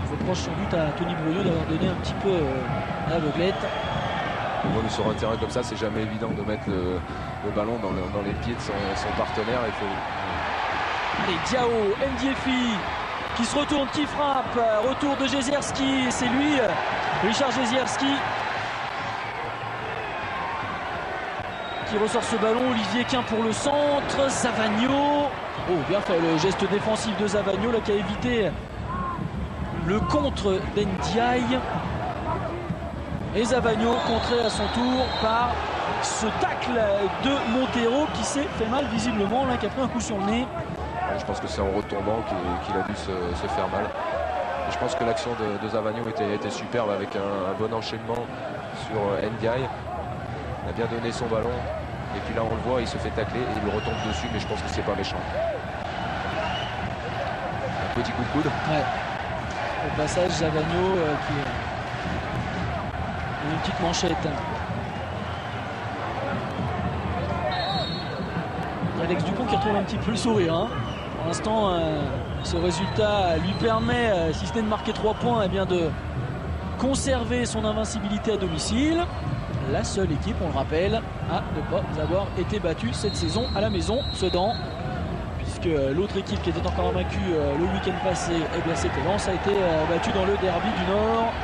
Speaker 1: Je reproche sans doute à Tony Brognot d'avoir donné un petit peu l'aveuglette.
Speaker 2: Sur un terrain comme ça, c'est jamais évident de mettre le ballon dans les pieds de son partenaire. Il faut...
Speaker 1: Allez, Diao, Ndiefi qui se retourne, qui frappe. Retour de Jezierski, c'est lui, Richard Jezierski, qui ressort ce ballon. Olivier Quint pour le centre. Zavagno. Oh, bien fait le geste défensif de Zavagno là, qui a évité le contre d'Ndiaye. Et Zavagno contré à son tour par ce tacle de Montero qui s'est fait mal visiblement, là, qui a pris un coup sur le nez.
Speaker 2: Je pense que c'est en retombant qu'il a dû se faire mal. Et je pense que l'action de Zavagno était superbe avec un bon enchaînement sur Ndiaye. Il a bien donné son ballon. Et puis là on le voit, il se fait tacler et il le retombe dessus, mais je pense que c'est pas méchant. Un petit coup de coude.
Speaker 1: Ouais. Au passage, Zavagno qui est une petite manchette. Alex Dupont qui retrouve un petit peu le sourire. Hein. Pour l'instant, ce résultat lui permet, si ce n'est de marquer 3 points, eh bien de conserver son invincibilité à domicile. La seule équipe, on le rappelle, à ne pas avoir été battue cette saison à la maison, Sedan. Puisque l'autre équipe qui était encore invaincue le week-end passé, eh bien c'était Lens, a été battue dans le derby du Nord.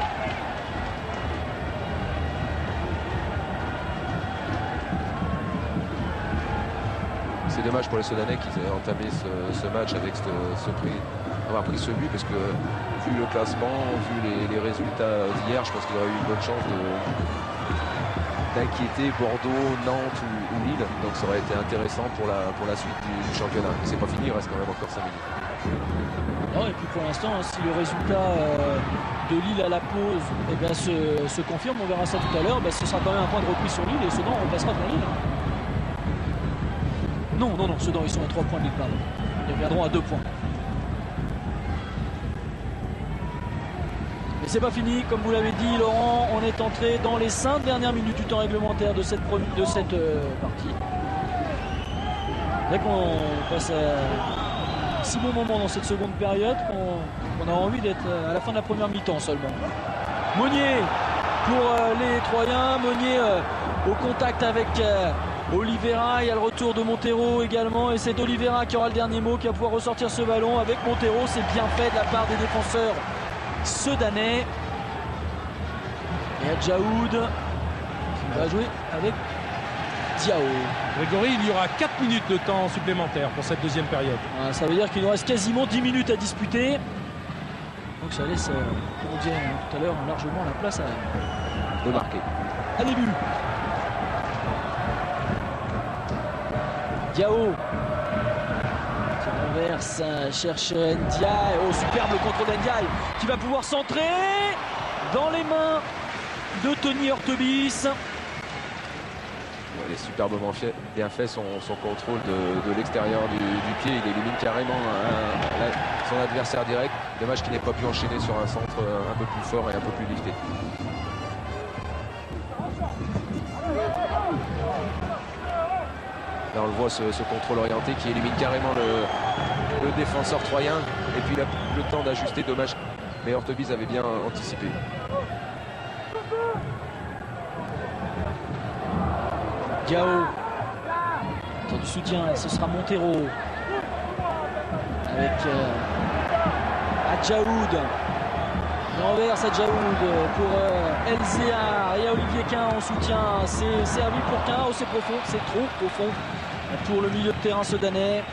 Speaker 2: C'est dommage pour les Soudanais qu'ils aient entamé ce match avec avoir pris ce but, parce que vu le classement, vu les résultats d'hier, je pense qu'il aurait eu une bonne chance d'inquiéter Bordeaux, Nantes ou Lille. Donc ça aurait été intéressant pour la suite du championnat. Mais c'est pas fini, il reste quand même encore 5 minutes.
Speaker 1: Non, et puis pour l'instant, si le résultat de Lille à la pause eh bien, se confirme, on verra ça tout à l'heure, ce sera quand même un point de reprise sur Lille et Sedan repassera devant Lille. Non, Sedan ils sont à 3 points de Lille, pardon. Ils reviendront à 2 points. Et c'est pas fini, comme vous l'avez dit Laurent, on est entré dans les 5 dernières minutes du temps réglementaire de cette partie. Dès qu'on passe à si bon moment dans cette seconde période qu'on a envie d'être à la fin de la première mi-temps seulement. Monnier pour les Troyens, Monnier au contact avec Oliveira, il y a le retour de Montero également et c'est Oliveira qui aura le dernier mot, qui va pouvoir ressortir ce ballon avec Montero. C'est bien fait de la part des défenseurs soudanais. Et Adjaoud qui va jouer avec Diao.
Speaker 3: Grégory, il y aura 4 minutes de temps supplémentaire pour cette deuxième période.
Speaker 1: Voilà, ça veut dire qu'il nous reste quasiment 10 minutes à disputer. Donc ça laisse, comme on disait tout à l'heure, largement la place
Speaker 2: de marquer.
Speaker 1: À début. Diao qui renverse, cherche Ndiaye. Oh, superbe le contrôle d'Ndiaye qui va pouvoir centrer dans les mains de Tony Hortebis.
Speaker 2: Il est superbement bien fait son contrôle de l'extérieur du pied. Il élimine carrément son adversaire direct. Dommage qu'il n'ait pas pu enchaîner sur un centre un peu plus fort et un peu plus lifté. Là on le voit, ce contrôle orienté qui élimine carrément le défenseur troyen. Et puis il a le temps d'ajuster, dommage. Mais Hortebis avait bien anticipé.
Speaker 1: Diao, temps du soutien, ce sera Montero avec Adjaoud. Il renverse Adjaoud pour Elzéar et Olivier Quin en soutien. C'est servi pour Quin. Oh, c'est profond, c'est trop profond pour le milieu de terrain sudanais.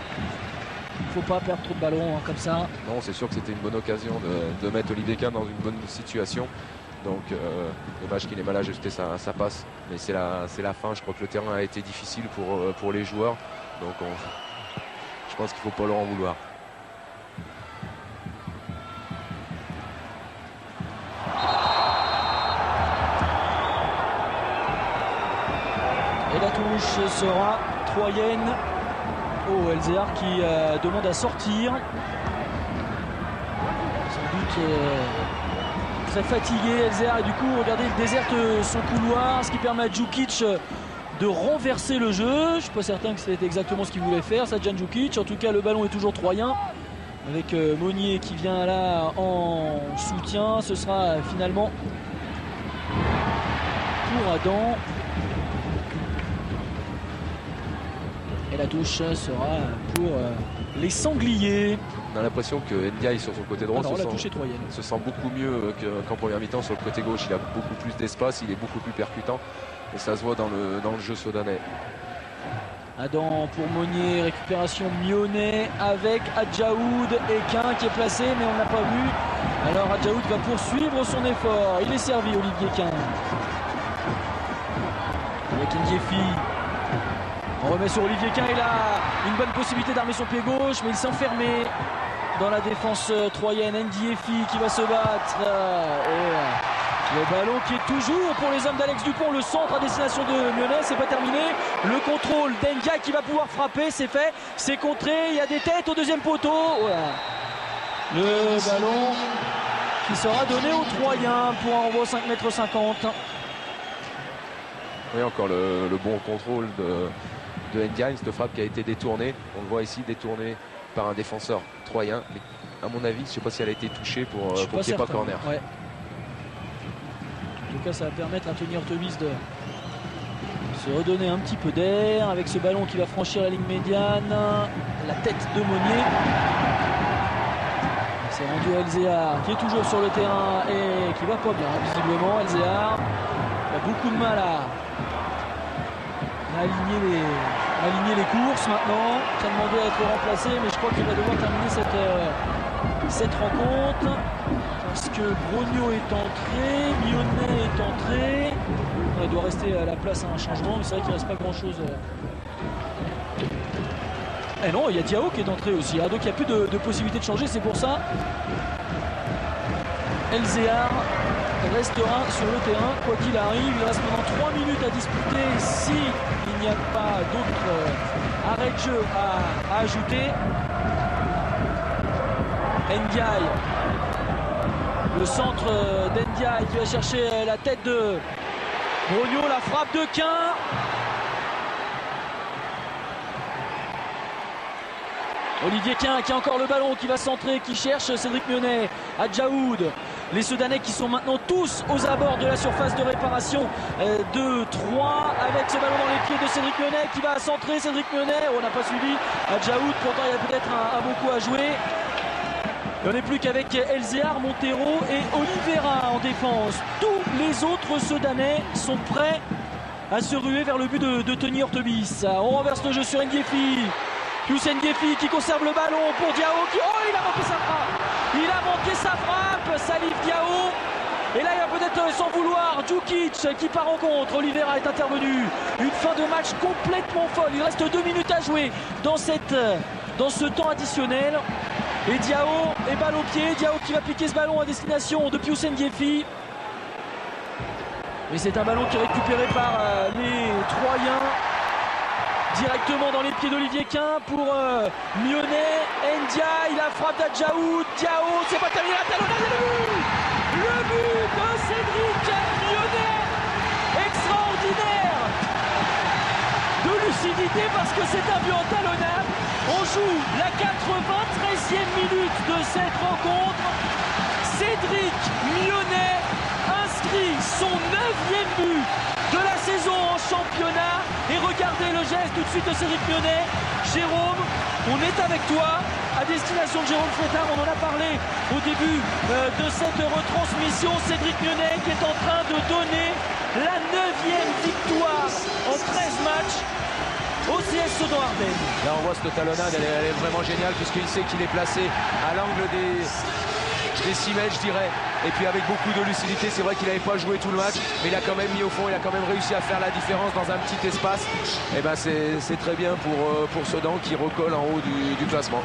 Speaker 1: Il ne faut pas perdre trop de ballons comme ça.
Speaker 2: Non, c'est sûr que c'était une bonne occasion de mettre Olivier Quin dans une bonne situation. Donc dommage qu'il ait mal ajusté sa passe, mais c'est la fin. Je crois que le terrain a été difficile pour les joueurs, donc je pense qu'il ne faut pas leur en vouloir.
Speaker 1: Et la touche sera troyenne. Oh, Elzéar qui demande à sortir. Sans doute très fatigué Elzéar, et du coup regardez, il déserte son couloir, ce qui permet à Djukic de renverser le jeu. Je ne suis pas certain que c'était exactement ce qu'il voulait faire, Sadjan Djukic. En tout cas le ballon est toujours troyen avec Monnier qui vient là en soutien. Ce sera finalement pour Adam. Et la touche sera pour les Sangliers.
Speaker 2: On a l'impression que Ndiaye sur son côté droit
Speaker 1: se
Speaker 2: sent beaucoup mieux qu'en première mi-temps. Sur le côté gauche, il a beaucoup plus d'espace, il est beaucoup plus percutant. Et ça se voit dans le jeu sudanais.
Speaker 1: Adam pour Monnier, récupération Mionnet avec Adjaoud et Quin qui est placé, mais on n'a pas vu. Alors Adjaoud va poursuivre son effort. Il est servi, Olivier Quin. Avec Ndiefi. On remet sur Olivier Quin, il a une bonne possibilité d'armer son pied gauche, mais il s'est enfermé dans la défense troyenne. Ndiefi qui va se battre. Et le ballon qui est toujours pour les hommes d'Alex Dupont. Le centre à destination de Mionnet, c'est pas terminé. Le contrôle d'Ndiaye qui va pouvoir frapper, c'est fait, c'est contré. Il y a des têtes au deuxième poteau. Voilà. Le ballon qui sera donné aux Troyens pour un renvoi 5,50 m.
Speaker 2: Oui, encore le bon contrôle de Ndiaye, cette frappe qui a été détournée. On le voit ici, détournée par un défenseur troyen. Mais à mon avis, je ne sais pas si elle a été touchée pour qu'il n'y ait pas corner.
Speaker 1: Ouais. En tout cas, ça va permettre à Tony Hortebis de se redonner un petit peu d'air avec ce ballon qui va franchir la ligne médiane. La tête de Monnier. C'est rendu à Elzéar qui est toujours sur le terrain et qui va pas bien, visiblement. Elzéar a beaucoup de mal à aligner les courses maintenant. Ça demandait à être remplacé, mais je crois qu'il va devoir terminer cette rencontre. Parce que Brogno est entré, Mionnet est entré. Il doit rester à la place à un changement, mais c'est vrai qu'il ne reste pas grand chose. Et non, il y a Diao qui est entré aussi, hein, donc il n'y a plus de possibilité de changer, c'est pour ça. Elzéar restera sur le terrain, quoi qu'il arrive. Il reste maintenant 3 minutes à disputer si il n'y a pas d'autres arrêts de jeu à ajouter. Ndiaye, le centre d'Ndiaye qui va chercher la tête de Brogno, la frappe de Quin. Olivier Quin qui a encore le ballon, qui va centrer, qui cherche Cédric Mionnet, Adjaoud. Les Soudanais qui sont maintenant tous aux abords de la surface de réparation de 3 avec ce ballon dans les pieds de Cédric Mionnet qui va centrer. Cédric Mionnet, on n'a pas suivi Adjaoud, pourtant il y a peut-être un bon coup à jouer. Et on n'est plus qu'avec Elzéar, Montero et Oliveira en défense. Tous les autres Soudanais sont prêts à se ruer vers le but de Tony Hortebis. On renverse le jeu sur Ngiefi. Youssef Ngiefi qui conserve le ballon pour Diao. Il a manqué sa frappe. Il a manqué sa frappe, Salif Diao. Et là, il va peut-être s'en vouloir. Djukic qui part en contre. Oliveira est intervenu. Une fin de match complètement folle. Il reste 2 minutes à jouer dans ce temps additionnel. Et Diao est balle au pied. Diao qui va piquer ce ballon à destination de Youssef Ngiefi. Et c'est un ballon qui est récupéré par les Troyens. Directement dans les pieds d'Olivier Quin pour Mionnet, Ndiaye, la frappe d'Adjaoud, Diao, c'est pas terminé, la talonnade, le but de Cédric Mionnet, extraordinaire de lucidité parce que c'est un but en talonnade. On joue la 93e minute de cette rencontre. Cédric Mionnet inscrit son 9e but de la saison en championnat. Et regardez le geste tout de suite de Cédric Mionnet. Jérôme, on est avec toi à destination de Jérôme Flétard. On en a parlé au début de cette retransmission. Cédric Mionnet qui est en train de donner la 9e victoire en 13 matchs au CS Sedan-Ardenne.
Speaker 2: Là on voit cette talonnade, elle est vraiment géniale puisqu'il sait qu'il est placé à l'angle des 6 mètres, je dirais. Et puis avec beaucoup de lucidité, c'est vrai qu'il n'avait pas joué tout le match, mais il a quand même mis au fond, il a quand même réussi à faire la différence dans un petit espace. Et ben c'est très bien pour Sedan qui recolle en haut du classement.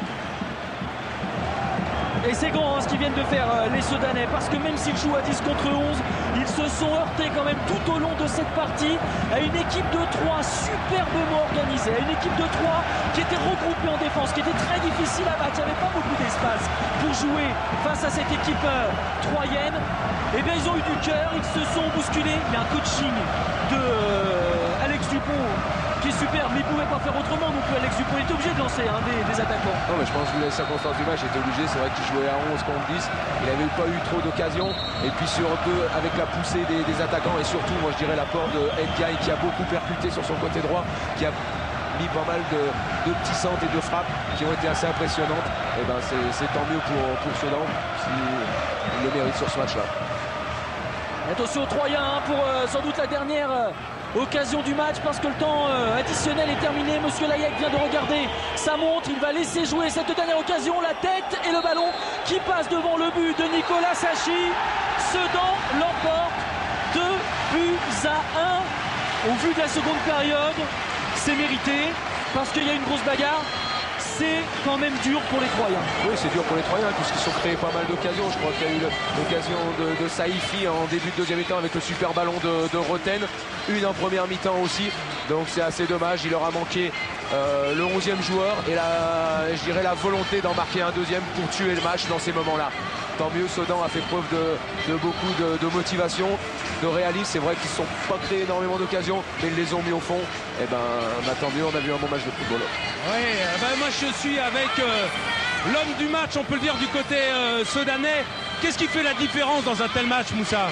Speaker 1: Et c'est grand ce qu'ils viennent de faire les Sedanais, parce que même s'ils jouent à 10 contre 11, ils se sont heurtés quand même tout au long de cette partie à une équipe de 3 superbement organisée, à une équipe de 3 qui était regroupée en défense, qui était très difficile à battre. Il n'y avait pas beaucoup d'espace pour jouer face à cette équipe troyenne. Et bien ils ont eu du cœur, ils se sont bousculés. Il y a un coaching de Alex Dupont qui est super, mais il ne pouvait pas faire autrement, donc Alex Dupont était obligé de lancer des attaquants.
Speaker 2: Non mais je pense que vu les circonstances du match, il était obligé, c'est vrai qu'il jouait à 11 contre 10, il n'avait pas eu trop d'occasions, et puis sur deux, avec la poussée des attaquants, et surtout moi je dirais l'apport de Ndiaye qui a beaucoup percuté sur son côté droit, qui a mis pas mal de petits centres et de frappes qui ont été assez impressionnantes, et ben c'est tant mieux pour Sedan, s'il le mérite sur ce match-là.
Speaker 1: Attention aux Troyens pour sans doute la dernière occasion du match, parce que le temps additionnel est terminé. Monsieur Layek vient de regarder sa montre, il va laisser jouer cette dernière occasion, la tête et le ballon qui passe devant le but de Nicolas Sachi. Sedan l'emporte 2 buts à 1. Au vu de la seconde période, c'est mérité parce qu'il y a une grosse bagarre. C'est quand même dur pour les Troyens.
Speaker 2: Oui, c'est dur pour les Troyens puisqu'ils sont créés pas mal d'occasions. Je crois qu'il y a eu l'occasion de Saifi en début de deuxième mi-temps avec le super ballon de Roten. Une en première mi-temps aussi. Donc c'est assez dommage. Il leur a manqué le 11e joueur et je dirais la volonté d'en marquer un deuxième pour tuer le match dans ces moments-là. Tant mieux, Sedan a fait preuve de beaucoup de motivation, de réalisme. C'est vrai qu'ils ne se sont pas créés énormément d'occasions, mais ils les ont mis au fond. Et tant mieux, on a vu un bon match de football.
Speaker 3: Oui, moi je suis avec l'homme du match, on peut le dire, du côté sedanais. Qu'est-ce qui fait la différence dans un tel match, Moussa?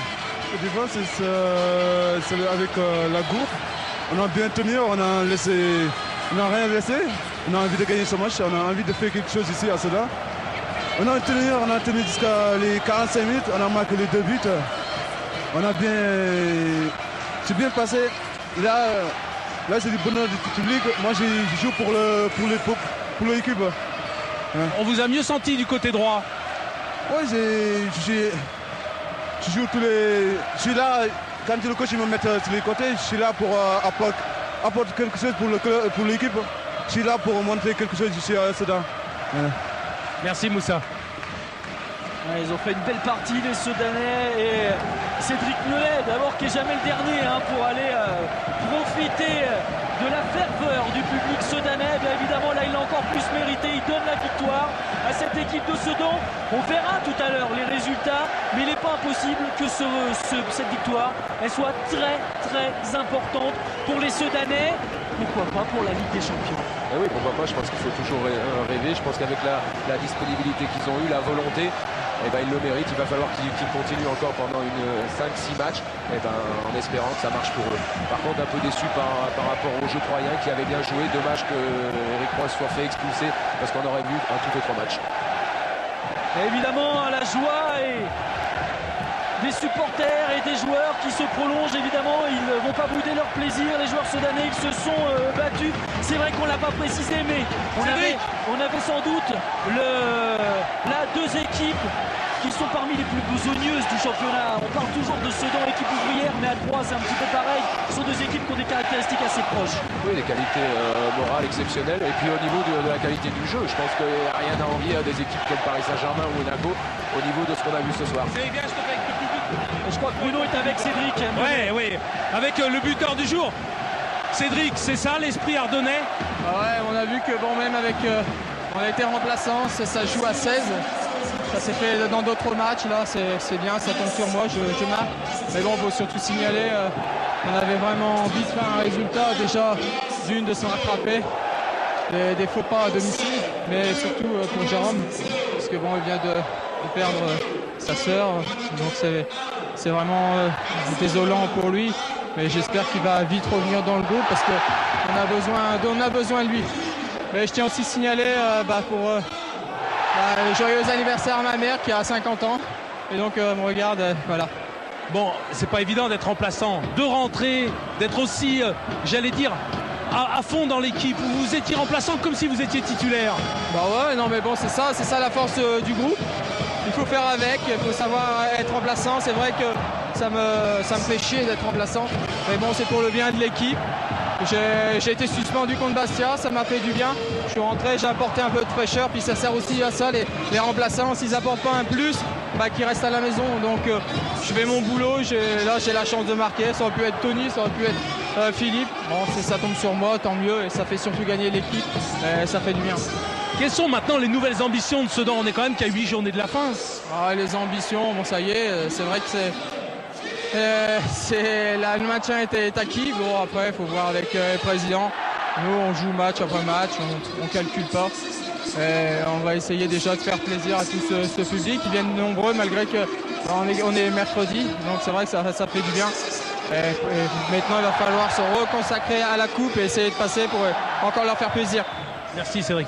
Speaker 7: La différence, c'est avec la groupe. On a bien tenu, on n'a rien laissé. On a envie de gagner ce match, on a envie de faire quelque chose ici à Sedan. On a tenu jusqu'à les 45 minutes, on a marqué les 2 buts. C'est bien passé. Là c'est du bonheur du public. Moi, je joue pour l'équipe.
Speaker 3: On vous a mieux senti du côté droit?
Speaker 7: Oui, je joue je suis là, quand le coach me met sur les côtés, je suis là pour apporter quelque chose pour l'équipe. Je suis là pour montrer quelque chose ici à Sedan.
Speaker 3: Merci Moussa.
Speaker 1: Ouais, ils ont fait une belle partie les Sedanais, et Cédric Mionnet d'abord qui est jamais le dernier pour aller profiter de la ferveur du public sedanais. Bien évidemment là il l'a encore plus mérité, il donne la victoire à cette équipe de Sedan. On verra tout à l'heure les résultats, mais il n'est pas impossible que cette victoire elle soit très très importante pour les Sedanais, pourquoi pas pour la Ligue des Champions.
Speaker 2: Et oui, pourquoi pas, je pense qu'il faut toujours rêver. Je pense qu'avec la disponibilité qu'ils ont eue, la volonté, ils le méritent. Il va falloir qu'ils continuent encore pendant 5-6 matchs, en espérant que ça marche pour eux. Par contre, un peu déçu par rapport au jeu troyen qui avait bien joué. Dommage que Eric Roy soit fait expulser parce qu'on aurait vu un tout autre match.
Speaker 1: Et évidemment, la joie et des supporters et des joueurs qui se prolongent, évidemment, ils ne vont pas bouder leur plaisir. Les joueurs soudanais, ils se sont battus. C'est vrai qu'on ne l'a pas précisé, mais on avait sans doute deux équipes qui sont parmi les plus besogneuses du championnat. On parle toujours de Sedan, équipe ouvrière, mais à 3 c'est un petit peu pareil. Ce sont deux équipes qui ont des caractéristiques assez proches.
Speaker 2: Oui, des qualités morales exceptionnelles. Et puis au niveau de la qualité du jeu, je pense qu'il n'y a rien à envier à des équipes comme Paris Saint-Germain ou Monaco au niveau de ce qu'on a vu ce soir.
Speaker 3: C'est bien, je te fais avec le public.
Speaker 1: Je crois que Bruno est avec Cédric.
Speaker 3: Oui, avec le buteur du jour. Cédric, c'est ça l'esprit ardennais?
Speaker 8: Ouais, on a vu que bon, même avec on a été remplaçant, ça joue à 16. Ça s'est fait dans d'autres matchs, là c'est bien, ça tombe sur moi, je marque. Mais bon, il faut surtout signaler, on avait vraiment envie de faire un résultat, déjà de se rattraper, des faux pas à domicile, mais surtout pour Jérôme, parce que bon, il vient de perdre sa sœur, donc c'est vraiment désolant pour lui. Mais j'espère qu'il va vite revenir dans le groupe parce qu'on a besoin de lui. Mais je tiens aussi à signaler joyeux anniversaire à ma mère qui a 50 ans. Et donc on me regarde, voilà.
Speaker 3: Bon, c'est pas évident d'être remplaçant, de rentrer, d'être aussi, j'allais dire, à fond dans l'équipe. Vous étiez remplaçant comme si vous étiez titulaire.
Speaker 8: Bah ouais, non mais bon, c'est ça la force du groupe. Il faut faire avec, il faut savoir être remplaçant. C'est vrai que ça me fait chier d'être remplaçant. Mais bon, c'est pour le bien de l'équipe. J'ai été suspendu contre Bastia, ça m'a fait du bien. Je suis rentré, j'ai apporté un peu de fraîcheur, puis ça sert aussi à ça, les remplaçants, s'ils apportent pas un plus, qu'ils restent à la maison. Donc je fais mon boulot, là j'ai la chance de marquer, ça aurait pu être Tony, ça aurait pu être Philippe. Bon, ça tombe sur moi, tant mieux, et ça fait surtout gagner l'équipe, ça fait du bien.
Speaker 3: Quelles sont maintenant les nouvelles ambitions de Sedan? On est quand même qu'à 8 journées de la fin.
Speaker 8: Les ambitions, bon ça y est, c'est vrai que le maintien est acquis. Bon, après il faut voir avec le président. Nous on joue match après match, on calcule pas. On va essayer déjà de faire plaisir à tout ce public. Ils viennent nombreux malgré qu'on est mercredi, donc c'est vrai que ça fait du bien. Et maintenant il va falloir se reconsacrer à la coupe et essayer de passer pour encore leur faire plaisir.
Speaker 3: Merci Cédric.